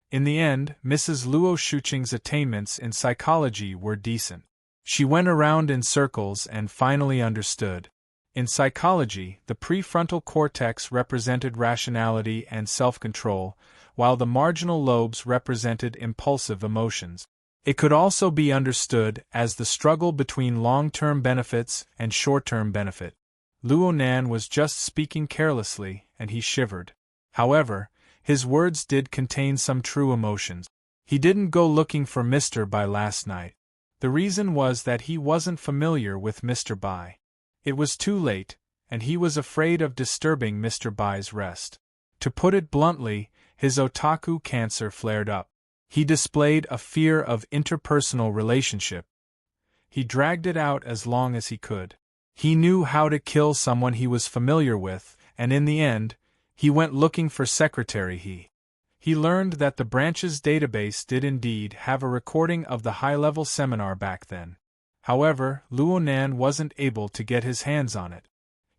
In the end, Mrs. Luo Shuqing's attainments in psychology were decent. She went around in circles and finally understood. In psychology, the prefrontal cortex represented rationality and self-control, while the marginal lobes represented impulsive emotions. It could also be understood as the struggle between long-term benefits and short-term benefit. Luo Nan was just speaking carelessly, and he shivered. However, his words did contain some true emotions. He didn't go looking for Mr. Bai last night. The reason was that he wasn't familiar with Mr. Bai. It was too late, and he was afraid of disturbing Mr. Bai's rest. To put it bluntly, his otaku cancer flared up. He displayed a fear of interpersonal relationship. He dragged it out as long as he could. He knew how to kill someone he was familiar with, and in the end, he went looking for Secretary He. He learned that the branch's database did indeed have a recording of the high-level seminar back then. However, Luo Nan wasn't able to get his hands on it.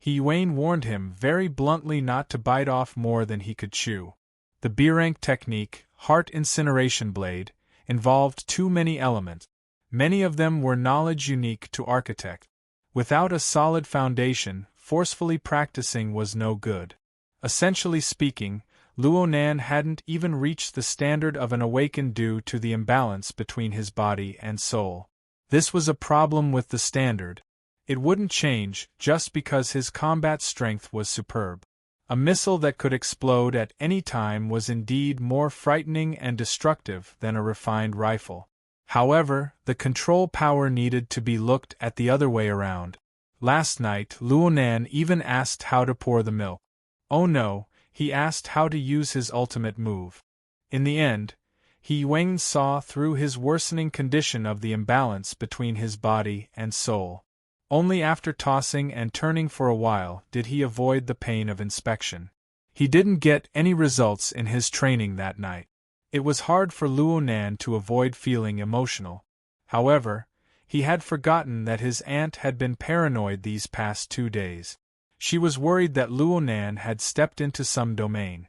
Yuan warned him very bluntly not to bite off more than he could chew. The B-rank technique, Heart Incineration Blade, involved too many elements. Many of them were knowledge unique to architect. Without a solid foundation, forcefully practicing was no good. Essentially speaking, Luo Nan hadn't even reached the standard of an awakened due to the imbalance between his body and soul. This was a problem with the standard. It wouldn't change just because his combat strength was superb. A missile that could explode at any time was indeed more frightening and destructive than a refined rifle. However, the control power needed to be looked at the other way around. Last night, Luo Nan even asked how to pour the milk. Oh no, he asked how to use his ultimate move. In the end, Yuan saw through his worsening condition of the imbalance between his body and soul. Only after tossing and turning for a while did he avoid the pain of inspection. He didn't get any results in his training that night. It was hard for Luo Nan to avoid feeling emotional. However, he had forgotten that his aunt had been paranoid these past 2 days. She was worried that Luo Nan had stepped into some domain.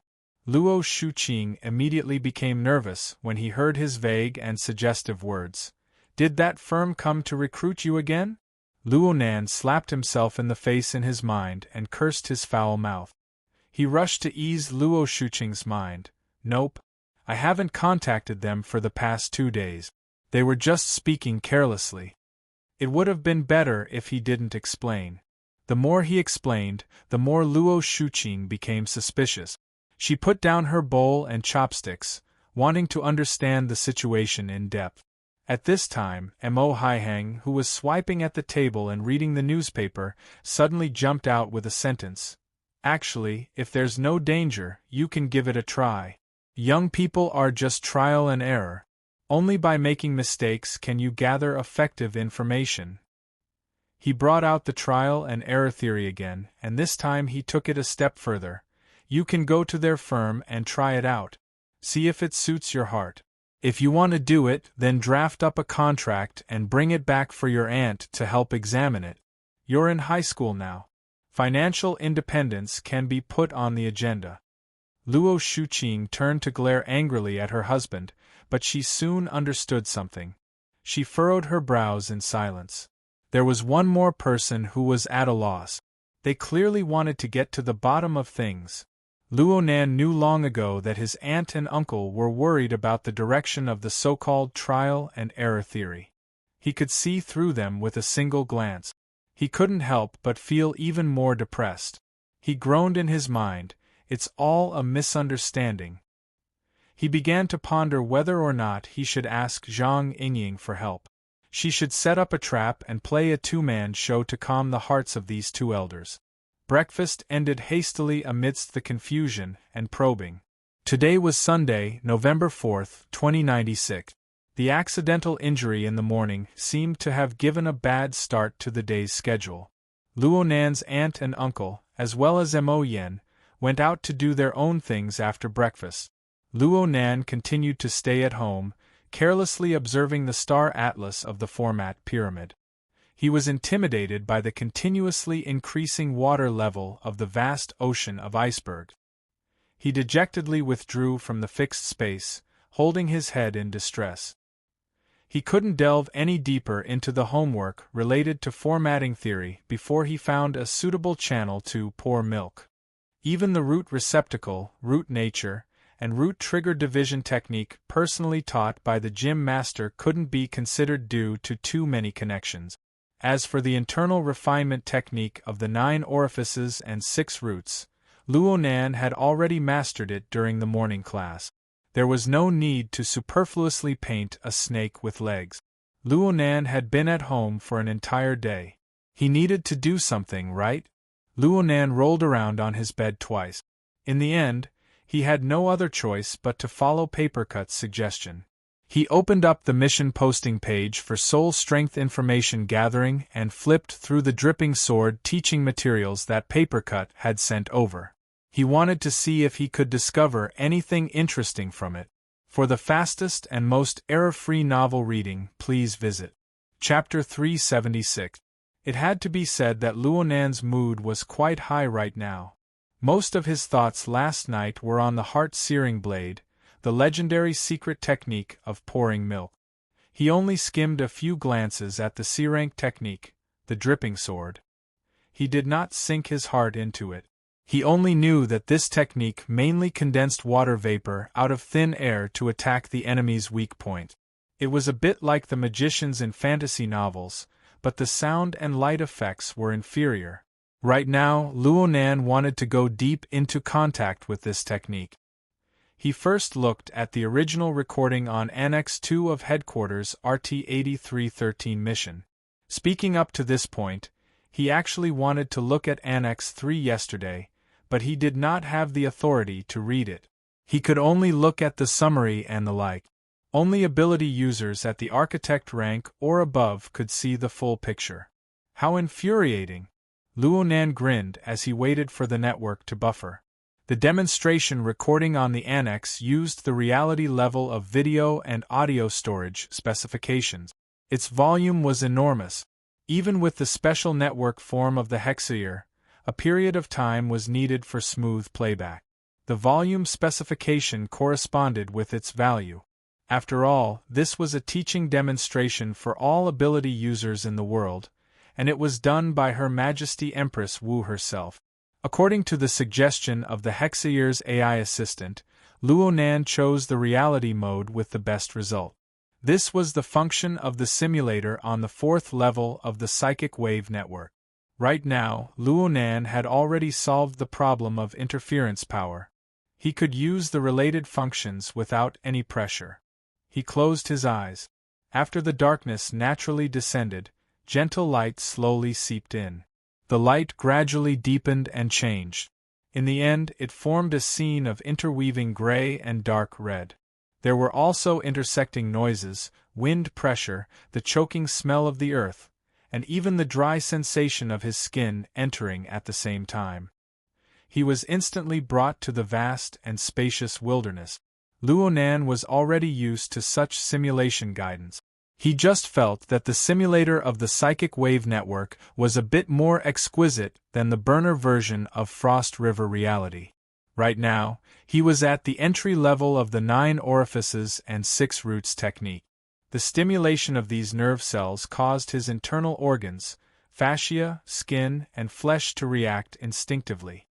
Luo Shuqing immediately became nervous when he heard his vague and suggestive words. "Did that firm come to recruit you again?" Luo Nan slapped himself in the face in his mind and cursed his foul mouth. He rushed to ease Luo Shuqing's mind. "Nope. I haven't contacted them for the past 2 days. They were just speaking carelessly." It would have been better if he didn't explain. The more he explained, the more Luo Shuqing became suspicious. She put down her bowl and chopsticks, wanting to understand the situation in depth. At this time, Mo Haihang, who was swiping at the table and reading the newspaper, suddenly jumped out with a sentence. Actually, if there's no danger, you can give it a try. Young people are just trial and error. Only by making mistakes can you gather effective information. He brought out the trial and error theory again, and this time he took it a step further. You can go to their firm and try it out. See if it suits your heart. If you want to do it, then draft up a contract and bring it back for your aunt to help examine it. You're in high school now. Financial independence can be put on the agenda. Luo Shuqing turned to glare angrily at her husband, but she soon understood something. She furrowed her brows in silence. There was one more person who was at a loss. They clearly wanted to get to the bottom of things. Luo Nan knew long ago that his aunt and uncle were worried about the direction of the so-called trial and error theory. He could see through them with a single glance. He couldn't help but feel even more depressed. He groaned in his mind, "It's all a misunderstanding." He began to ponder whether or not he should ask Zhang Yingying for help. She should set up a trap and play a two-man show to calm the hearts of these two elders. Breakfast ended hastily amidst the confusion and probing. Today was Sunday, November 4th, 2096. The accidental injury in the morning seemed to have given a bad start to the day's schedule. Luo Nan's aunt and uncle, as well as Mo Yen, went out to do their own things after breakfast. Luo Nan continued to stay at home, carelessly observing the star atlas of the Format pyramid. He was intimidated by the continuously increasing water level of the vast ocean of iceberg. He dejectedly withdrew from the fixed space, holding his head in distress. He couldn't delve any deeper into the homework related to formatting theory before he found a suitable channel to pour milk. Even the root receptacle, root nature, and root trigger division technique personally taught by the gym master couldn't be considered due to too many connections. As for the internal refinement technique of the 9 orifices and 6 roots, Luo Nan had already mastered it during the morning class. There was no need to superfluously paint a snake with legs. Luo Nan had been at home for an entire day. He needed to do something, right? Luo Nan rolled around on his bed twice. In the end, he had no other choice but to follow Papercut's suggestion. He opened up the mission posting page for soul strength information gathering and flipped through the dripping sword teaching materials that Papercut had sent over. He wanted to see if he could discover anything interesting from it. For the fastest and most error-free novel reading, please visit Chapter 376. It had to be said that Luo Nan's mood was quite high right now. Most of his thoughts last night were on the heart-searing blade, the legendary secret technique of pouring milk. He only skimmed a few glances at the C-rank technique, the dripping sword. He did not sink his heart into it. He only knew that this technique mainly condensed water vapor out of thin air to attack the enemy's weak point. It was a bit like the magicians in fantasy novels, but the sound and light effects were inferior. Right now, Luo Nan wanted to go deep into contact with this technique. He first looked at the original recording on Annex 2 of Headquarters RT-8313 mission. Speaking up to this point, he actually wanted to look at Annex 3 yesterday, but he did not have the authority to read it. He could only look at the summary and the like. Only ability users at the architect rank or above could see the full picture. How infuriating! Luo Nan grinned as he waited for the network to buffer. The demonstration recording on the Annex used the reality level of video and audio storage specifications. Its volume was enormous. Even with the special network form of the hexayer, a period of time was needed for smooth playback. The volume specification corresponded with its value. After all, this was a teaching demonstration for all ability users in the world, and it was done by Her Majesty Empress Wu herself. According to the suggestion of the Hexayer's AI assistant, Luo Nan chose the reality mode with the best result. This was the function of the simulator on the 4th level of the psychic wave network. Right now, Luo Nan had already solved the problem of interference power. He could use the related functions without any pressure. He closed his eyes. After the darkness naturally descended, gentle light slowly seeped in. The light gradually deepened and changed. In the end, it formed a scene of interweaving gray and dark red. There were also intersecting noises, wind pressure, the choking smell of the earth, and even the dry sensation of his skin entering at the same time. He was instantly brought to the vast and spacious wilderness. Luonan was already used to such simulation guidance. He just felt that the simulator of the psychic wave network was a bit more exquisite than the burner version of Frost River reality. Right now, he was at the entry level of the 9 orifices and 6 roots technique. The stimulation of these nerve cells caused his internal organs, fascia, skin, and flesh to react instinctively.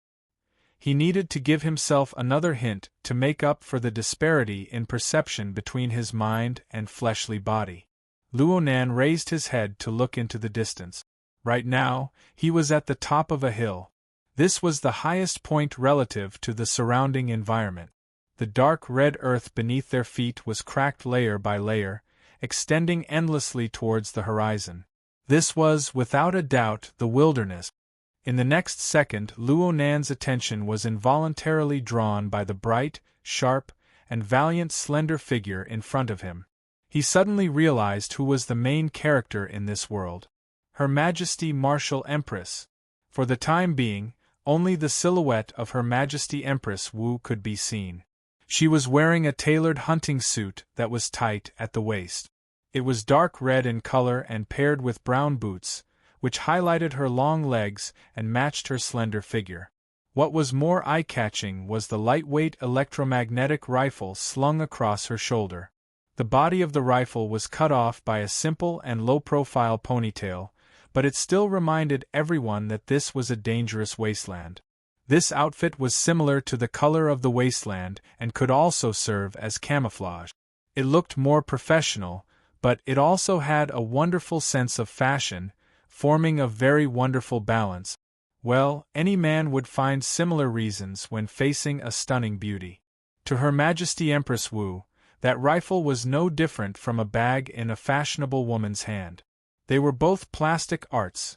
He needed to give himself another hint to make up for the disparity in perception between his mind and fleshly body. Luonan raised his head to look into the distance. Right now, he was at the top of a hill. This was the highest point relative to the surrounding environment. The dark red earth beneath their feet was cracked layer by layer, extending endlessly towards the horizon. This was, without a doubt, the wilderness. In the next second, Luonan's attention was involuntarily drawn by the bright, sharp, and valiant slender figure in front of him. He suddenly realized who was the main character in this world. Her Majesty Martial Empress. For the time being, only the silhouette of Her Majesty Empress Wu could be seen. She was wearing a tailored hunting suit that was tight at the waist. It was dark red in color and paired with brown boots, which highlighted her long legs and matched her slender figure. What was more eye-catching was the lightweight electromagnetic rifle slung across her shoulder. The body of the rifle was cut off by a simple and low-profile ponytail, but it still reminded everyone that this was a dangerous wasteland. This outfit was similar to the color of the wasteland and could also serve as camouflage. It looked more professional, but it also had a wonderful sense of fashion, forming a very wonderful balance. Well, any man would find similar reasons when facing a stunning beauty. To Her Majesty Empress Wu, that rifle was no different from a bag in a fashionable woman's hand. They were both plastic arts.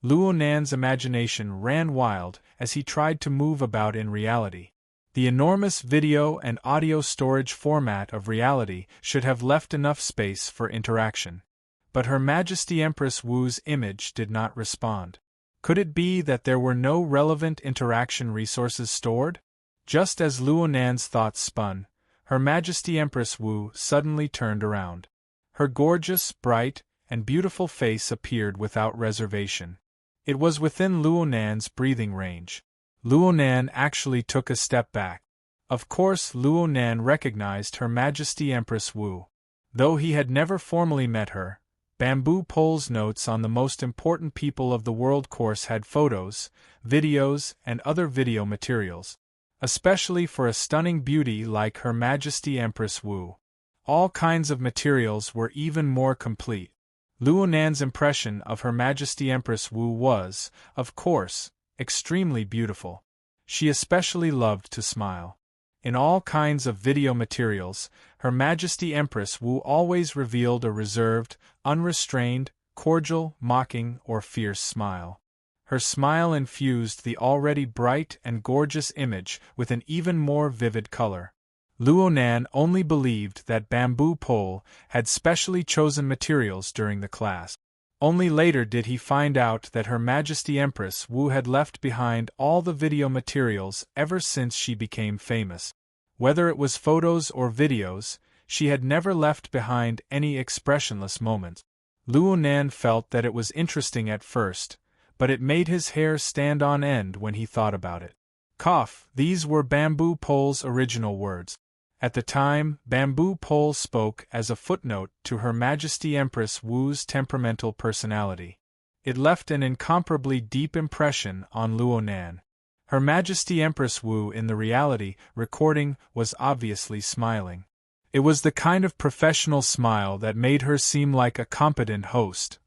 Luonan's imagination ran wild as he tried to move about in reality. The enormous video and audio storage format of reality should have left enough space for interaction. But Her Majesty Empress Wu's image did not respond. Could it be that there were no relevant interaction resources stored? Just as Luonan's thoughts spun, Her Majesty Empress Wu suddenly turned around. Her gorgeous, bright, and beautiful face appeared without reservation. It was within Luonan's breathing range. Luonan actually took a step back. Of course, Luonan recognized Her Majesty Empress Wu. Though he had never formally met her, Bamboo Pole's notes on the most important people of the world course had photos, videos, and other video materials. Especially for a stunning beauty like Her Majesty Empress Wu. All kinds of materials were even more complete. Luonan's impression of Her Majesty Empress Wu was, of course, extremely beautiful. She especially loved to smile. In all kinds of video materials, Her Majesty Empress Wu always revealed a reserved, unrestrained, cordial, mocking, or fierce smile. Her smile infused the already bright and gorgeous image with an even more vivid color. Luonan only believed that Bamboo Pole had specially chosen materials during the class. Only later did he find out that Her Majesty Empress Wu had left behind all the video materials ever since she became famous. Whether it was photos or videos, she had never left behind any expressionless moments. Luonan felt that it was interesting at first, but it made his hair stand on end when he thought about it. These were Bamboo Pole's original words. At the time, Bamboo Pole spoke as a footnote to Her Majesty Empress Wu's temperamental personality. It left an incomparably deep impression on Luonan. Her Majesty Empress Wu in the reality recording was obviously smiling. It was the kind of professional smile that made her seem like a competent host.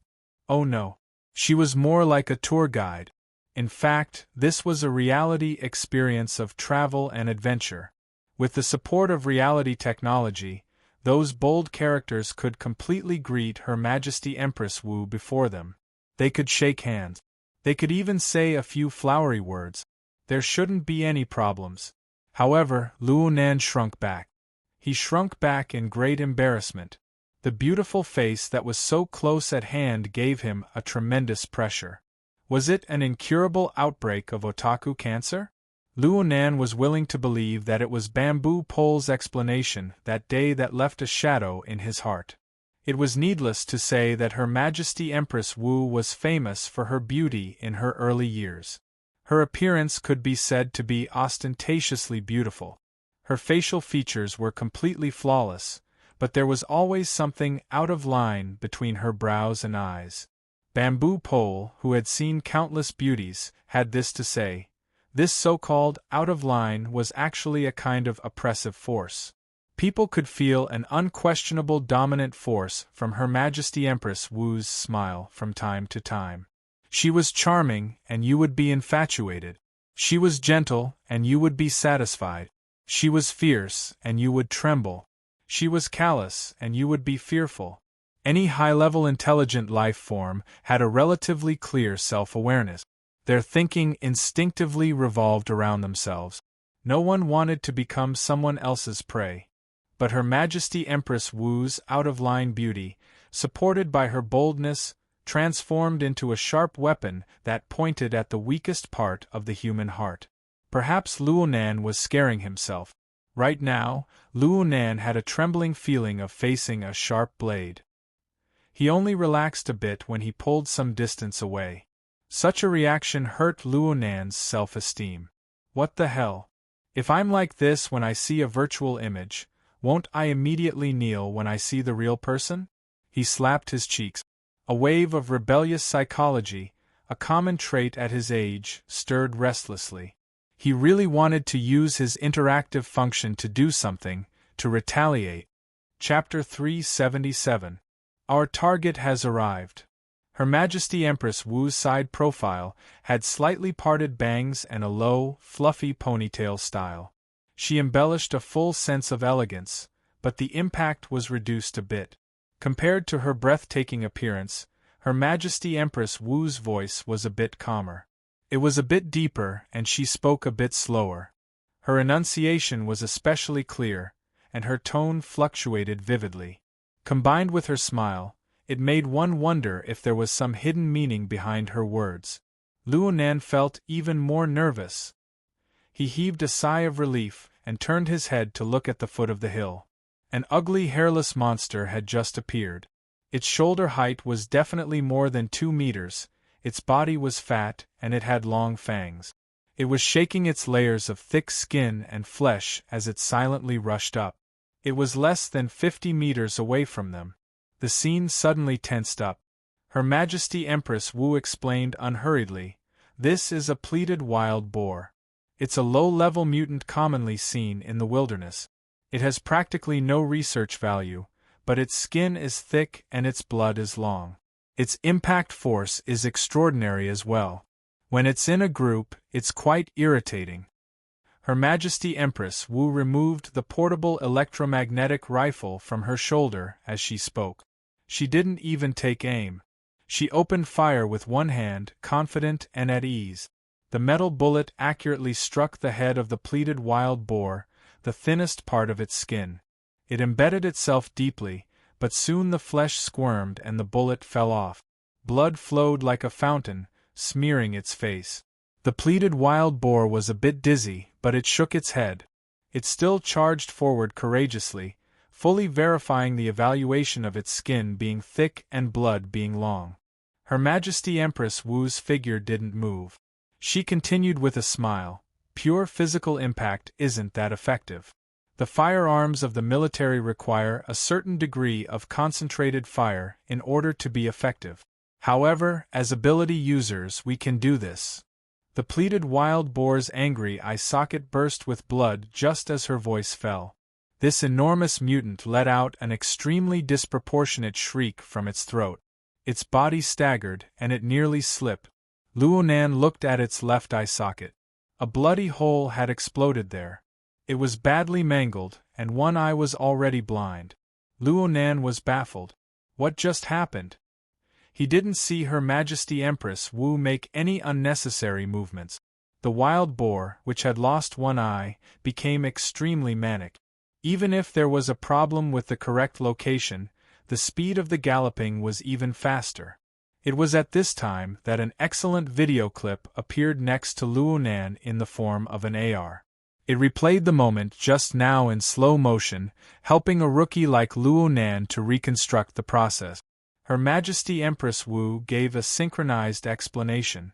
Oh no. She was more like a tour guide. In fact, this was a reality experience of travel and adventure. With the support of reality technology, Those bold characters could completely greet Her Majesty Empress Wu before them. They could shake hands. They could even say a few flowery words. There shouldn't be any problems. However, Luo Nan shrunk back. He shrunk back in great embarrassment. The beautiful face that was so close at hand gave him a tremendous pressure. Was it an incurable outbreak of otaku cancer? Luo Nan was willing to believe that it was Bamboo Pole's explanation that day that left a shadow in his heart. It was needless to say that Her Majesty Empress Wu was famous for her beauty in her early years. Her appearance could be said to be ostentatiously beautiful. Her facial features were completely flawless, but there was always something out of line between her brows and eyes. Bamboo Pole, who had seen countless beauties, had this to say: this so-called out of line was actually a kind of oppressive force. People could feel an unquestionable dominant force from Her Majesty Empress Wu's smile from time to time. She was charming, and you would be infatuated. She was gentle, and you would be satisfied. She was fierce, and you would tremble. She was callous, and you would be fearful. Any high-level intelligent life form had a relatively clear self-awareness. Their thinking instinctively revolved around themselves. No one wanted to become someone else's prey. But Her Majesty Empress Wu's out-of-line beauty, supported by her boldness, transformed into a sharp weapon that pointed at the weakest part of the human heart. Perhaps Luo Nan was scaring himself. Right now, Luo Nan had a trembling feeling of facing a sharp blade. He only relaxed a bit when he pulled some distance away. Such a reaction hurt Luo Nan's self-esteem. What the hell? If I'm like this when I see a virtual image, won't I immediately kneel when I see the real person? He slapped his cheeks. A wave of rebellious psychology, a common trait at his age, stirred restlessly. He really wanted to use his interactive function to do something, to retaliate. Chapter 377. Our target has arrived. Her Majesty Empress Wu's side profile had slightly parted bangs and a low, fluffy ponytail style. She embellished a full sense of elegance, but the impact was reduced a bit. Compared to her breathtaking appearance, Her Majesty Empress Wu's voice was a bit calmer. It was a bit deeper, and she spoke a bit slower. Her enunciation was especially clear, and her tone fluctuated vividly. Combined with her smile, it made one wonder if there was some hidden meaning behind her words. Luo Nan felt even more nervous. He heaved a sigh of relief and turned his head to look at the foot of the hill. An ugly hairless monster had just appeared. Its shoulder height was definitely more than 2 meters, its body was fat, and it had long fangs. It was shaking its layers of thick skin and flesh as it silently rushed up. It was less than 50 meters away from them. The scene suddenly tensed up. Her Majesty Empress Wu explained unhurriedly, "This is a pleated wild boar. It's a low-level mutant commonly seen in the wilderness. It has practically no research value, but its skin is thick and its blood is long. Its impact force is extraordinary as well. When it's in a group, it's quite irritating." Her Majesty Empress Wu removed the portable electromagnetic rifle from her shoulder as she spoke. She didn't even take aim. She opened fire with one hand, confident and at ease. The metal bullet accurately struck the head of the pleated wild boar, the thinnest part of its skin. It embedded itself deeply, but soon the flesh squirmed and the bullet fell off. Blood flowed like a fountain, smearing its face. The pleated wild boar was a bit dizzy, but it shook its head. It still charged forward courageously, fully verifying the evaluation of its skin being thick and blood being long. Her Majesty Empress Wu's figure didn't move. She continued with a smile, "Pure physical impact isn't that effective. The firearms of the military require a certain degree of concentrated fire in order to be effective. However, as ability users we can do this." The pleated wild boar's angry eye socket burst with blood just as her voice fell. This enormous mutant let out an extremely disproportionate shriek from its throat. Its body staggered, and it nearly slipped. Luo Nan looked at its left eye socket. A bloody hole had exploded there. It was badly mangled, and one eye was already blind. Luonan was baffled. What just happened? He didn't see Her Majesty Empress Wu make any unnecessary movements. The wild boar, which had lost one eye, became extremely manic. Even if there was a problem with the correct location, the speed of the galloping was even faster. It was at this time that an excellent video clip appeared next to Luonan in the form of an AR. It replayed the moment just now in slow motion, helping a rookie like Luonan to reconstruct the process. Her Majesty Empress Wu gave a synchronized explanation.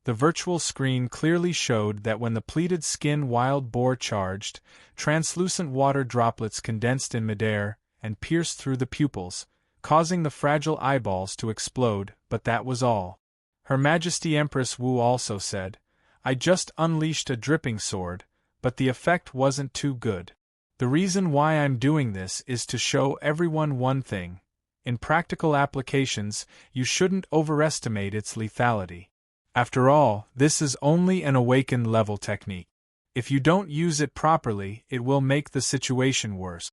The virtual screen clearly showed that when the pleated skin wild boar charged, translucent water droplets condensed in midair and pierced through the pupils, causing the fragile eyeballs to explode, but that was all. Her Majesty Empress Wu also said, "I just unleashed a dripping sword, but the effect wasn't too good. The reason why I'm doing this is to show everyone one thing. In practical applications, you shouldn't overestimate its lethality. After all, this is only an awakened level technique. If you don't use it properly, it will make the situation worse."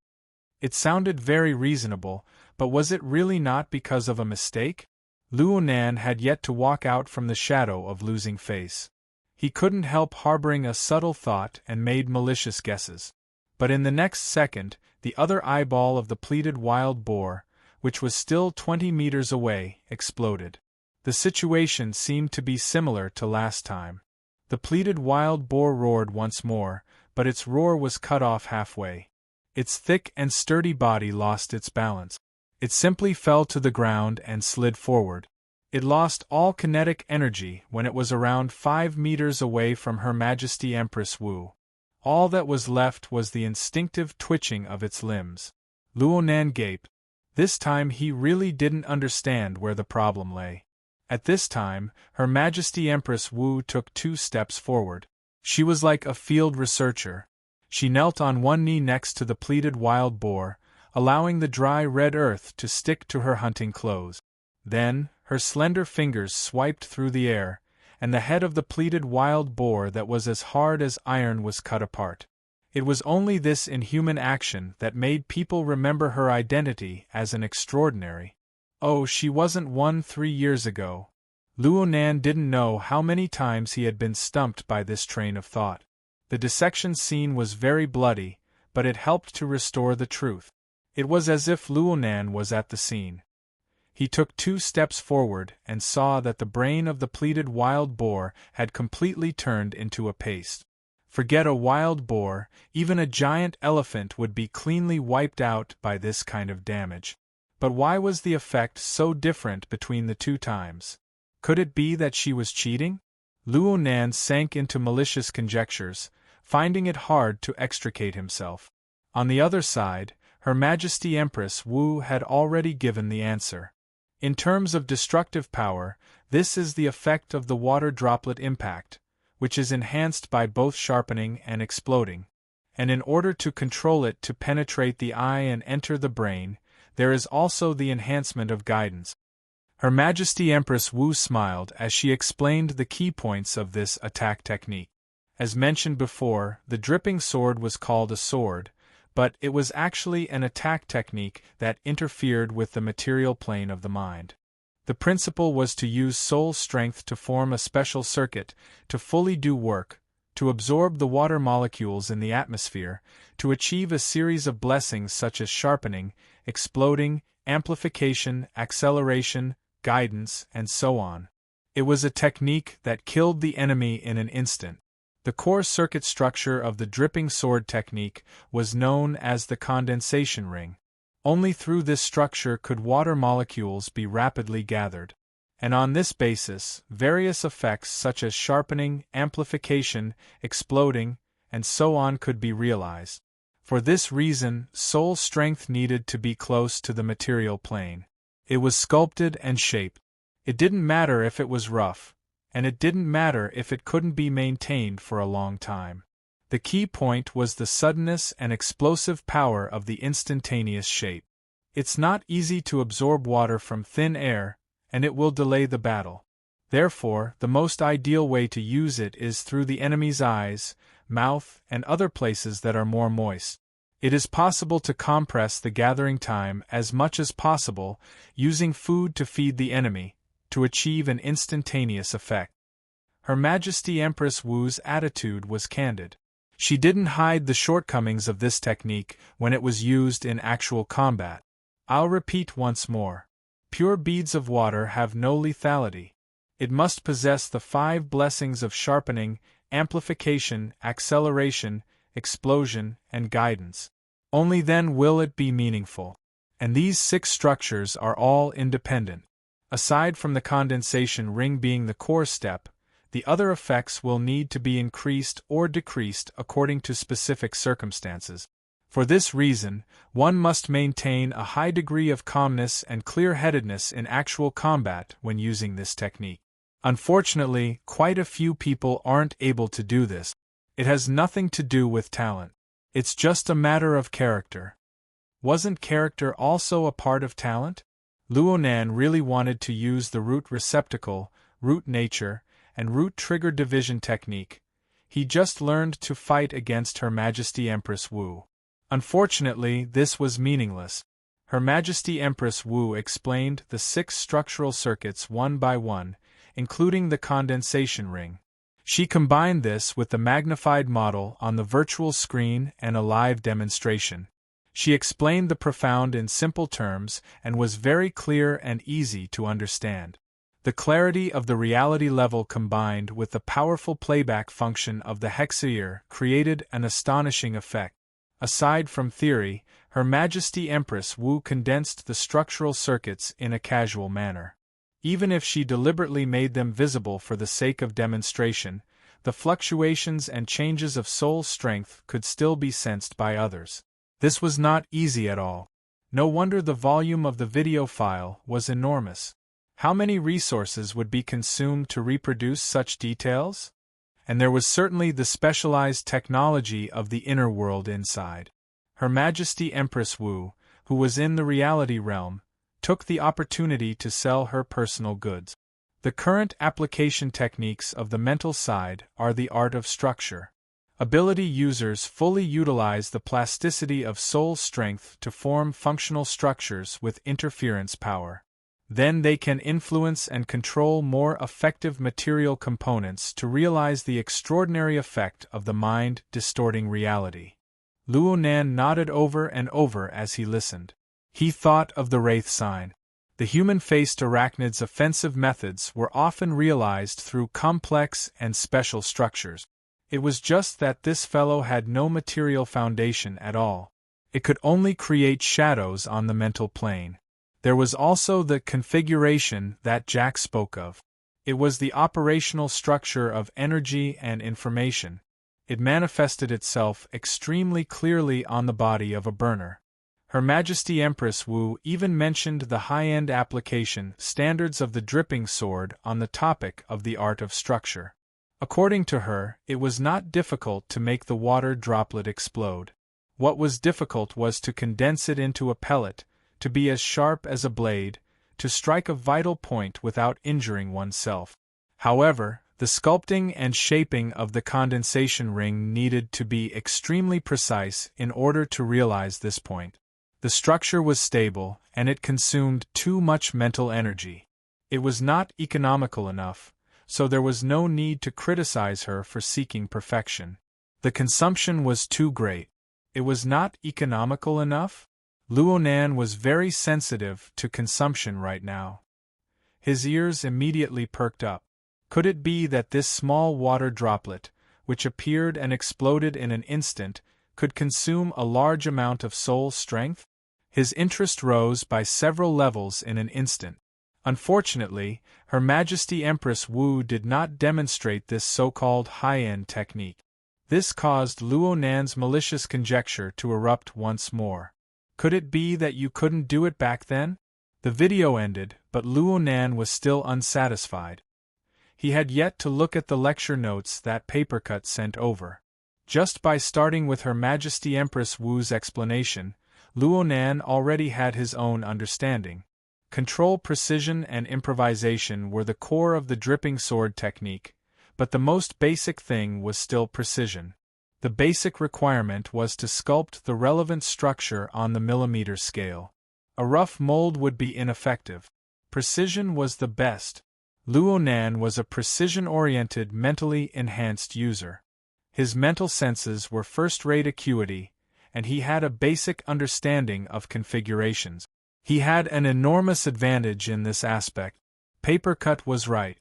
It sounded very reasonable, but was it really not because of a mistake? Luonan had yet to walk out from the shadow of losing face. He couldn't help harboring a subtle thought and made malicious guesses. But in the next second, the other eyeball of the pleated wild boar, which was still 20 meters away, exploded. The situation seemed to be similar to last time. The pleated wild boar roared once more, but its roar was cut off halfway. Its thick and sturdy body lost its balance. It simply fell to the ground and slid forward. It lost all kinetic energy when it was around 5 meters away from Her Majesty Empress Wu. All that was left was the instinctive twitching of its limbs. Luonan gaped. This time he really didn't understand where the problem lay. At this time, Her Majesty Empress Wu took 2 steps forward. She was like a field researcher. She knelt on one knee next to the pleated wild boar, allowing the dry red earth to stick to her hunting clothes. Then, her slender fingers swiped through the air, and the head of the pleated wild boar that was as hard as iron was cut apart. It was only this inhuman action that made people remember her identity as an extraordinary. Oh, she wasn't one 3 years ago. Luonan didn't know how many times he had been stumped by this train of thought. The dissection scene was very bloody, but it helped to restore the truth. It was as if Luonan was at the scene. He took 2 steps forward and saw that the brain of the pleated wild boar had completely turned into a paste. Forget a wild boar, even a giant elephant would be cleanly wiped out by this kind of damage. But why was the effect so different between the 2 times? Could it be that she was cheating? Luonan sank into malicious conjectures, finding it hard to extricate himself. On the other side, Her Majesty Empress Wu had already given the answer. In terms of destructive power, this is the effect of the water droplet impact, which is enhanced by both sharpening and exploding. And in order to control it to penetrate the eye and enter the brain, there is also the enhancement of guidance. Her Majesty Empress Wu smiled as she explained the key points of this attack technique. As mentioned before, the dripping sword was called a sword, but it was actually an attack technique that interfered with the material plane of the mind. The principle was to use soul strength to form a special circuit, to fully do work, to absorb the water molecules in the atmosphere, to achieve a series of blessings such as sharpening, exploding, amplification, acceleration, guidance, and so on. It was a technique that killed the enemy in an instant. The core circuit structure of the dripping sword technique was known as the condensation ring. Only through this structure could water molecules be rapidly gathered. And on this basis, various effects such as sharpening, amplification, exploding, and so on could be realized. For this reason, soul strength needed to be close to the material plane. It was sculpted and shaped. It didn't matter if it was rough, and it didn't matter if it couldn't be maintained for a long time. The key point was the suddenness and explosive power of the instantaneous shape. It's not easy to absorb water from thin air, and it will delay the battle. Therefore, the most ideal way to use it is through the enemy's eyes, mouth, and other places that are more moist. It is possible to compress the gathering time as much as possible, using food to feed the enemy, to achieve an instantaneous effect. Her Majesty Empress Wu's attitude was candid. She didn't hide the shortcomings of this technique when it was used in actual combat. I'll repeat once more. Pure beads of water have no lethality. It must possess the 5 blessings of sharpening, amplification, acceleration, explosion, and guidance. Only then will it be meaningful. And these 6 structures are all independent. Aside from the condensation ring being the core step, the other effects will need to be increased or decreased according to specific circumstances. For this reason, one must maintain a high degree of calmness and clear-headedness in actual combat when using this technique. Unfortunately, quite a few people aren't able to do this. It has nothing to do with talent. It's just a matter of character. Wasn't character also a part of talent? Luonan really wanted to use the root receptacle, root nature, and root trigger division technique. He just learned to fight against Her Majesty Empress Wu. Unfortunately, this was meaningless. Her Majesty Empress Wu explained the 6 structural circuits one by one, including the condensation ring. She combined this with the magnified model on the virtual screen and a live demonstration. She explained the profound in simple terms and was very clear and easy to understand. The clarity of the reality level combined with the powerful playback function of the hexaear created an astonishing effect. Aside from theory, Her Majesty Empress Wu condensed the structural circuits in a casual manner. Even if she deliberately made them visible for the sake of demonstration, the fluctuations and changes of soul strength could still be sensed by others. This was not easy at all. No wonder the volume of the video file was enormous. How many resources would be consumed to reproduce such details? And there was certainly the specialized technology of the inner world inside. Her Majesty Empress Wu, who was in the reality realm, took the opportunity to sell her personal goods. The current application techniques of the mental side are the art of structure. Ability users fully utilize the plasticity of soul strength to form functional structures with interference power. Then they can influence and control more effective material components to realize the extraordinary effect of the mind distorting reality. Luonan nodded over and over as he listened. He thought of the wraith sign. The human-faced arachnid's offensive methods were often realized through complex and special structures. It was just that this fellow had no material foundation at all. It could only create shadows on the mental plane. There was also the configuration that Jack spoke of. It was the operational structure of energy and information. It manifested itself extremely clearly on the body of a burner. Her Majesty Empress Wu even mentioned the high-end application standards of the dripping sword on the topic of the art of structure. According to her, it was not difficult to make the water droplet explode. What was difficult was to condense it into a pellet, to be as sharp as a blade, to strike a vital point without injuring oneself. However, the sculpting and shaping of the condensation ring needed to be extremely precise in order to realize this point. The structure was stable, and it consumed too much mental energy. It was not economical enough, so there was no need to criticize her for seeking perfection. The consumption was too great. It was not economical enough? Luonan was very sensitive to consumption right now. His ears immediately perked up. Could it be that this small water droplet, which appeared and exploded in an instant, could consume a large amount of soul strength? His interest rose by several levels in an instant. Unfortunately, Her Majesty Empress Wu did not demonstrate this so-called high-end technique. This caused Luonan's malicious conjecture to erupt once more. Could it be that you couldn't do it back then? The video ended, but Luonan was still unsatisfied. He had yet to look at the lecture notes that Papercut sent over. Just by starting with Her Majesty Empress Wu's explanation, Luonan already had his own understanding. Control, precision, and improvisation were the core of the dripping sword technique, but the most basic thing was still precision. The basic requirement was to sculpt the relevant structure on the millimeter scale. A rough mold would be ineffective. Precision was the best. Luo Nan was a precision-oriented, mentally enhanced user. His mental senses were first-rate acuity, and he had a basic understanding of configurations. He had an enormous advantage in this aspect. Papercut was right.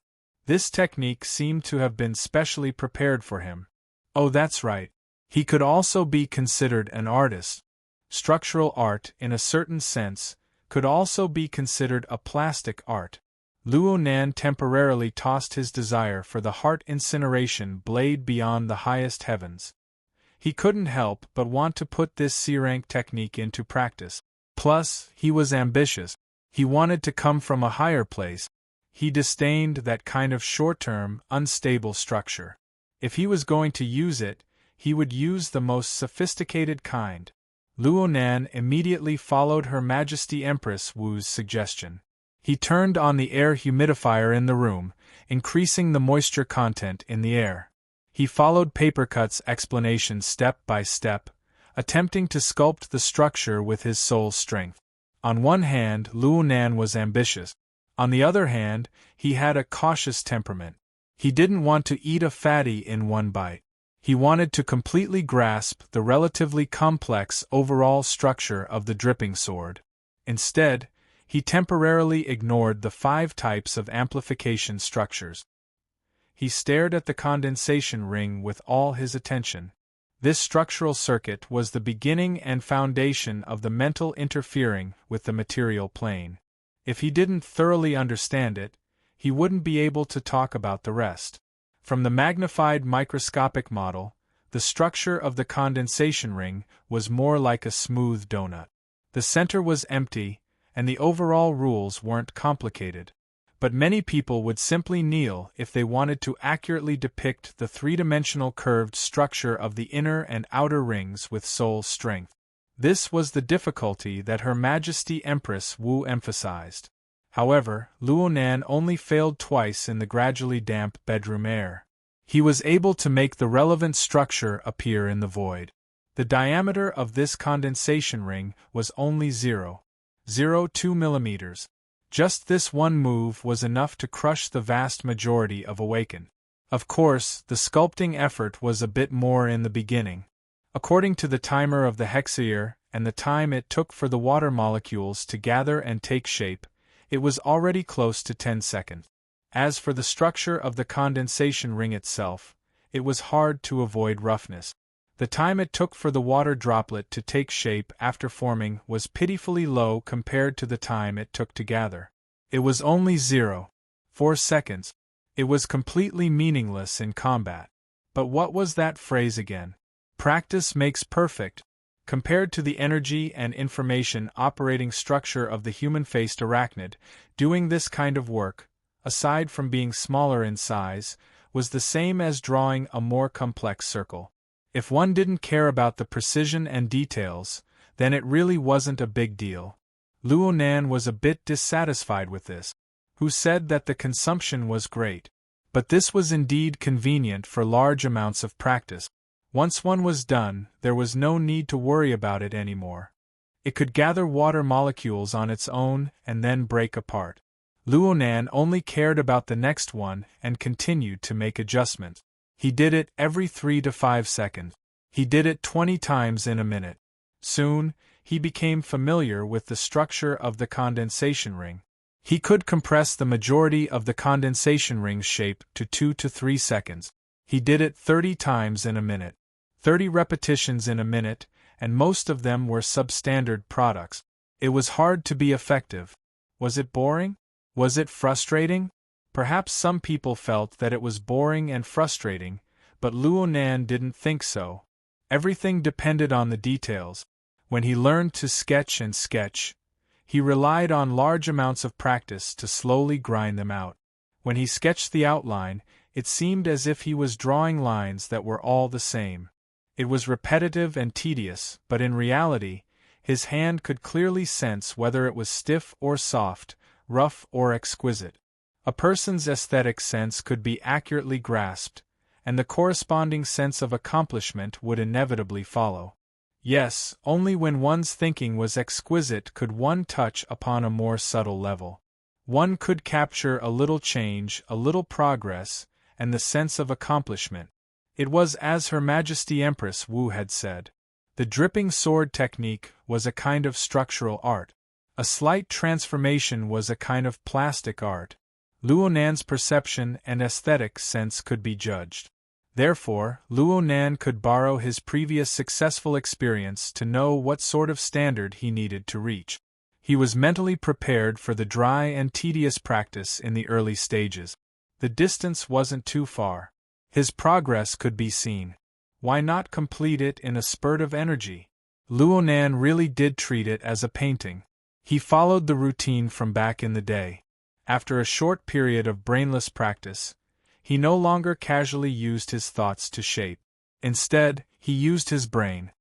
This technique seemed to have been specially prepared for him. Oh, that's right. He could also be considered an artist. Structural art, in a certain sense, could also be considered a plastic art. Luo Nan temporarily tossed his desire for the heart incineration blade beyond the highest heavens. He couldn't help but want to put this C-rank technique into practice. Plus, he was ambitious. He wanted to come from a higher place. He disdained that kind of short-term, unstable structure. If he was going to use it, he would use the most sophisticated kind. Luo Nan immediately followed Her Majesty Empress Wu's suggestion. He turned on the air humidifier in the room, increasing the moisture content in the air. He followed Papercut's explanation step by step, attempting to sculpt the structure with his soul strength. On one hand, Luo Nan was ambitious. On the other hand, he had a cautious temperament. He didn't want to eat a fatty in one bite. He wanted to completely grasp the relatively complex overall structure of the dripping sword. Instead, he temporarily ignored the 5 types of amplification structures. He stared at the condensation ring with all his attention. This structural circuit was the beginning and foundation of the mental interfering with the material plane. If he didn't thoroughly understand it, he wouldn't be able to talk about the rest. From the magnified microscopic model, the structure of the condensation ring was more like a smooth donut. The center was empty, and the overall rules weren't complicated. But many people would simply kneel if they wanted to accurately depict the three-dimensional curved structure of the inner and outer rings with soul strength. This was the difficulty that Her Majesty Empress Wu emphasized. However, Luo Nan only failed twice in the gradually damp bedroom air. He was able to make the relevant structure appear in the void. The diameter of this condensation ring was only 0.02 millimeters. Just this one move was enough to crush the vast majority of Awaken. Of course, the sculpting effort was a bit more in the beginning. According to the timer of the hexayer and the time it took for the water molecules to gather and take shape, it was already close to 10 seconds. As for the structure of the condensation ring itself, it was hard to avoid roughness. The time it took for the water droplet to take shape after forming was pitifully low compared to the time it took to gather. It was only 0.4 seconds. It was completely meaningless in combat. But what was that phrase again? Practice makes perfect. Compared to the energy and information operating structure of the human-faced arachnid, doing this kind of work, aside from being smaller in size, was the same as drawing a more complex circle. If one didn't care about the precision and details, then it really wasn't a big deal. Luo Nan was a bit dissatisfied with this. Who said that the consumption was great? But this was indeed convenient for large amounts of practice. Once one was done, there was no need to worry about it anymore. It could gather water molecules on its own and then break apart. Luo Nan only cared about the next one and continued to make adjustments. He did it every 3 to 5 seconds. He did it 20 times in a minute. Soon, he became familiar with the structure of the condensation ring. He could compress the majority of the condensation ring's shape to 2 to 3 seconds. He did it 30 times in a minute. 30 repetitions in a minute, and most of them were substandard products. It was hard to be effective. Was it boring? Was it frustrating? Perhaps some people felt that it was boring and frustrating, but Luo Nan didn't think so. Everything depended on the details. When he learned to sketch and sketch, he relied on large amounts of practice to slowly grind them out. When he sketched the outline, it seemed as if he was drawing lines that were all the same. It was repetitive and tedious, but in reality, his hand could clearly sense whether it was stiff or soft, rough or exquisite. A person's aesthetic sense could be accurately grasped, and the corresponding sense of accomplishment would inevitably follow. Yes, only when one's thinking was exquisite could one touch upon a more subtle level. One could capture a little change, a little progress, and the sense of accomplishment. It was as Her Majesty Empress Wu had said. The dripping sword technique was a kind of structural art. A slight transformation was a kind of plastic art. Luonan's perception and aesthetic sense could be judged. Therefore, Luonan could borrow his previous successful experience to know what sort of standard he needed to reach. He was mentally prepared for the dry and tedious practice in the early stages. The distance wasn't too far. His progress could be seen. Why not complete it in a spurt of energy? Luonan really did treat it as a painting. He followed the routine from back in the day. After a short period of brainless practice, he no longer casually used his thoughts to shape. Instead, he used his brain.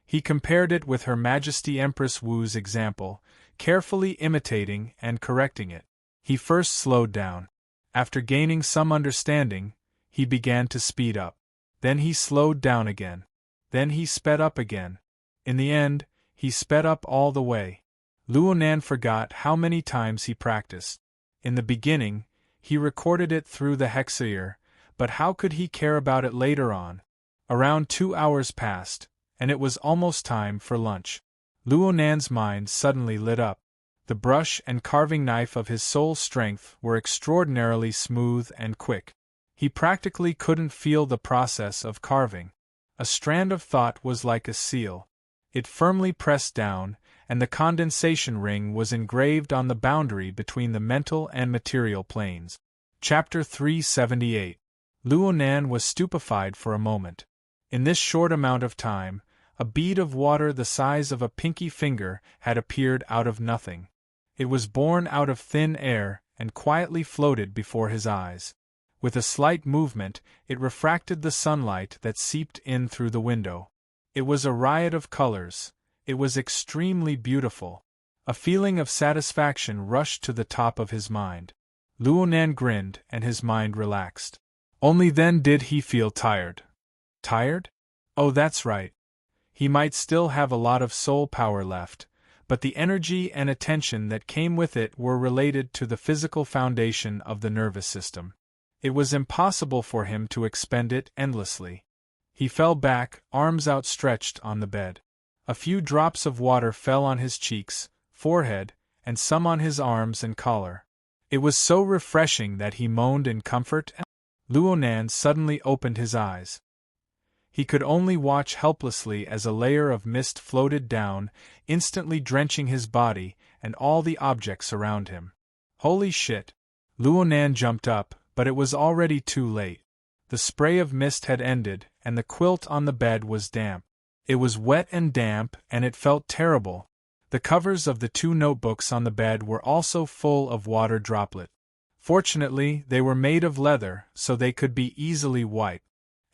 He compared it with Her Majesty Empress Wu's example, carefully imitating and correcting it. He first slowed down. After gaining some understanding, he began to speed up. Then he slowed down again. Then he sped up again. In the end, he sped up all the way. Luonan forgot how many times he practiced. In the beginning, he recorded it through the hexaear, but how could he care about it later on? Around 2 hours passed, and it was almost time for lunch. Luonan's mind suddenly lit up. The brush and carving knife of his soul strength were extraordinarily smooth and quick. He practically couldn't feel the process of carving. A strand of thought was like a seal. It firmly pressed down, and the condensation ring was engraved on the boundary between the mental and material planes. Chapter 378. Luonan was stupefied for a moment. In this short amount of time, a bead of water the size of a pinky finger had appeared out of nothing. It was born out of thin air and quietly floated before his eyes. With a slight movement, it refracted the sunlight that seeped in through the window. It was a riot of colors. It was extremely beautiful. A feeling of satisfaction rushed to the top of his mind. Luonan grinned and his mind relaxed. Only then did he feel tired. Tired? Oh, that's right. He might still have a lot of soul power left, but the energy and attention that came with it were related to the physical foundation of the nervous system. It was impossible for him to expend it endlessly. He fell back, arms outstretched on the bed. A few drops of water fell on his cheeks, forehead, and some on his arms and collar. It was so refreshing that he moaned in comfort. Luonan suddenly opened his eyes. He could only watch helplessly as a layer of mist floated down, instantly drenching his body and all the objects around him. Holy shit! Luonan jumped up, but it was already too late. The spray of mist had ended, and the quilt on the bed was damp. It was wet and damp, and it felt terrible. The covers of the 2 notebooks on the bed were also full of water droplet. Fortunately, they were made of leather, so they could be easily wiped.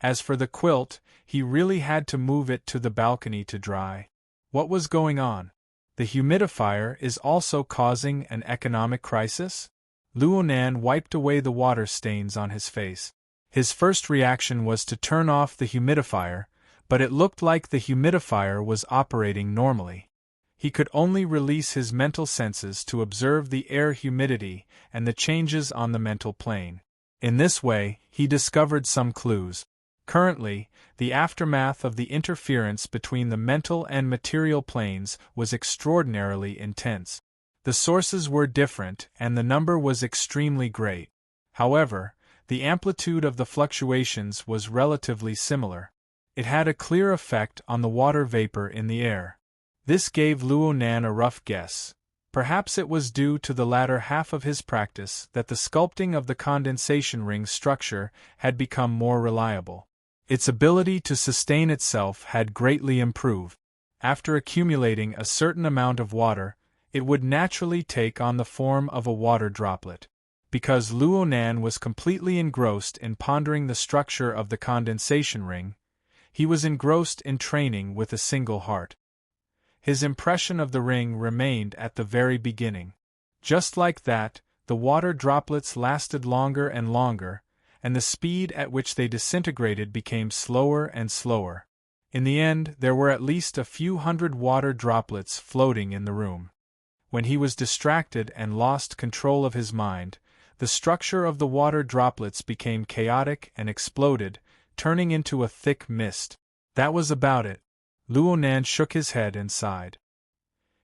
As for the quilt, he really had to move it to the balcony to dry. What was going on? The humidifier is also causing an economic crisis? Luonan wiped away the water stains on his face. His first reaction was to turn off the humidifier, but it looked like the humidifier was operating normally. He could only release his mental senses to observe the air humidity and the changes on the mental plane. In this way, he discovered some clues. Currently, the aftermath of the interference between the mental and material planes was extraordinarily intense. The sources were different and the number was extremely great. However, the amplitude of the fluctuations was relatively similar. It had a clear effect on the water vapor in the air. This gave Luonan a rough guess. Perhaps it was due to the latter half of his practice that the sculpting of the condensation ring structure had become more reliable. Its ability to sustain itself had greatly improved. After accumulating a certain amount of water, it would naturally take on the form of a water droplet. Because Luonan was completely engrossed in pondering the structure of the condensation ring, he was engrossed in training with a single heart. His impression of the ring remained at the very beginning. Just like that, the water droplets lasted longer and longer, and the speed at which they disintegrated became slower and slower. In the end, there were at least a few hundred water droplets floating in the room. When he was distracted and lost control of his mind, the structure of the water droplets became chaotic and exploded, turning into a thick mist. That was about it. Luonan shook his head and sighed.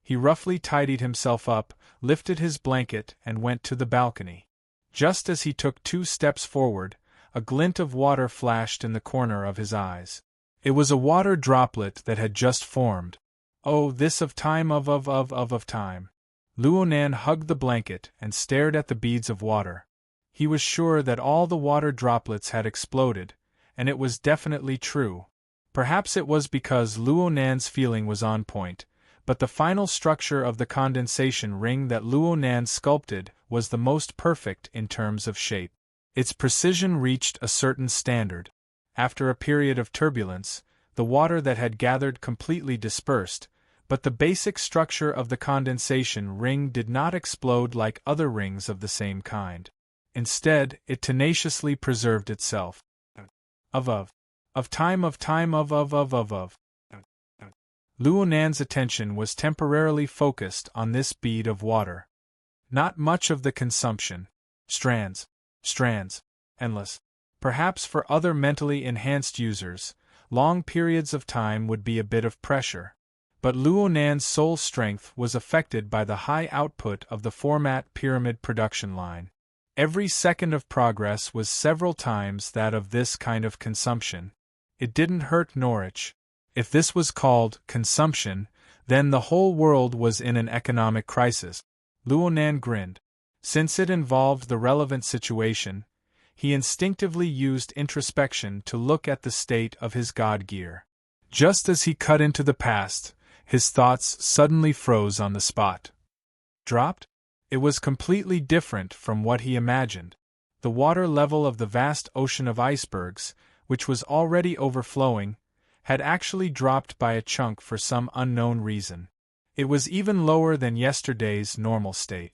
He roughly tidied himself up, lifted his blanket, and went to the balcony. Just as he took 2 steps forward, a glint of water flashed in the corner of his eyes. It was a water droplet that had just formed. Oh, this of time of time. Luonan hugged the blanket and stared at the beads of water. He was sure that all the water droplets had exploded, and it was definitely true. Perhaps it was because Luonan's feeling was on point, but the final structure of the condensation ring that Luonan sculpted was the most perfect in terms of shape. Its precision reached a certain standard. After a period of turbulence, the water that had gathered completely dispersed, but the basic structure of the condensation ring did not explode like other rings of the same kind. Instead, it tenaciously preserved itself. Of time. Luonan's attention was temporarily focused on this bead of water. Not much of the consumption. Strands, endless. Perhaps for other mentally enhanced users, long periods of time would be a bit of pressure. But Luonan's soul strength was affected by the high output of the format pyramid production line. Every second of progress was several times that of this kind of consumption. It didn't hurt Norwich. If this was called consumption, then the whole world was in an economic crisis. Luonan grinned. Since it involved the relevant situation, he instinctively used introspection to look at the state of his god gear. Just as he cut into the past, his thoughts suddenly froze on the spot. Dropped? It was completely different from what he imagined. The water level of the vast ocean of icebergs, which was already overflowing, had actually dropped by a chunk for some unknown reason. It was even lower than yesterday's normal state.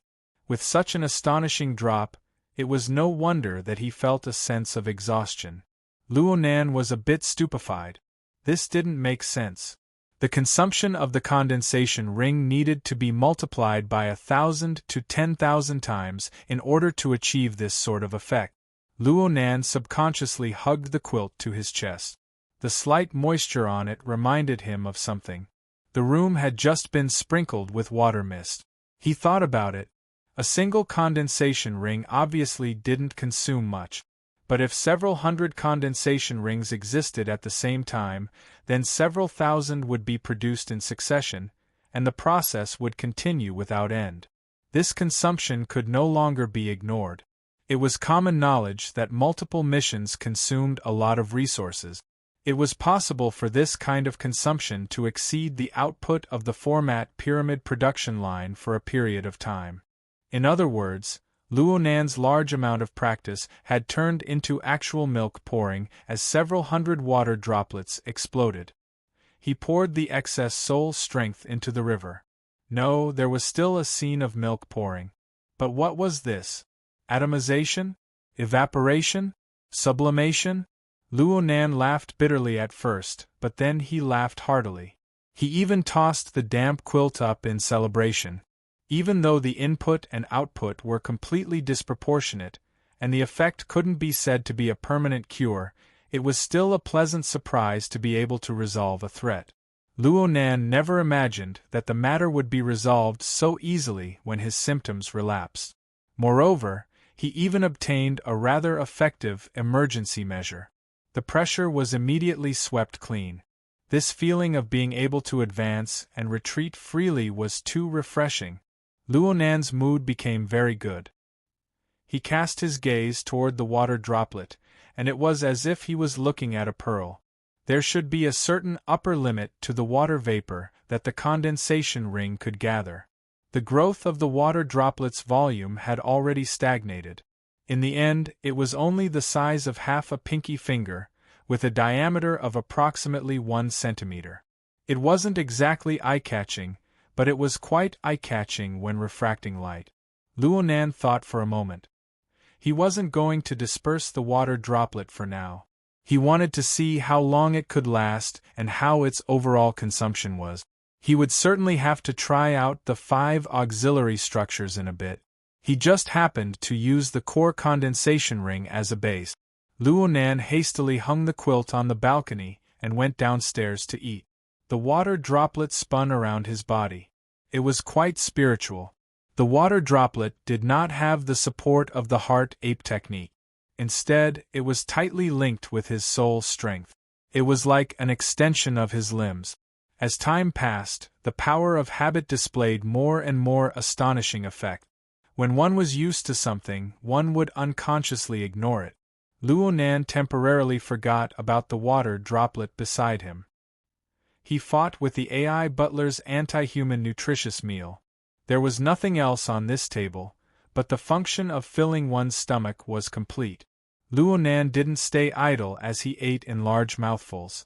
With such an astonishing drop, it was no wonder that he felt a sense of exhaustion. Luonan was a bit stupefied. This didn't make sense. The consumption of the condensation ring needed to be multiplied by 1,000 to 10,000 times in order to achieve this sort of effect. Luonan subconsciously hugged the quilt to his chest. The slight moisture on it reminded him of something. The room had just been sprinkled with water mist. He thought about it. A single condensation ring obviously didn't consume much. But if several hundred condensation rings existed at the same time, then several thousand would be produced in succession, and the process would continue without end. This consumption could no longer be ignored. It was common knowledge that multiple missions consumed a lot of resources. It was possible for this kind of consumption to exceed the output of the format pyramid production line for a period of time. In other words, Luonan's large amount of practice had turned into actual milk pouring as several hundred water droplets exploded. He poured the excess soul strength into the river. No, there was still a scene of milk pouring. But what was this? Atomization? Evaporation? Sublimation? Luonan laughed bitterly at first, but then he laughed heartily. He even tossed the damp quilt up in celebration. Even though the input and output were completely disproportionate, and the effect couldn't be said to be a permanent cure, it was still a pleasant surprise to be able to resolve a threat. Luonan never imagined that the matter would be resolved so easily when his symptoms relapsed. Moreover, he even obtained a rather effective emergency measure. The pressure was immediately swept clean. This feeling of being able to advance and retreat freely was too refreshing. Luonan's mood became very good. He cast his gaze toward the water droplet, and it was as if he was looking at a pearl. There should be a certain upper limit to the water vapor that the condensation ring could gather. The growth of the water droplet's volume had already stagnated. In the end, it was only the size of half a pinky finger, with a diameter of approximately 1 centimeter. It wasn't exactly eye-catching, but it was quite eye-catching when refracting light. Luonan thought for a moment. He wasn't going to disperse the water droplet for now. He wanted to see how long it could last and how its overall consumption was. He would certainly have to try out the 5 auxiliary structures in a bit. He just happened to use the core condensation ring as a base. Luonan hastily hung the quilt on the balcony and went downstairs to eat. The water droplet spun around his body. It was quite spiritual. The water droplet did not have the support of the heart ape technique. Instead, it was tightly linked with his soul strength. It was like an extension of his limbs. As time passed, the power of habit displayed more and more astonishing effect. When one was used to something, one would unconsciously ignore it. Luonan temporarily forgot about the water droplet beside him. He fought with the AI butler's anti-human nutritious meal. There was nothing else on this table, but the function of filling one's stomach was complete. Luonan didn't stay idle as he ate in large mouthfuls.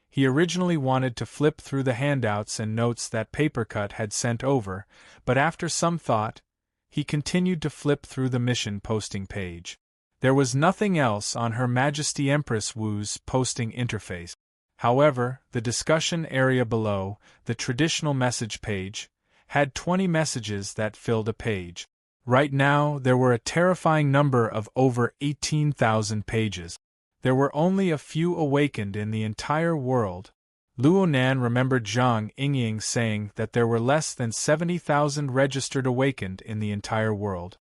He originally wanted to flip through the handouts and notes that Papercut had sent over, but after some thought, he continued to flip through the mission posting page. There was nothing else on Her Majesty Empress Wu's posting interface. However, the discussion area below, the traditional message page, had 20 messages that filled a page. Right now, there were a terrifying number of over 18,000 pages. There were only a few awakened in the entire world. Luonan remembered Zhang Yingying saying that there were less than 70,000 registered awakened in the entire world.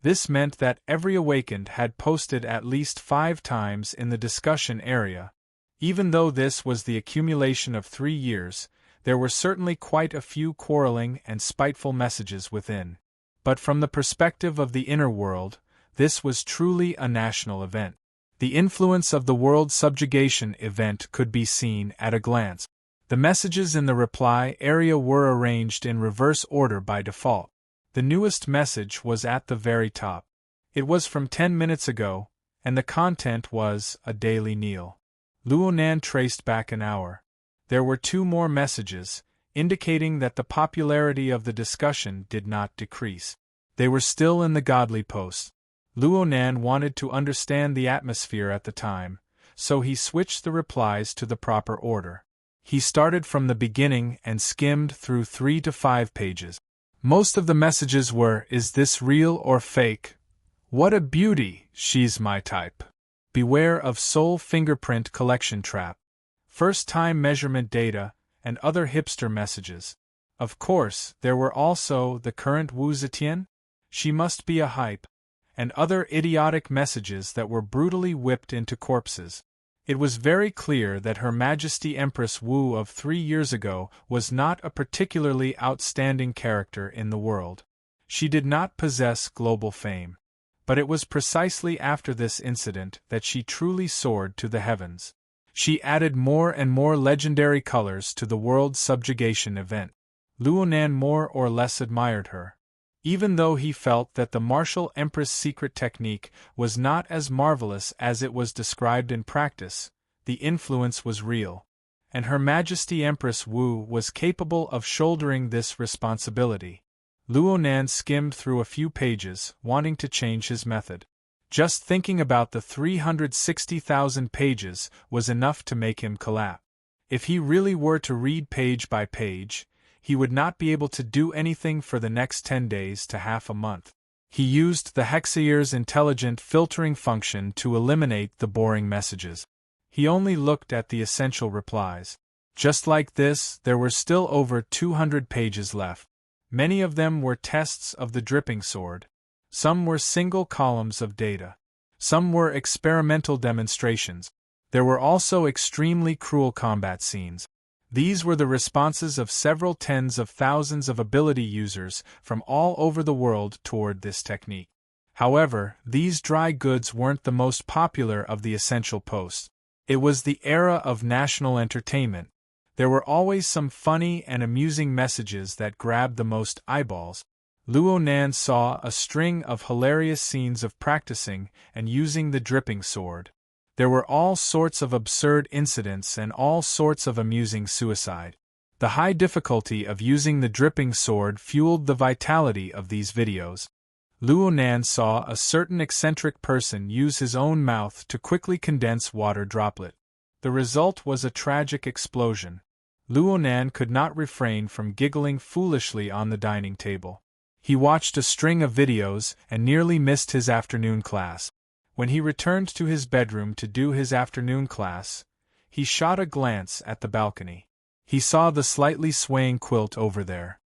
This meant that every awakened had posted at least 5 times in the discussion area. Even though this was the accumulation of 3 years, there were certainly quite a few quarreling and spiteful messages within. But from the perspective of the inner world, this was truly a national event. The influence of the world subjugation event could be seen at a glance. The messages in the reply area were arranged in reverse order by default. The newest message was at the very top. It was from 10 minutes ago, and the content was a daily kneel. Luonan traced back an hour. There were 2 more messages, indicating that the popularity of the discussion did not decrease. They were still in the godly posts. Luonan wanted to understand the atmosphere at the time, so he switched the replies to the proper order. He started from the beginning and skimmed through 3 to 5 pages. Most of the messages were, "Is this real or fake? What a beauty, she's my type. Beware of soul fingerprint collection trap. First-time measurement data, and other hipster messages." Of course, there were also the current Wu Zetian? She must be a hype, and other idiotic messages that were brutally whipped into corpses. It was very clear that Her Majesty Empress Wu of 3 years ago was not a particularly outstanding character in the world. She did not possess global fame. But it was precisely after this incident that she truly soared to the heavens. She added more and more legendary colors to the world subjugation event. Luonan more or less admired her. Even though he felt that the martial empress secret technique was not as marvelous as it was described in practice, the influence was real, and Her Majesty Empress Wu was capable of shouldering this responsibility. Luonan skimmed through a few pages, wanting to change his method. Just thinking about the 360,000 pages was enough to make him collapse. If he really were to read page by page, he would not be able to do anything for the next 10 days to half a month. He used the Hexaear's intelligent filtering function to eliminate the boring messages. He only looked at the essential replies. Just like this, there were still over 200 pages left. Many of them were tests of the dripping sword. Some were single columns of data. Some were experimental demonstrations. There were also extremely cruel combat scenes. These were the responses of several tens of thousands of ability users from all over the world toward this technique. However, these dry goods weren't the most popular of the essential posts. It was the era of national entertainment. There were always some funny and amusing messages that grabbed the most eyeballs. Luonan saw a string of hilarious scenes of practicing and using the dripping sword. There were all sorts of absurd incidents and all sorts of amusing suicide. The high difficulty of using the dripping sword fueled the vitality of these videos. Luo Nan saw a certain eccentric person use his own mouth to quickly condense water droplet. The result was a tragic explosion. Luo Nan could not refrain from giggling foolishly on the dining table. He watched a string of videos and nearly missed his afternoon class. When he returned to his bedroom to do his afternoon class, he shot a glance at the balcony. He saw the slightly swaying quilt over there.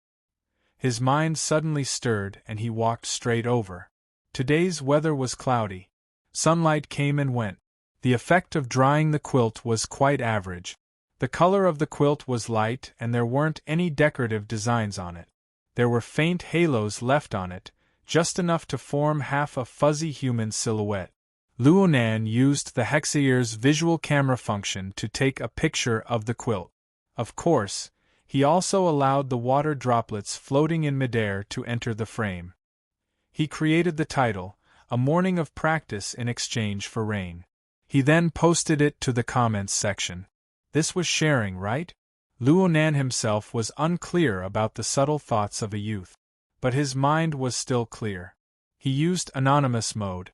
His mind suddenly stirred and he walked straight over. Today's weather was cloudy. Sunlight came and went. The effect of drying the quilt was quite average. The color of the quilt was light and there weren't any decorative designs on it. There were faint halos left on it, just enough to form half a fuzzy human silhouette. Luo Nan used the Hexaear's visual camera function to take a picture of the quilt. Of course, he also allowed the water droplets floating in midair to enter the frame. He created the title, A Morning of Practice in exchange for rain. He then posted it to the comments section. This was sharing, right? Luo Nan himself was unclear about the subtle thoughts of a youth. But his mind was still clear. He used anonymous mode.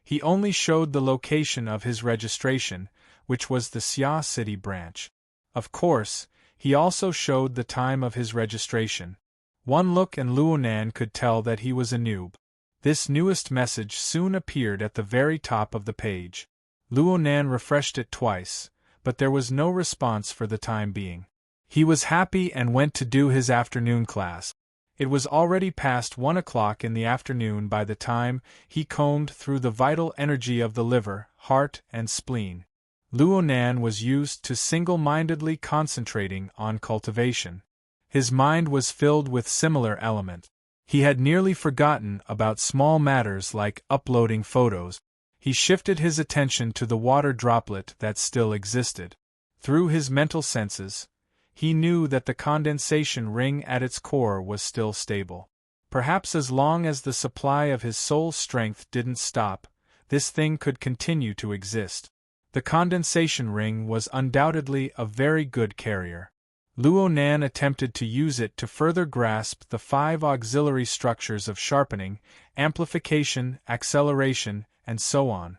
He only showed the location of his registration, which was the Xia City branch. Of course, he also showed the time of his registration. One look and Luo Nan could tell that he was a noob. This newest message soon appeared at the very top of the page. Luo Nan refreshed it twice, but there was no response for the time being. He was happy and went to do his afternoon class. It was already past 1 o'clock in the afternoon by the time he combed through the vital energy of the liver, heart, and spleen. Luo Nan was used to single-mindedly concentrating on cultivation. His mind was filled with similar elements. He had nearly forgotten about small matters like uploading photos. He shifted his attention to the water droplet that still existed. Through his mental senses, he knew that the condensation ring at its core was still stable. Perhaps as long as the supply of his soul's strength didn't stop, this thing could continue to exist. The condensation ring was undoubtedly a very good carrier. Luo Nan attempted to use it to further grasp the 5 auxiliary structures of sharpening, amplification, acceleration, and so on.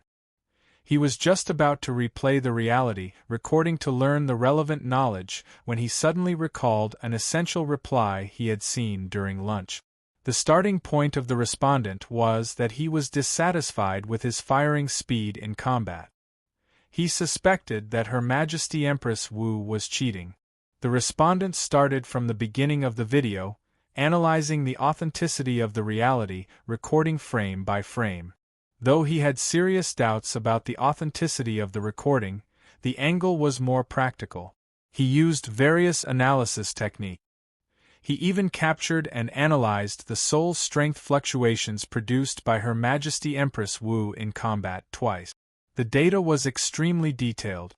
He was just about to replay the reality recording to learn the relevant knowledge when he suddenly recalled an essential reply he had seen during lunch. The starting point of the respondent was that he was dissatisfied with his firing speed in combat. He suspected that Her Majesty Empress Wu was cheating. The respondent started from the beginning of the video, analyzing the authenticity of the reality, recording frame by frame. Though he had serious doubts about the authenticity of the recording, the angle was more practical. He used various analysis techniques. He even captured and analyzed the soul strength fluctuations produced by Her Majesty Empress Wu in combat twice. The data was extremely detailed.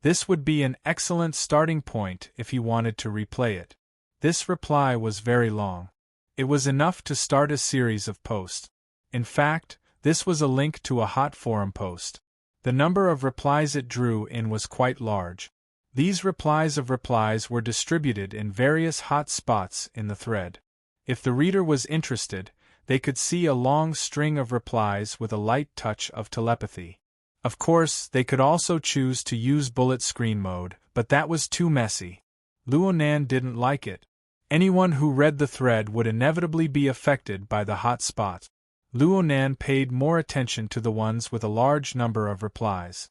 This would be an excellent starting point if he wanted to replay it. This reply was very long. It was enough to start a series of posts. In fact, this was a link to a hot forum post. The number of replies it drew in was quite large. These replies of replies were distributed in various hot spots in the thread. If the reader was interested, they could see a long string of replies with a light touch of telepathy. Of course, they could also choose to use bullet screen mode, but that was too messy. Luo Nan didn't like it. Anyone who read the thread would inevitably be affected by the hot spots. Luo Nan paid more attention to the ones with a large number of replies.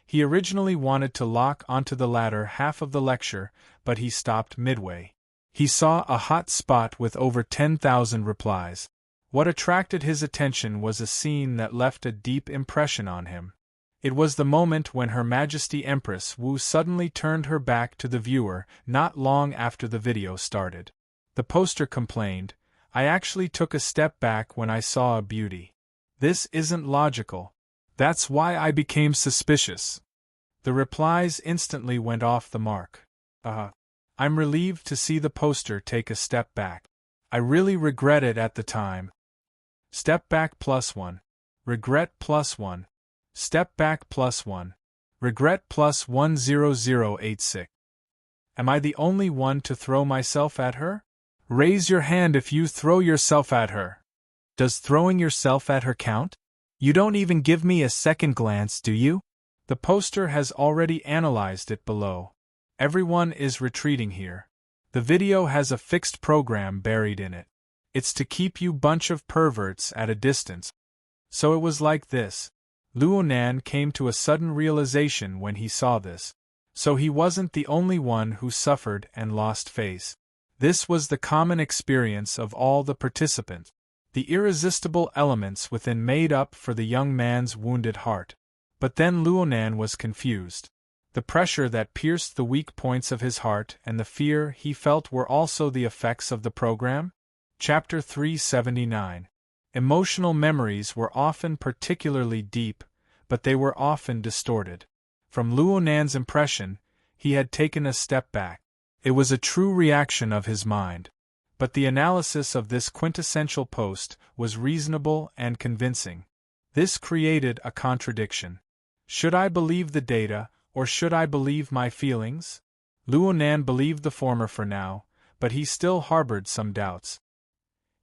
He originally wanted to lock onto the latter half of the lecture, but he stopped midway. He saw a hot spot with over 10,000 replies. What attracted his attention was a scene that left a deep impression on him. It was the moment when Her Majesty Empress Wu suddenly turned her back to the viewer not long after the video started. The poster complained, "I actually took a step back when I saw a beauty. This isn't logical. That's why I became suspicious." The replies instantly went off the mark. I'm relieved to see the poster take a step back. I really regret it at the time. Step back +1. Regret +1. Step back +1. Regret +10086. Am I the only one to throw myself at her? Raise your hand if you throw yourself at her. Does throwing yourself at her count? You don't even give me a second glance, do you? The poster has already analyzed it below. Everyone is retreating here. The video has a fixed program buried in it. It's to keep you bunch of perverts at a distance. So it was like this. Luo Nan came to a sudden realization when he saw this. So he wasn't the only one who suffered and lost face. This was the common experience of all the participants. The irresistible elements within made up for the young man's wounded heart. But then Luo Nan was confused. The pressure that pierced the weak points of his heart and the fear he felt were also the effects of the program? Chapter 379. Emotional memories were often particularly deep, but they were often distorted. From Luo Nan's impression, he had taken a step back. It was a true reaction of his mind. But the analysis of this quintessential post was reasonable and convincing. This created a contradiction. Should I believe the data, or should I believe my feelings? Luo Nan believed the former for now, but he still harbored some doubts.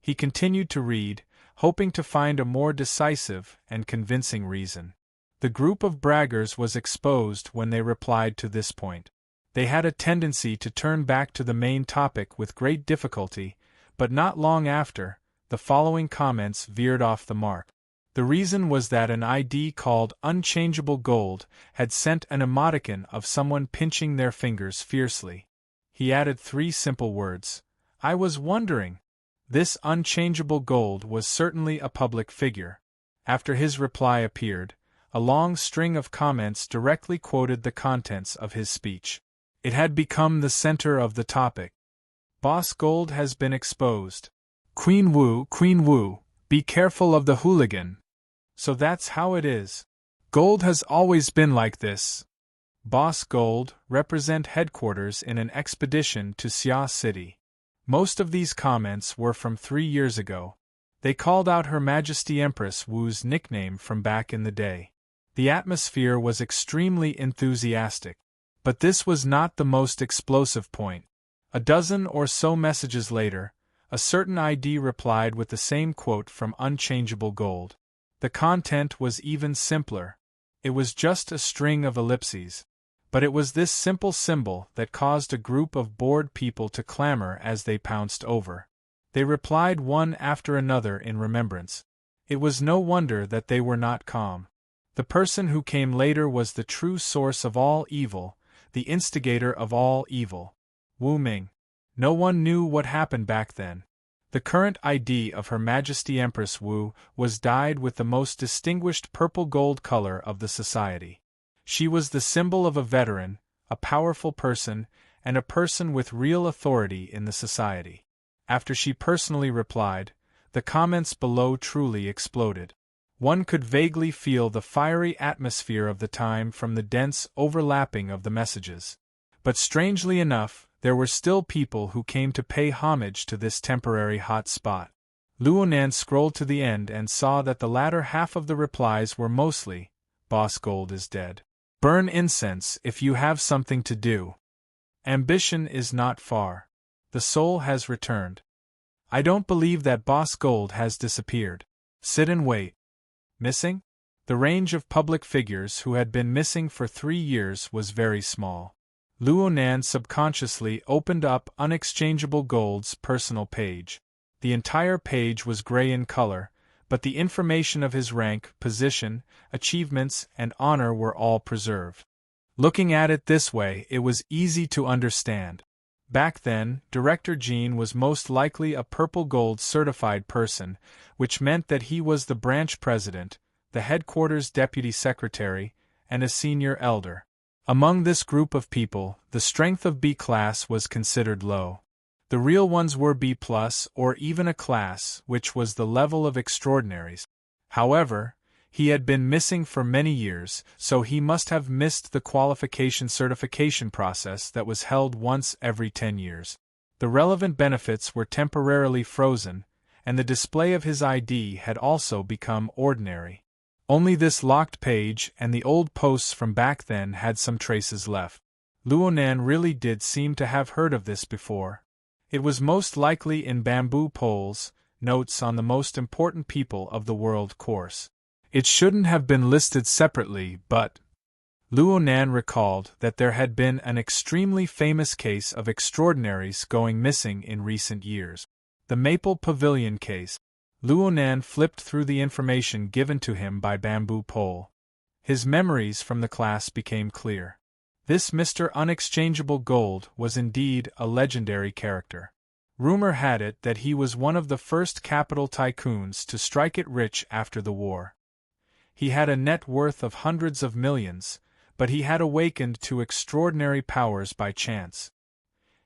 He continued to read, hoping to find a more decisive and convincing reason. The group of braggers was exposed when they replied to this point. They had a tendency to turn back to the main topic with great difficulty, but not long after, the following comments veered off the mark. The reason was that an ID called Unchangeable Gold had sent an emoticon of someone pinching their fingers fiercely. He added 3 simple words. I was wondering. This Unchangeable Gold was certainly a public figure. After his reply appeared, a long string of comments directly quoted the contents of his speech. It had become the center of the topic. Boss Gold has been exposed. Queen Wu, be careful of the hooligan. So that's how it is. Gold has always been like this. Boss Gold represent headquarters in an expedition to Xia City. Most of these comments were from 3 years ago. They called out Her Majesty Empress Wu's nickname from back in the day. The atmosphere was extremely enthusiastic. But this was not the most explosive point. A dozen or so messages later, a certain ID replied with the same quote from Unchangeable Gold. The content was even simpler. It was just a string of ellipses. But it was this simple symbol that caused a group of bored people to clamor as they pounced over. They replied one after another in remembrance. It was no wonder that they were not calm. The person who came later was the true source of all evil, the instigator of all evil. Wu Ming. No one knew what happened back then. The current ID of Her Majesty Empress Wu was dyed with the most distinguished purple-gold color of the society. She was the symbol of a veteran, a powerful person, and a person with real authority in the society. After she personally replied, the comments below truly exploded. One could vaguely feel the fiery atmosphere of the time from the dense overlapping of the messages. But strangely enough, there were still people who came to pay homage to this temporary hot spot. Luo Nan scrolled to the end and saw that the latter half of the replies were mostly, Boss Gold is dead. Burn incense if you have something to do. Ambition is not far. The soul has returned. I don't believe that Boss Gold has disappeared. Sit and wait. Missing? The range of public figures who had been missing for 3 years was very small. Luo Nan subconsciously opened up Unchangeable Gold's personal page. The entire page was gray in color, but the information of his rank, position, achievements, and honor were all preserved. Looking at it this way, it was easy to understand. Back then, Director Jean was most likely a purple-gold certified person, which meant that he was the branch president, the headquarters deputy secretary, and a senior elder. Among this group of people, the strength of B class was considered low. The real ones were B+, or even a class, which was the level of extraordinaries. However, he had been missing for many years, so he must have missed the qualification certification process that was held once every 10 years. The relevant benefits were temporarily frozen, and the display of his ID had also become ordinary. Only this locked page and the old posts from back then had some traces left. Luo Nan really did seem to have heard of this before. It was most likely in bamboo poles, Notes on the most important people of the world course. It shouldn't have been listed separately, but Luo Nan recalled that there had been an extremely famous case of extraordinaries going missing in recent years. The Maple Pavilion case. Luo Nan flipped through the information given to him by Bamboo Pole. His memories from the class became clear. This Mr. Unexchangeable Gold was indeed a legendary character. Rumor had it that he was one of the first capital tycoons to strike it rich after the war. He had a net worth of hundreds of millions, but he had awakened to extraordinary powers by chance.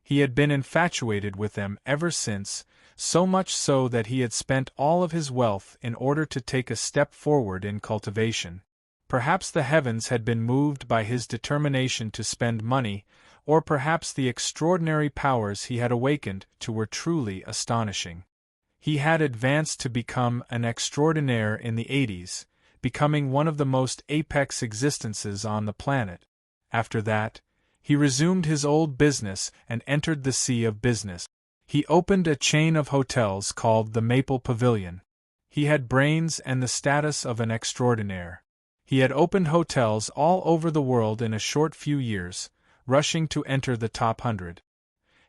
He had been infatuated with them ever since, so much so that he had spent all of his wealth in order to take a step forward in cultivation. Perhaps the heavens had been moved by his determination to spend money, or perhaps the extraordinary powers he had awakened to were truly astonishing. He had advanced to become an extraordinaire in the 80s, becoming one of the most apex existences on the planet. After that, he resumed his old business and entered the sea of business. He opened a chain of hotels called the Maple Pavilion. He had brains and the status of an extraordinaire. He had opened hotels all over the world in a short few years, rushing to enter the top 100.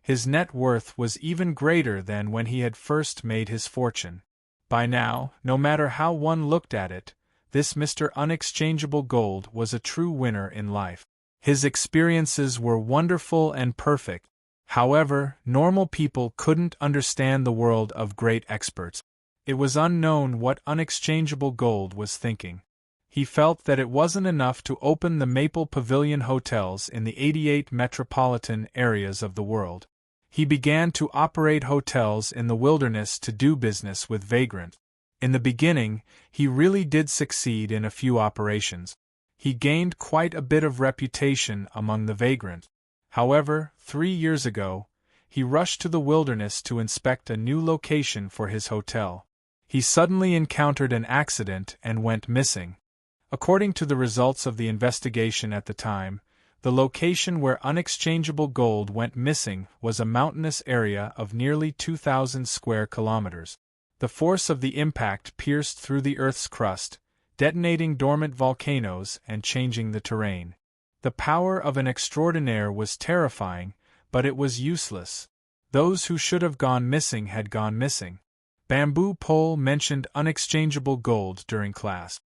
His net worth was even greater than when he had first made his fortune. By now, no matter how one looked at it, this Mr. Unexchangeable Gold was a true winner in life. His experiences were wonderful and perfect. However, normal people couldn't understand the world of great experts. It was unknown what Unexchangeable Gold was thinking. He felt that it wasn't enough to open the Maple Pavilion hotels in the 88 metropolitan areas of the world. He began to operate hotels in the wilderness to do business with vagrants. In the beginning, he really did succeed in a few operations. He gained quite a bit of reputation among the vagrants. However, 3 years ago, he rushed to the wilderness to inspect a new location for his hotel. He suddenly encountered an accident and went missing. According to the results of the investigation at the time, the location where Unexchangeable Gold went missing was a mountainous area of nearly 2,000 square kilometers. The force of the impact pierced through the Earth's crust, detonating dormant volcanoes and changing the terrain. The power of an extraordinaire was terrifying, but it was useless. Those who should have gone missing had gone missing. Bamboo Pole mentioned Unexchangeable Gold during class.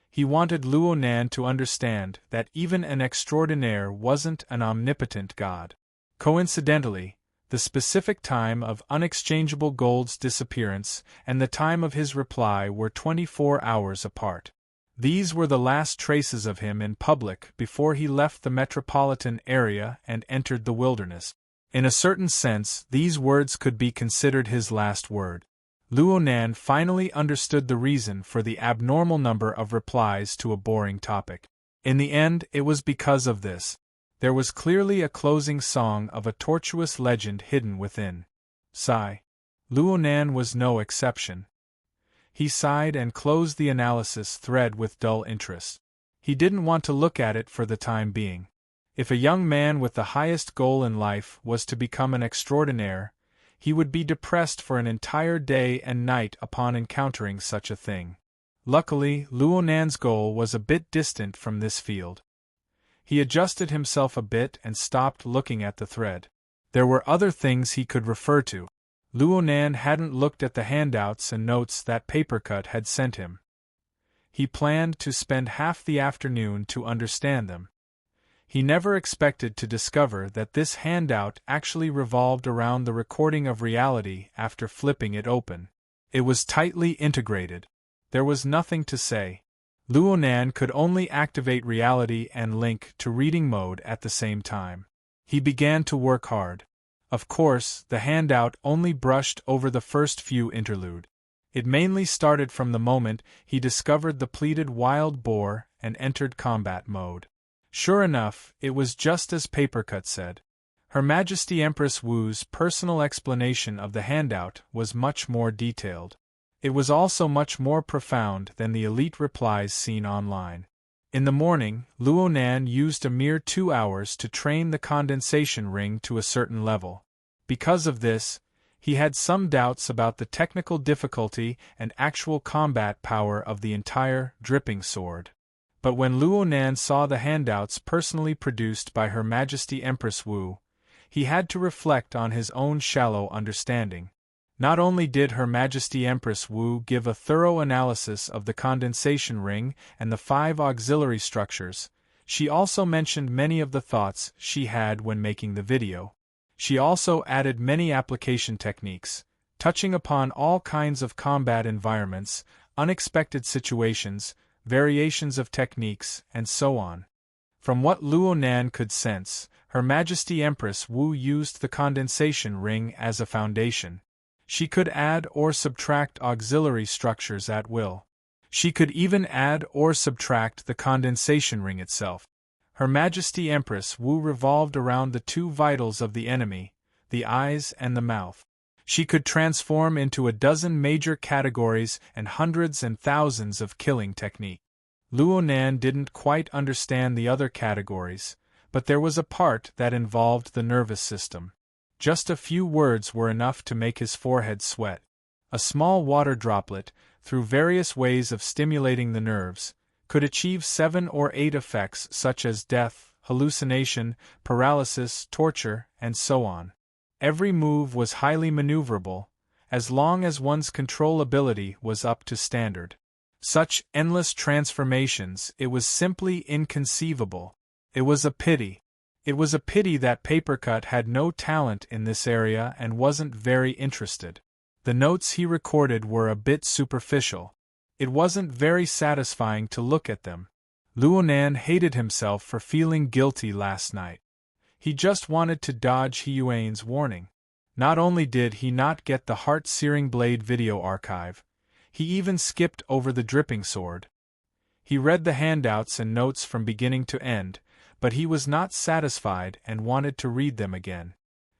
He wanted Luo Nan to understand that even an extraordinaire wasn't an omnipotent god. Coincidentally, the specific time of Unexchangeable Gold's disappearance and the time of his reply were 24 hours apart. These were the last traces of him in public before he left the metropolitan area and entered the wilderness. In a certain sense, these words could be considered his last word. Luo Nan finally understood the reason for the abnormal number of replies to a boring topic. In the end, it was because of this. There was clearly a closing song of a tortuous legend hidden within. Sigh. Luo Nan was no exception. He sighed and closed the analysis thread with dull interest. He didn't want to look at it for the time being. If a young man with the highest goal in life was to become an extraordinaire, he would be depressed for an entire day and night upon encountering such a thing. Luckily, Luo Nan's goal was a bit distant from this field. He adjusted himself a bit and stopped looking at the thread. There were other things he could refer to. Luo Nan hadn't looked at the handouts and notes that Papercut had sent him. He planned to spend half the afternoon to understand them. He never expected to discover that this handout actually revolved around the recording of reality after flipping it open. It was tightly integrated. There was nothing to say. Luo Nan could only activate reality and link to reading mode at the same time. He began to work hard. Of course, the handout only brushed over the first few interlude. It mainly started from the moment he discovered the pleated wild boar and entered combat mode. Sure enough, it was just as Papercut said. Her Majesty Empress Wu's personal explanation of the handout was much more detailed. It was also much more profound than the elite replies seen online. In the morning, Luo Nan used a mere 2 hours to train the condensation ring to a certain level. Because of this, He had some doubts about the technical difficulty and actual combat power of the entire dripping sword. But when Luo Nan saw the handouts personally produced by Her Majesty Empress Wu, he had to reflect on his own shallow understanding. Not only did Her Majesty Empress Wu give a thorough analysis of the condensation ring and the 5 auxiliary structures, she also mentioned many of the thoughts she had when making the video. She also added many application techniques, touching upon all kinds of combat environments, unexpected situations, variations of techniques, and so on. From what Luo Nan could sense, Her Majesty Empress Wu used the condensation ring as a foundation. She could add or subtract auxiliary structures at will. She could even add or subtract the condensation ring itself. Her Majesty Empress Wu revolved around the 2 vitals of the enemy, the eyes and the mouth. She could transform into a dozen major categories and hundreds and thousands of killing technique. Luo Nan didn't quite understand the other categories, but there was a part that involved the nervous system. Just a few words were enough to make his forehead sweat. A small water droplet, through various ways of stimulating the nerves, could achieve 7 or 8 effects such as death, hallucination, paralysis, torture, and so on. Every move was highly maneuverable, as long as one's control ability was up to standard. Such endless transformations, it was simply inconceivable. It was a pity. It was a pity that Papercut had no talent in this area and wasn't very interested. The notes he recorded were a bit superficial. It wasn't very satisfying to look at them. Luo Nan hated himself for feeling guilty last night. He just wanted to dodge Hiyuan's warning. Not only did he not get the heart-searing blade video archive, he even skipped over the dripping sword. He read the handouts and notes from beginning to end, but he was not satisfied and wanted to read them again.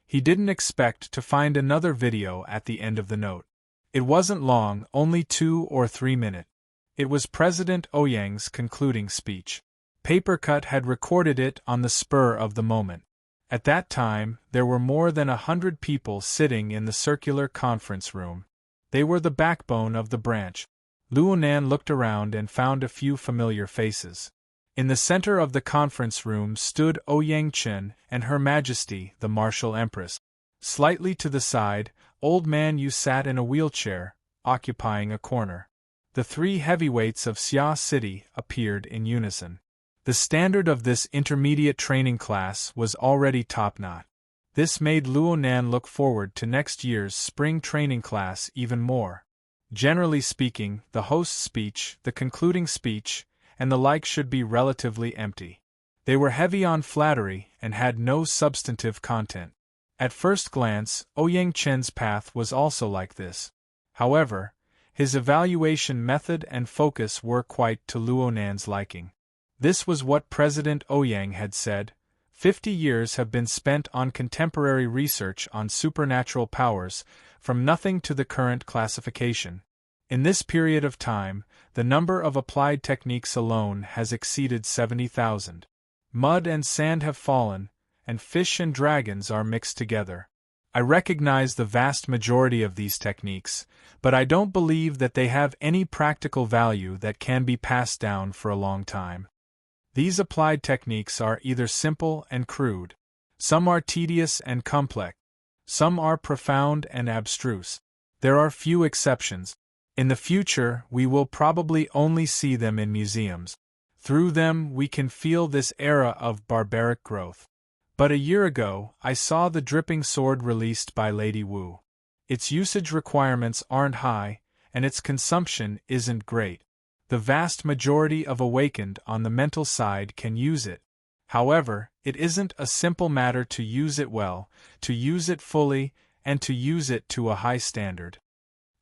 He didn't expect to find another video at the end of the note. It wasn't long, only 2 or 3 minutes. It was President Ouyang's concluding speech. Papercut had recorded it on the spur of the moment. At that time, there were more than 100 people sitting in the circular conference room. They were the backbone of the branch. Luo Nan looked around and found a few familiar faces. In the center of the conference room stood Ouyang Chen and Her Majesty, the Martial Empress. Slightly to the side, Old Man Yu sat in a wheelchair, occupying a corner. The 3 heavyweights of Xia City appeared in unison. The standard of this intermediate training class was already top-notch. This made Luo Nan look forward to next year's spring training class even more. Generally speaking, the host's speech, the concluding speech, and the like should be relatively empty. They were heavy on flattery and had no substantive content. At first glance, Ouyang Chen's path was also like this. However, his evaluation method and focus were quite to Luo Nan's liking. This was what President Ouyang had said: 50 years have been spent on contemporary research on supernatural powers, from nothing to the current classification. In this period of time, the number of applied techniques alone has exceeded 70,000. Mud and sand have fallen, and fish and dragons are mixed together. I recognize the vast majority of these techniques, but I don't believe that they have any practical value that can be passed down for a long time. These applied techniques are either simple and crude. Some are tedious and complex. Some are profound and abstruse. There are few exceptions. In the future, we will probably only see them in museums. Through them, we can feel this era of barbaric growth. But a year ago, I saw the dripping sword released by Lady Wu. Its usage requirements aren't high, and its consumption isn't great. The vast majority of awakened on the mental side can use it. However, it isn't a simple matter to use it well, to use it fully, and to use it to a high standard.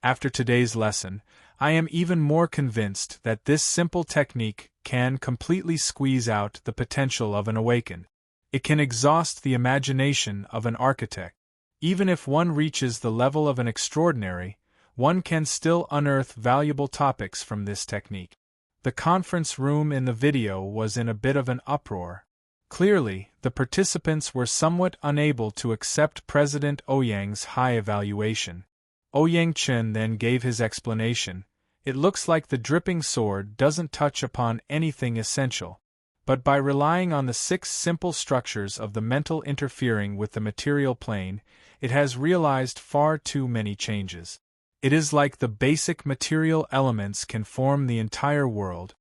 After today's lesson, I am even more convinced that this simple technique can completely squeeze out the potential of an awakened. It can exhaust the imagination of an architect. Even if one reaches the level of an extraordinary, one can still unearth valuable topics from this technique. The conference room in the video was in a bit of an uproar. Clearly, the participants were somewhat unable to accept President Ouyang's high evaluation. Ouyang Chen then gave his explanation. It looks like the dripping sword doesn't touch upon anything essential, but by relying on the 6 simple structures of the mental interfering with the material plane, it has realized far too many changes. It is like the basic material elements can form the entire world.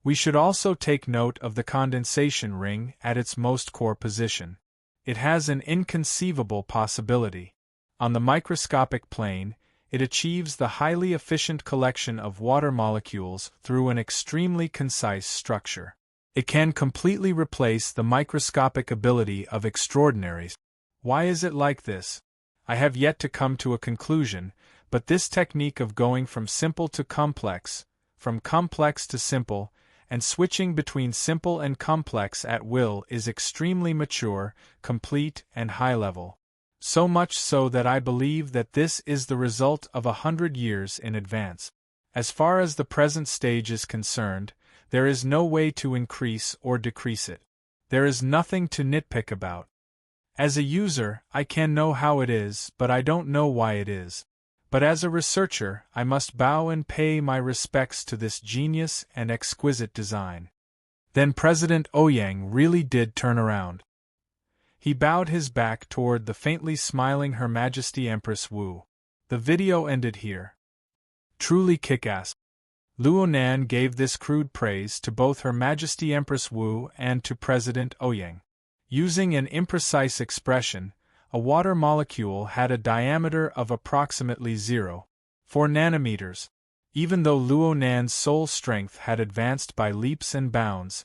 We should also take note of the condensation ring at its most core position. It has an inconceivable possibility. On the microscopic plane, it achieves the highly efficient collection of water molecules through an extremely concise structure. It can completely replace the microscopic ability of extraordinaries. Why is it like this? I have yet to come to a conclusion, but this technique of going from simple to complex, from complex to simple, and switching between simple and complex at will is extremely mature, complete, and high-level. So much so that I believe that this is the result of 100 years in advance. As far as the present stage is concerned, there is no way to increase or decrease it. There is nothing to nitpick about. As a user, I can know how it is, but I don't know why it is. But as a researcher, I must bow and pay my respects to this genius and exquisite design. Then President Ouyang really did turn around. He bowed his back toward the faintly smiling Her Majesty Empress Wu. The video ended here. Truly kick-ass. Luonan gave this crude praise to both Her Majesty Empress Wu and to President Ouyang. Using an imprecise expression, a water molecule had a diameter of approximately 0.4 nanometers. Even though Luonan's soul strength had advanced by leaps and bounds,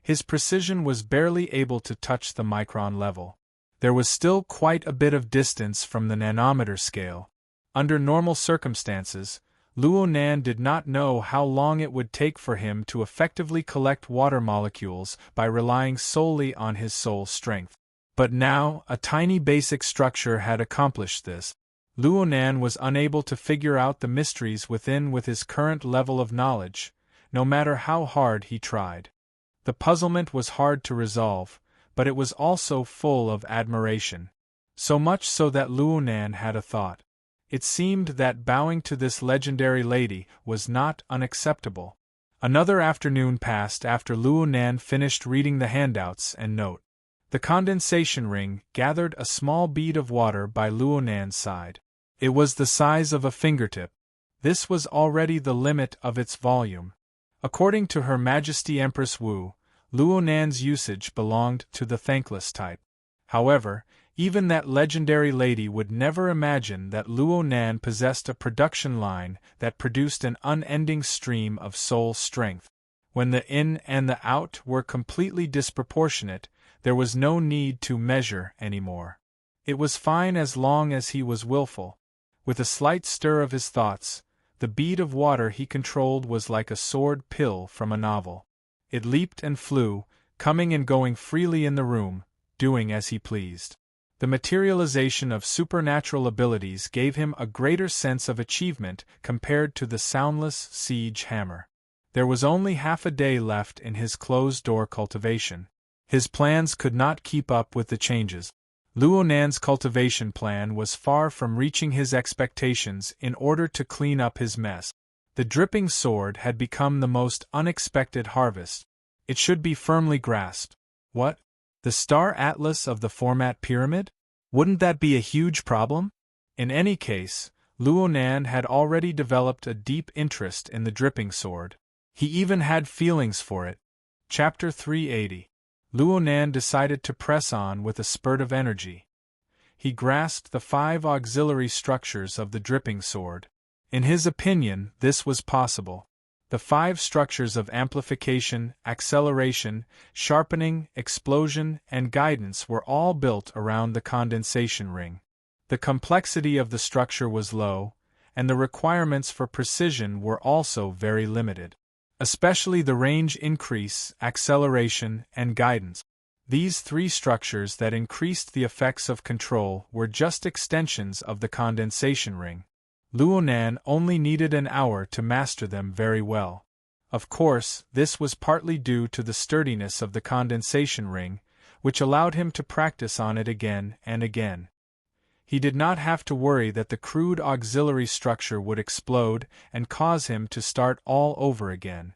his precision was barely able to touch the micron level. There was still quite a bit of distance from the nanometer scale. Under normal circumstances, Luonan did not know how long it would take for him to effectively collect water molecules by relying solely on his soul strength. But now, a tiny basic structure had accomplished this. Luonan was unable to figure out the mysteries within with his current level of knowledge, no matter how hard he tried. The puzzlement was hard to resolve, but it was also full of admiration. So much so that Luonan had a thought. It seemed that bowing to this legendary lady was not unacceptable. Another afternoon passed after Luonan finished reading the handouts and note. The condensation ring gathered a small bead of water by Luonan's side. It was the size of a fingertip. This was already the limit of its volume. According to Her Majesty Empress Wu, Luonan's usage belonged to the thankless type. However, even that legendary lady would never imagine that Luonan possessed a production line that produced an unending stream of soul strength. When the in and the out were completely disproportionate, there was no need to measure anymore. It was fine as long as he was willful. With a slight stir of his thoughts, the bead of water he controlled was like a sword pill from a novel. It leaped and flew, coming and going freely in the room, doing as he pleased. The materialization of supernatural abilities gave him a greater sense of achievement compared to the soundless siege hammer. There was only half a day left in his closed-door cultivation. His plans could not keep up with the changes. Luonan's cultivation plan was far from reaching his expectations in order to clean up his mess. The dripping sword had become the most unexpected harvest. It should be firmly grasped. What? The star atlas of the format pyramid? Wouldn't that be a huge problem? In any case, Luonan had already developed a deep interest in the dripping sword. He even had feelings for it. Chapter 380. Luonan decided to press on with a spurt of energy. He grasped the 5 auxiliary structures of the dripping sword. In his opinion, this was possible. The 5 structures of amplification, acceleration, sharpening, explosion, and guidance were all built around the condensation ring. The complexity of the structure was low, and the requirements for precision were also very limited. Especially the range increase, acceleration, and guidance. These 3 structures that increased the effects of control were just extensions of the condensation ring. Luonan only needed an hour to master them very well. Of course, this was partly due to the sturdiness of the condensation ring, which allowed him to practice on it again and again. He did not have to worry that the crude auxiliary structure would explode and cause him to start all over again.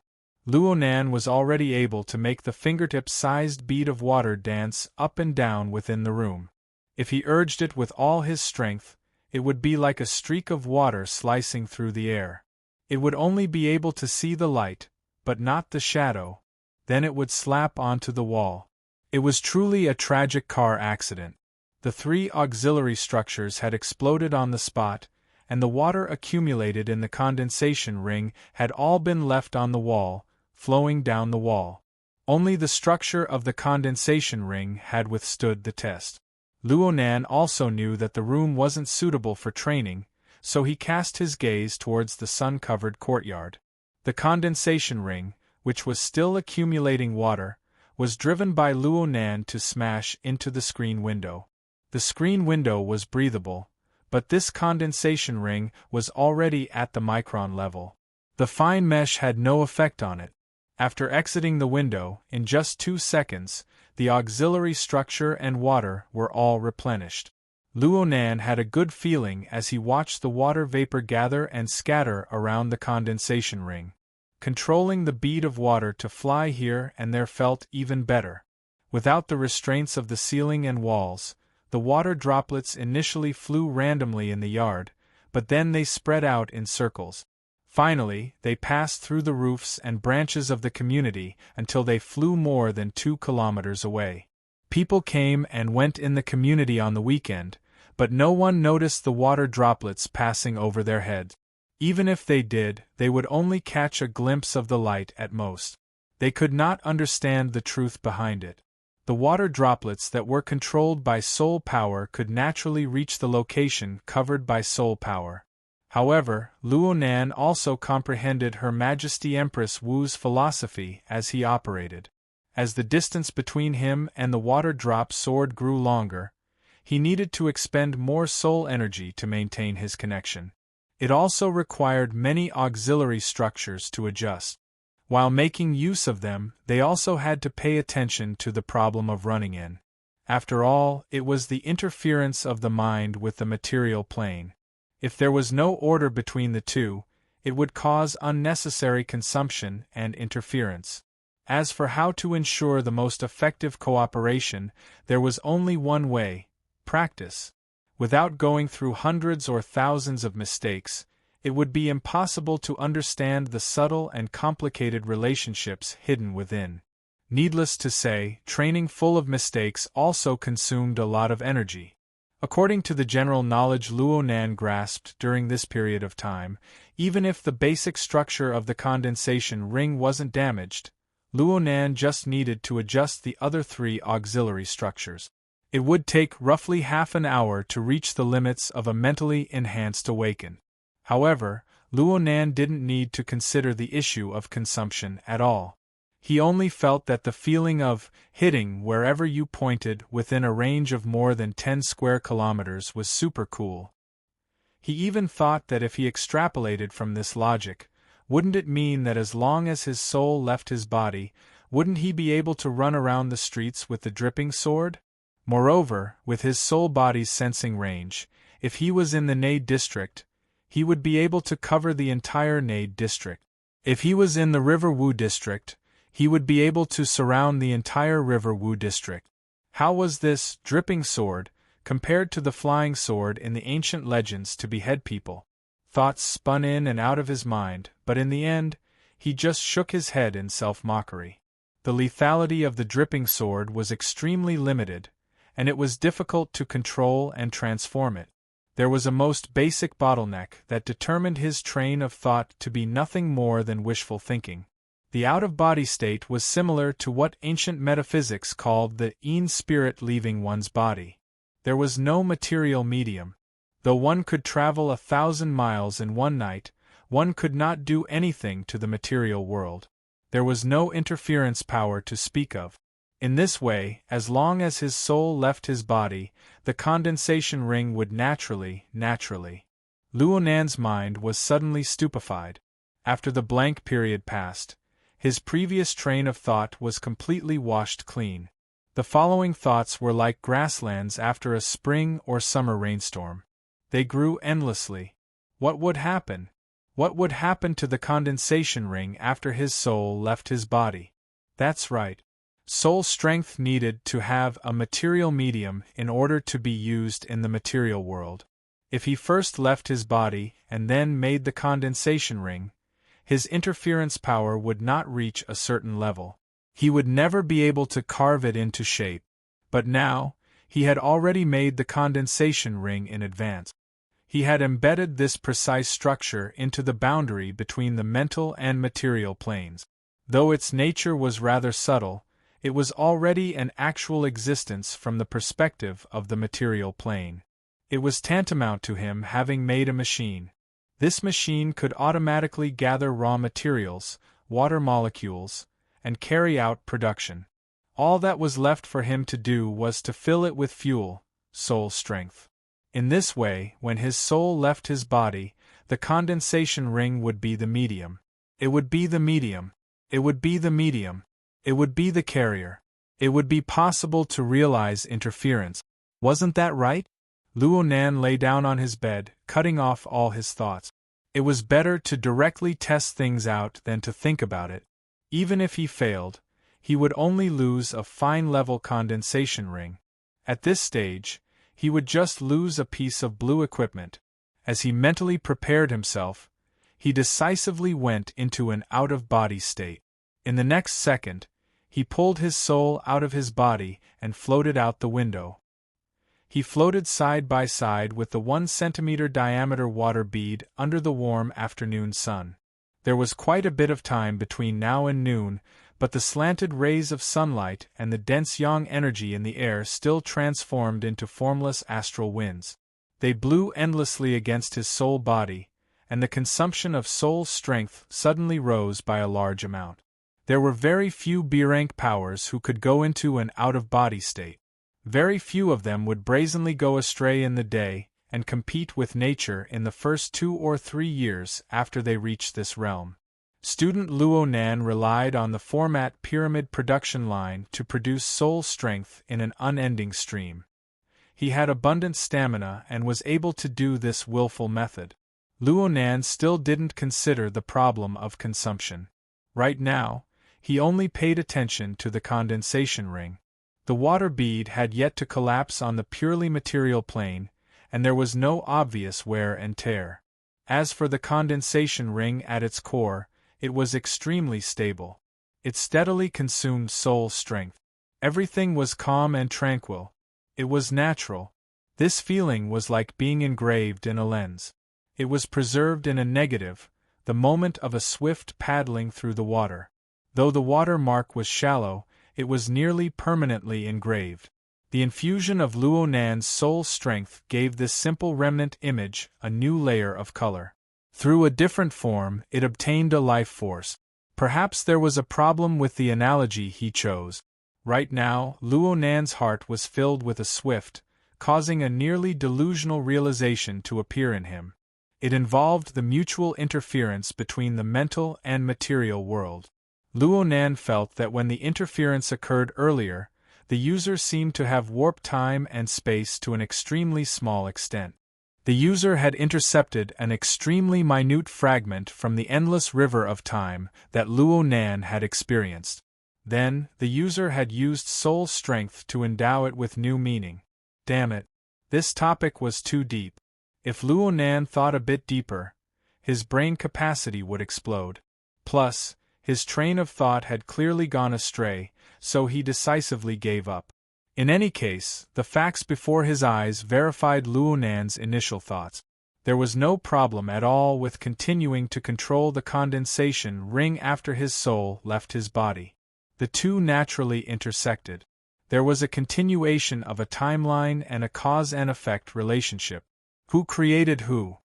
Luonan was already able to make the fingertip-sized bead of water dance up and down within the room. If he urged it with all his strength, it would be like a streak of water slicing through the air. It would only be able to see the light, but not the shadow. Then it would slap onto the wall. It was truly a tragic car accident. The 3 auxiliary structures had exploded on the spot, and the water accumulated in the condensation ring had all been left on the wall, flowing down the wall. Only the structure of the condensation ring had withstood the test. Luonan also knew that the room wasn't suitable for training, so he cast his gaze towards the sun-covered courtyard. The condensation ring, which was still accumulating water, was driven by Luonan to smash into the screen window. The screen window was breathable, but this condensation ring was already at the micron level. The fine mesh had no effect on it. After exiting the window, in just 2 seconds, the auxiliary structure and water were all replenished. Luonan had a good feeling as he watched the water vapor gather and scatter around the condensation ring. Controlling the bead of water to fly here and there felt even better. Without the restraints of the ceiling and walls, the water droplets initially flew randomly in the yard, but then they spread out in circles. Finally, they passed through the roofs and branches of the community until they flew more than 2 kilometers away. People came and went in the community on the weekend, but no one noticed the water droplets passing over their heads. Even if they did, they would only catch a glimpse of the light at most. They could not understand the truth behind it. The water droplets that were controlled by soul power could naturally reach the location covered by soul power. However, Luonan also comprehended Her Majesty Empress Wu's philosophy as he operated. As the distance between him and the water drop sword grew longer, he needed to expend more soul energy to maintain his connection. It also required many auxiliary structures to adjust. While making use of them, they also had to pay attention to the problem of running in. After all, it was the interference of the mind with the material plane. If there was no order between the two, it would cause unnecessary consumption and interference. As for how to ensure the most effective cooperation, there was only one way: practice. Without going through hundreds or thousands of mistakes, it would be impossible to understand the subtle and complicated relationships hidden within. Needless to say, training full of mistakes also consumed a lot of energy. According to the general knowledge Luonan grasped during this period of time, even if the basic structure of the condensation ring wasn't damaged, Luonan just needed to adjust the other 3 auxiliary structures. It would take roughly half an hour to reach the limits of a mentally enhanced awaken. However, Luonan didn't need to consider the issue of consumption at all. He only felt that the feeling of hitting wherever you pointed within a range of more than 10 square kilometers was super cool. He even thought that if he extrapolated from this logic, wouldn't it mean that as long as his soul left his body, wouldn't he be able to run around the streets with the dripping sword? Moreover, with his soul body's sensing range, if he was in the Nade district, he would be able to cover the entire Nade district. If he was in the River Wu district, he would be able to surround the entire River Wu district. How was this dripping sword compared to the flying sword in the ancient legends to behead people? Thoughts spun in and out of his mind, but in the end, he just shook his head in self-mockery. The lethality of the dripping sword was extremely limited, and it was difficult to control and transform it. There was a most basic bottleneck that determined his train of thought to be nothing more than wishful thinking. The out-of-body state was similar to what ancient metaphysics called the spirit leaving one's body. There was no material medium. Though one could travel 1,000 miles in one night, one could not do anything to the material world. There was no interference power to speak of. In this way, as long as his soul left his body, the condensation ring would naturally. Luonan's mind was suddenly stupefied. After the blank period passed, his previous train of thought was completely washed clean. The following thoughts were like grasslands after a spring or summer rainstorm. They grew endlessly. What would happen? What would happen to the condensation ring after his soul left his body? That's right. Soul strength needed to have a material medium in order to be used in the material world. If he first left his body and then made the condensation ring, his interference power would not reach a certain level. He would never be able to carve it into shape. But now, he had already made the condensation ring in advance. He had embedded this precise structure into the boundary between the mental and material planes. Though its nature was rather subtle, it was already an actual existence from the perspective of the material plane. It was tantamount to him having made a machine. This machine could automatically gather raw materials, water molecules, and carry out production. All that was left for him to do was to fill it with fuel, soul strength. In this way, when his soul left his body, the condensation ring would be the medium. It would be the medium. It would be the medium. It would be the carrier. It would be possible to realize interference. Wasn't that right? Luo Nan lay down on his bed, cutting off all his thoughts. It was better to directly test things out than to think about it. Even if he failed, he would only lose a fine-level condensation ring. At this stage, he would just lose a piece of blue equipment. As he mentally prepared himself, he decisively went into an out-of-body state. In the next second, he pulled his soul out of his body and floated out the window. He floated side by side with the 1-centimeter diameter water bead under the warm afternoon sun. There was quite a bit of time between now and noon, but the slanted rays of sunlight and the dense yang energy in the air still transformed into formless astral winds. They blew endlessly against his soul body, and the consumption of soul strength suddenly rose by a large amount. There were very few B-rank powers who could go into an out-of-body state. Very few of them would brazenly go astray in the day and compete with nature in the first 2 or 3 years after they reached this realm. Student Luo Nan relied on the format pyramid production line to produce soul strength in an unending stream. He had abundant stamina and was able to do this willful method. Luo Nan still didn't consider the problem of consumption. Right now, he only paid attention to the condensation ring. The water bead had yet to collapse on the purely material plane, and there was no obvious wear and tear. As for the condensation ring at its core, it was extremely stable. It steadily consumed soul strength. Everything was calm and tranquil. It was natural. This feeling was like being engraved in a lens. It was preserved in a negative, the moment of a swift paddling through the water. Though the water mark was shallow, it was nearly permanently engraved. The infusion of Luo Nan's soul strength gave this simple remnant image a new layer of color. Through a different form, it obtained a life force. Perhaps there was a problem with the analogy he chose. Right now, Luo Nan's heart was filled with a swift, causing a nearly delusional realization to appear in him. It involved the mutual interference between the mental and material world. Luo Nan felt that when the interference occurred earlier, the user seemed to have warped time and space to an extremely small extent. The user had intercepted an extremely minute fragment from the endless river of time that Luo Nan had experienced. Then, the user had used soul strength to endow it with new meaning. Damn it. This topic was too deep. If Luo Nan thought a bit deeper, his brain capacity would explode. Plus, his train of thought had clearly gone astray, so he decisively gave up. In any case, the facts before his eyes verified Luo Nan's initial thoughts. There was no problem at all with continuing to control the condensation ring after his soul left his body. The two naturally intersected. There was a continuation of a timeline and a cause and effect relationship. Who created who?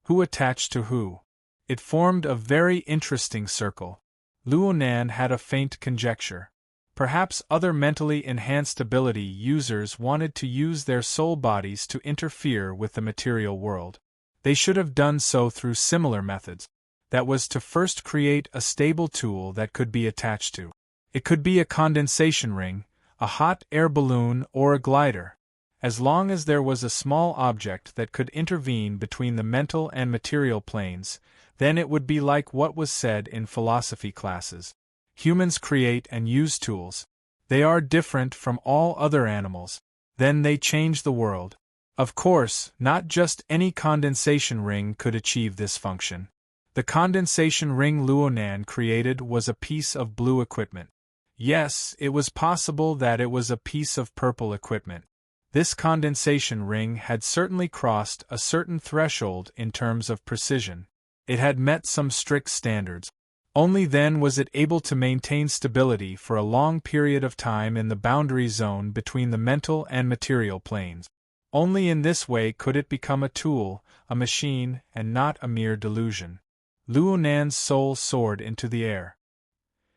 Who attached to who? It formed a very interesting circle. Luo Nan had a faint conjecture. Perhaps other mentally enhanced ability users wanted to use their soul bodies to interfere with the material world. They should have done so through similar methods. That was to first create a stable tool that could be attached to. It could be a condensation ring, a hot air balloon or a glider. As long as there was a small object that could intervene between the mental and material planes, then it would be like what was said in philosophy classes. Humans create and use tools. They are different from all other animals. Then they change the world. Of course, not just any condensation ring could achieve this function. The condensation ring Luonan created was a piece of blue equipment. Yes, it was possible that it was a piece of purple equipment. This condensation ring had certainly crossed a certain threshold in terms of precision. It had met some strict standards. Only then was it able to maintain stability for a long period of time in the boundary zone between the mental and material planes. Only in this way could it become a tool, a machine, and not a mere delusion. Luonan's soul soared into the air.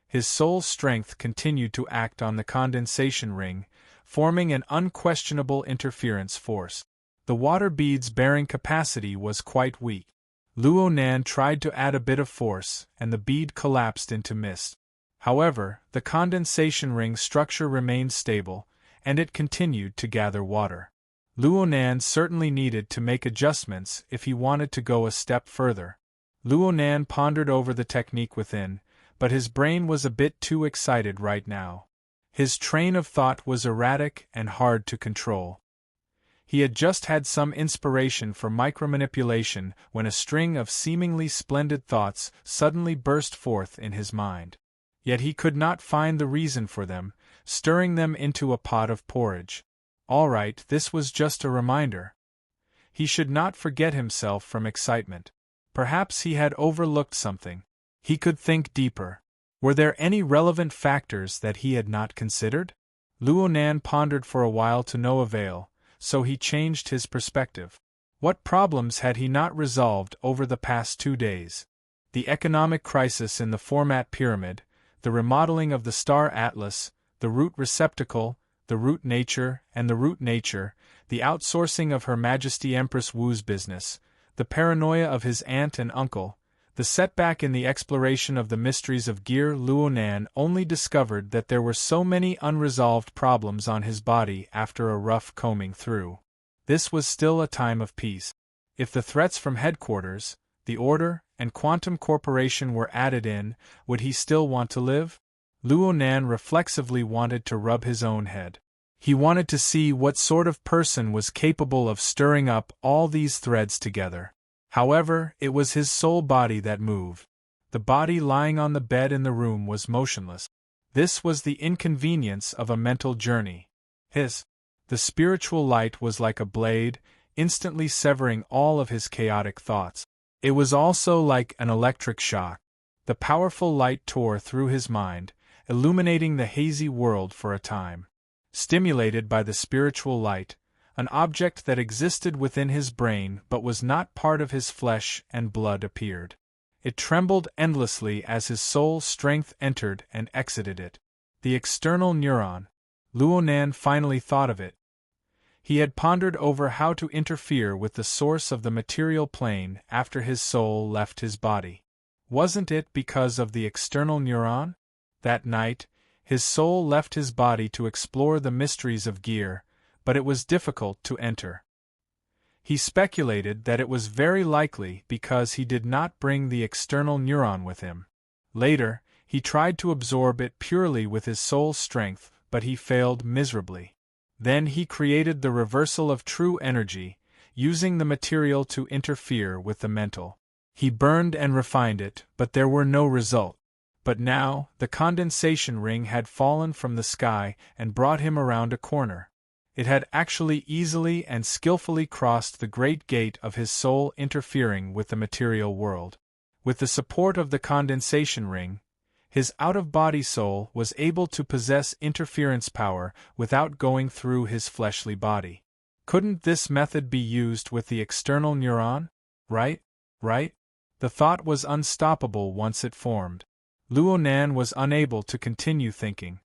His soul's strength continued to act on the condensation ring, forming an unquestionable interference force. The water bead's bearing capacity was quite weak. Luonan tried to add a bit of force, and the bead collapsed into mist. However, the condensation ring structure remained stable, and it continued to gather water. Luonan certainly needed to make adjustments if he wanted to go a step further. Luonan pondered over the technique within, but his brain was a bit too excited right now. His train of thought was erratic and hard to control. He had just had some inspiration for micromanipulation when a string of seemingly splendid thoughts suddenly burst forth in his mind. Yet he could not find the reason for them, stirring them into a pot of porridge. All right, this was just a reminder. He should not forget himself from excitement. Perhaps he had overlooked something. He could think deeper. Were there any relevant factors that he had not considered? Luonan pondered for a while to no avail, so he changed his perspective. What problems had he not resolved over the past 2 days? The economic crisis in the Format Pyramid, the remodeling of the Star Atlas, the root receptacle, the root nature, and the root nature, the outsourcing of Her Majesty Empress Wu's business, the paranoia of his aunt and uncle, the setback in the exploration of the mysteries of gear. Luonan only discovered that there were so many unresolved problems on his body after a rough combing through. This was still a time of peace. If the threats from headquarters, the Order, and Quantum Corporation were added in, would he still want to live? Luonan reflexively wanted to rub his own head. He wanted to see what sort of person was capable of stirring up all these threads together. However, it was his soul body that moved. The body lying on the bed in the room was motionless. This was the inconvenience of a mental journey. The spiritual light was like a blade, instantly severing all of his chaotic thoughts. It was also like an electric shock. The powerful light tore through his mind, illuminating the hazy world for a time. Stimulated by the spiritual light, an object that existed within his brain but was not part of his flesh and blood appeared. It trembled endlessly as his soul strength entered and exited it. The external neuron. Luonan finally thought of it. He had pondered over how to interfere with the source of the material plane after his soul left his body. Wasn't it because of the external neuron? That night, his soul left his body to explore the mysteries of gear, but it was difficult to enter. He speculated that it was very likely because he did not bring the external neuron with him. Later, he tried to absorb it purely with his soul's strength, but he failed miserably. Then he created the reversal of true energy, using the material to interfere with the mental. He burned and refined it, but there were no results. But now, the condensation ring had fallen from the sky and brought him around a corner. It had actually easily and skillfully crossed the great gate of his soul, interfering with the material world. With the support of the condensation ring, his out-of-body soul was able to possess interference power without going through his fleshly body. Couldn't this method be used with the external neuron? Right? The thought was unstoppable once it formed. Luonan was unable to continue thinking.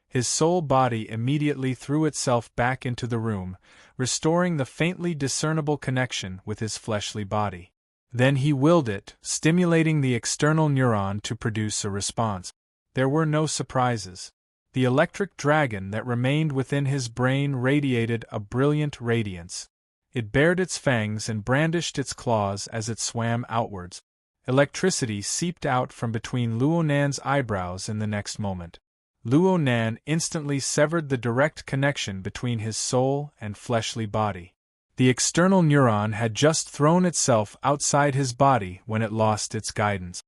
His soul body immediately threw itself back into the room, restoring the faintly discernible connection with his fleshly body. Then he willed it, stimulating the external neuron to produce a response. There were no surprises. The electric dragon that remained within his brain radiated a brilliant radiance. It bared its fangs and brandished its claws as it swam outwards. Electricity seeped out from between Luo Nan's eyebrows in the next moment. Luo Nan instantly severed the direct connection between his soul and fleshly body. The external neuron had just thrown itself outside his body when it lost its guidance.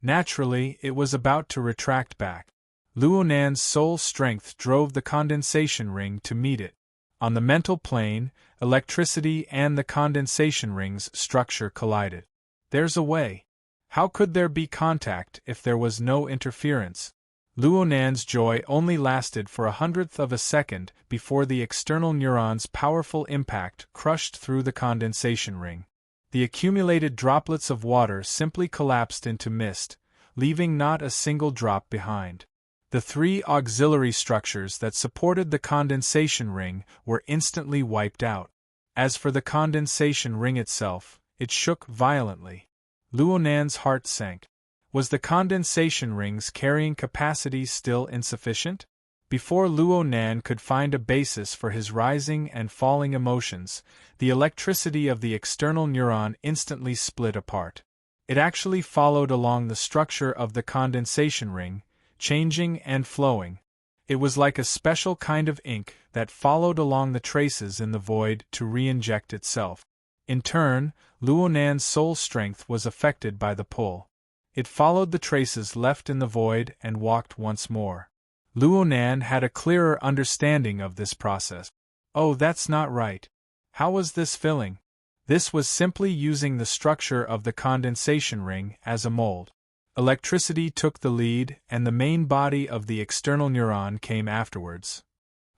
Naturally, it was about to retract back. Luo Nan's soul strength drove the condensation ring to meet it. On the mental plane, electricity and the condensation ring's structure collided. There's a way. How could there be contact if there was no interference? Luo Nan's joy only lasted for 1/100th of a second before the external neuron's powerful impact crushed through the condensation ring. The accumulated droplets of water simply collapsed into mist, leaving not a single drop behind. The 3 auxiliary structures that supported the condensation ring were instantly wiped out. As for the condensation ring itself, it shook violently. Luo Nan's heart sank. Was the condensation ring's carrying capacity still insufficient? Before Luo Nan could find a basis for his rising and falling emotions, the electricity of the external neuron instantly split apart. It actually followed along the structure of the condensation ring, changing and flowing. It was like a special kind of ink that followed along the traces in the void to re-inject itself. In turn, Luo Nan's soul strength was affected by the pull. It followed the traces left in the void and walked once more. Luo Nan had a clearer understanding of this process. Oh, that's not right. How was this filling? This was simply using the structure of the condensation ring as a mold. Electricity took the lead, and the main body of the external neuron came afterwards.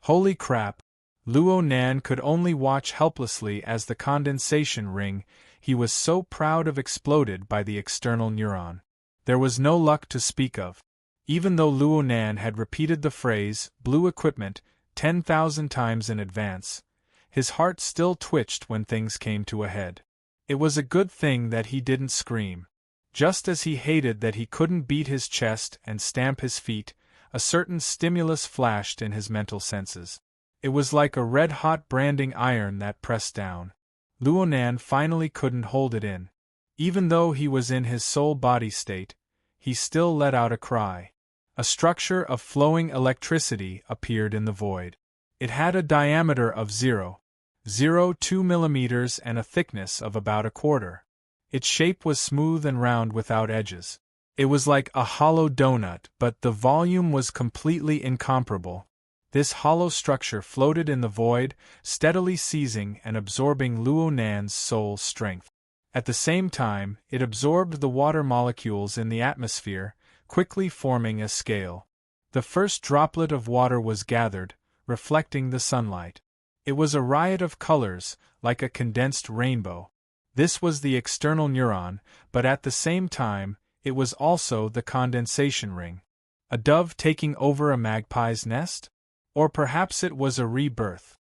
Holy crap! Luo Nan could only watch helplessly as the condensation ring he was so proud of exploded by the external neuron. There was no luck to speak of. Even though Luo Nan had repeated the phrase, "blue equipment," 10,000 times in advance, his heart still twitched when things came to a head. It was a good thing that he didn't scream. Just as he hated that he couldn't beat his chest and stamp his feet, a certain stimulus flashed in his mental senses. It was like a red-hot branding iron that pressed down. Luo Nan finally couldn't hold it in. Even though he was in his soul-body state, he still let out a cry. A structure of flowing electricity appeared in the void. It had a diameter of 0.02 millimeters and a thickness of about 1/4. Its shape was smooth and round without edges. It was like a hollow donut, but the volume was completely incomparable. This hollow structure floated in the void, steadily seizing and absorbing Luo Nan's soul strength. At the same time, it absorbed the water molecules in the atmosphere, quickly forming a scale. The first droplet of water was gathered, reflecting the sunlight. It was a riot of colors, like a condensed rainbow. This was the external neuron, but at the same time, it was also the condensation ring. A dove taking over a magpie's nest? Or perhaps it was a rebirth.